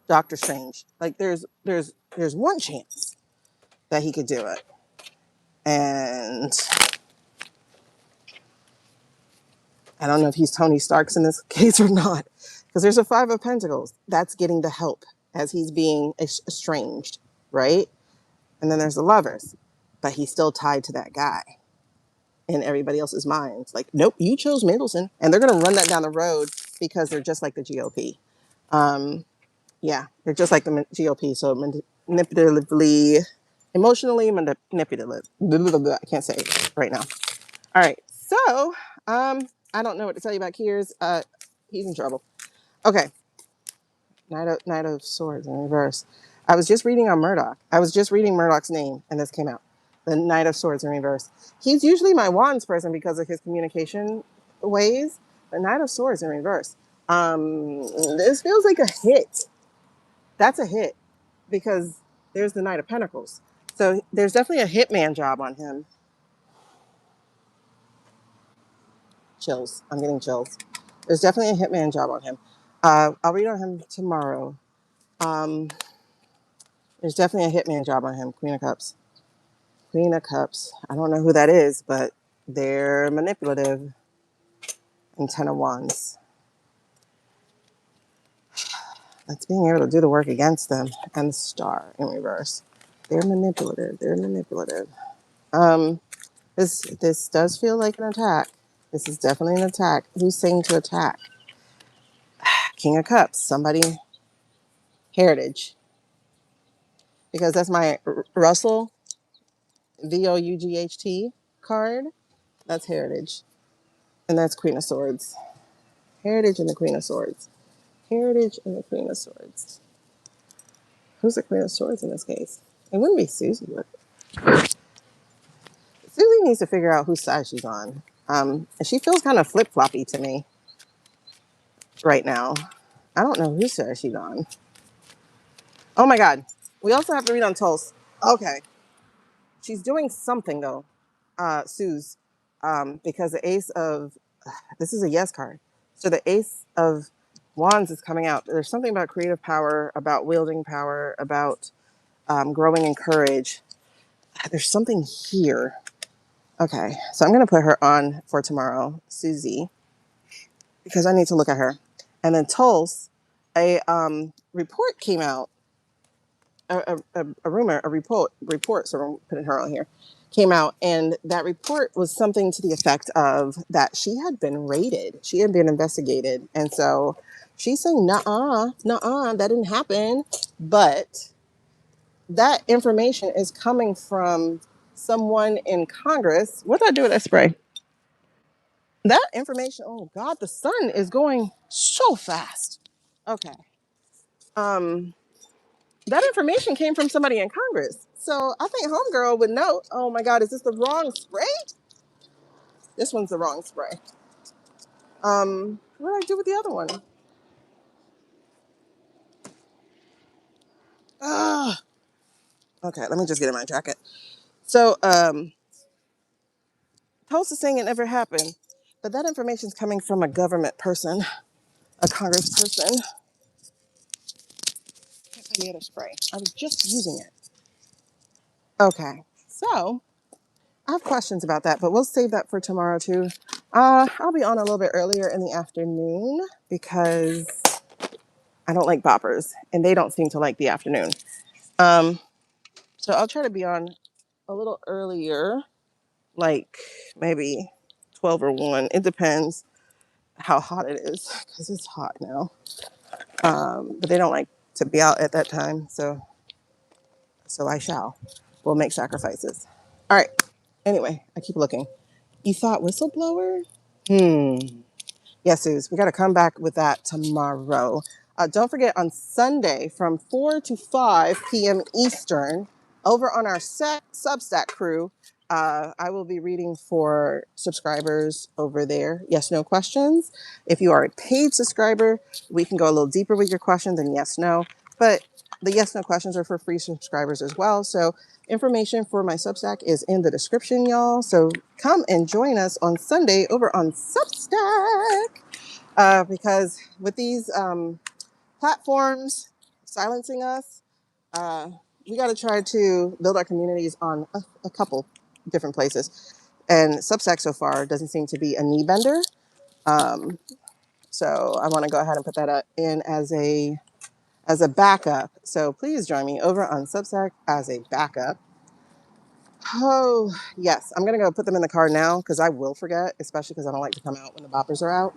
Doctor Strange. Like there's one chance that he could do it. And I don't know if he's Tony Stark's in this case or not. Because there's a Five of Pentacles. That's getting the help as he's being estranged, right? And then there's the Lovers. But he's still tied to that guy in everybody else's minds. Like, nope, you chose Middleton. And they're going to run that down the road because they're just like the GOP. Yeah, they're just like the GOP. So manipulatively, emotionally manipulative. I can't say it right now. All right. So, I don't know what to tell you about Kiers. He's in trouble. Okay. Knight of Swords in reverse. I was just reading on Murdoch. I was just reading Murdoch's name, and this came out. The Knight of Swords in reverse. He's usually my wands person because of his communication ways. The Knight of Swords in reverse. This feels like a hit. That's a hit because there's the Knight of Pentacles. So there's definitely a hitman job on him. Chills. I'm getting chills. There's definitely a hitman job on him. I'll read on him tomorrow. There's definitely a hitman job on him. Queen of Cups. Queen of Cups. I don't know who that is, but they're manipulative. And Ten of Wands. That's being able to do the work against them. And the Star in reverse. They're manipulative. They're manipulative. This does feel like an attack. This is definitely an attack. Who's saying to attack? King of Cups. Somebody. Heritage. Because that's my Russell VOUGHT card. That's Heritage. And that's Queen of Swords. Heritage and the Queen of Swords. Heritage and the Queen of Swords. Who's the Queen of Swords in this case? It wouldn't be Susie. Susie needs to figure out whose side she's on. And she feels kind of flip-floppy to me right now. I don't know whose side she's on. Oh my God. We also have to read on Tulse. Okay. She's doing something though, Suze, because the Ace of, this is a yes card. So the Ace of Wands is coming out. There's something about creative power, about wielding power, about growing in courage. There's something here. Okay, so I'm going to put her on for tomorrow, Susie, because I need to look at her. And then Tulse, a report came out, a rumor, a report, so I'm putting her on here, came out. And that report was something to the effect of that she had been raided. She had been investigated. And so she's saying, nuh-uh, that didn't happen. But that information is coming from someone in Congress. What did I do with that spray? That information, oh God, the sun is going so fast. Okay. That information came from somebody in Congress. So I think Homegirl would know, oh my God, is this the wrong spray? This one's the wrong spray. What did I do with the other one? Ah. Okay, let me just get in my jacket. So, Toast is saying it never happened, but that information is coming from a government person, a Congress person. Can't find the other spray. I was just using it. Okay, so I have questions about that, but we'll save that for tomorrow too. I'll be on a little bit earlier in the afternoon because I don't like boppers and they don't seem to like the afternoon. So I'll try to be on a little earlier, like maybe 12 or 1. It depends how hot it is because it's hot now. But they don't like to be out at that time. So I shall. We'll make sacrifices. All right. Anyway, I keep looking. You thought whistleblower? Yes, Suze, we got to come back with that tomorrow. Don't forget, on Sunday from 4 to 5 p.m. Eastern, over on our Substack crew, I will be reading for subscribers over there. Yes, no questions. If you are a paid subscriber, we can go a little deeper with your questions and yes, no. But the yes, no questions are for free subscribers as well. So information for my Substack is in the description, y'all. So come and join us on Sunday over on Substack. Because with these platforms silencing us, uh, we got to try to build our communities on a couple different places. And Substack so far doesn't seem to be a knee bender. Um, so I want to go ahead and put that in as a backup. So please join me over on Substack as a backup. Oh, yes. I'm going to go put them in the car now because I will forget, especially because I don't like to come out when the boppers are out.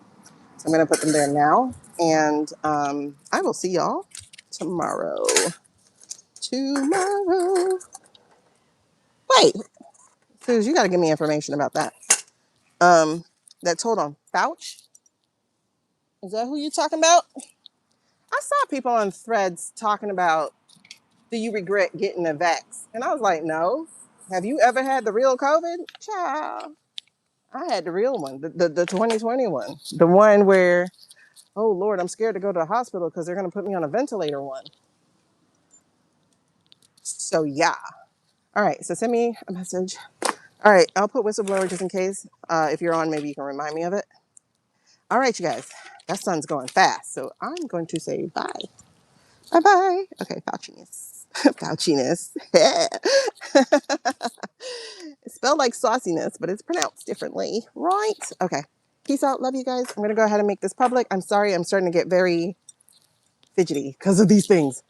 So I'm going to put them there now. And I will see y'all tomorrow. Tomorrow. Wait, Suze, you got to give me information about that. That's, hold on, Fouch? Is that who you talking about? I saw people on threads talking about, do you regret getting a vax? And I was like, no. Have you ever had the real COVID? Child. I had the real one, the 2021. The one where, oh Lord, I'm scared to go to the hospital because they're going to put me on a ventilator one. So yeah. All right, so send me a message. All right, I'll put whistleblower just in case. If you're on, maybe you can remind me of it. All right, you guys, that sun's going fast, so I'm going to say bye. Bye-bye. Okay, Fauciness. Fauciness. It's spelled like sauciness, but it's pronounced differently, right? Okay, peace out. Love you guys. I'm going to go ahead and make this public. I'm sorry, I'm starting to get very fidgety because of these things.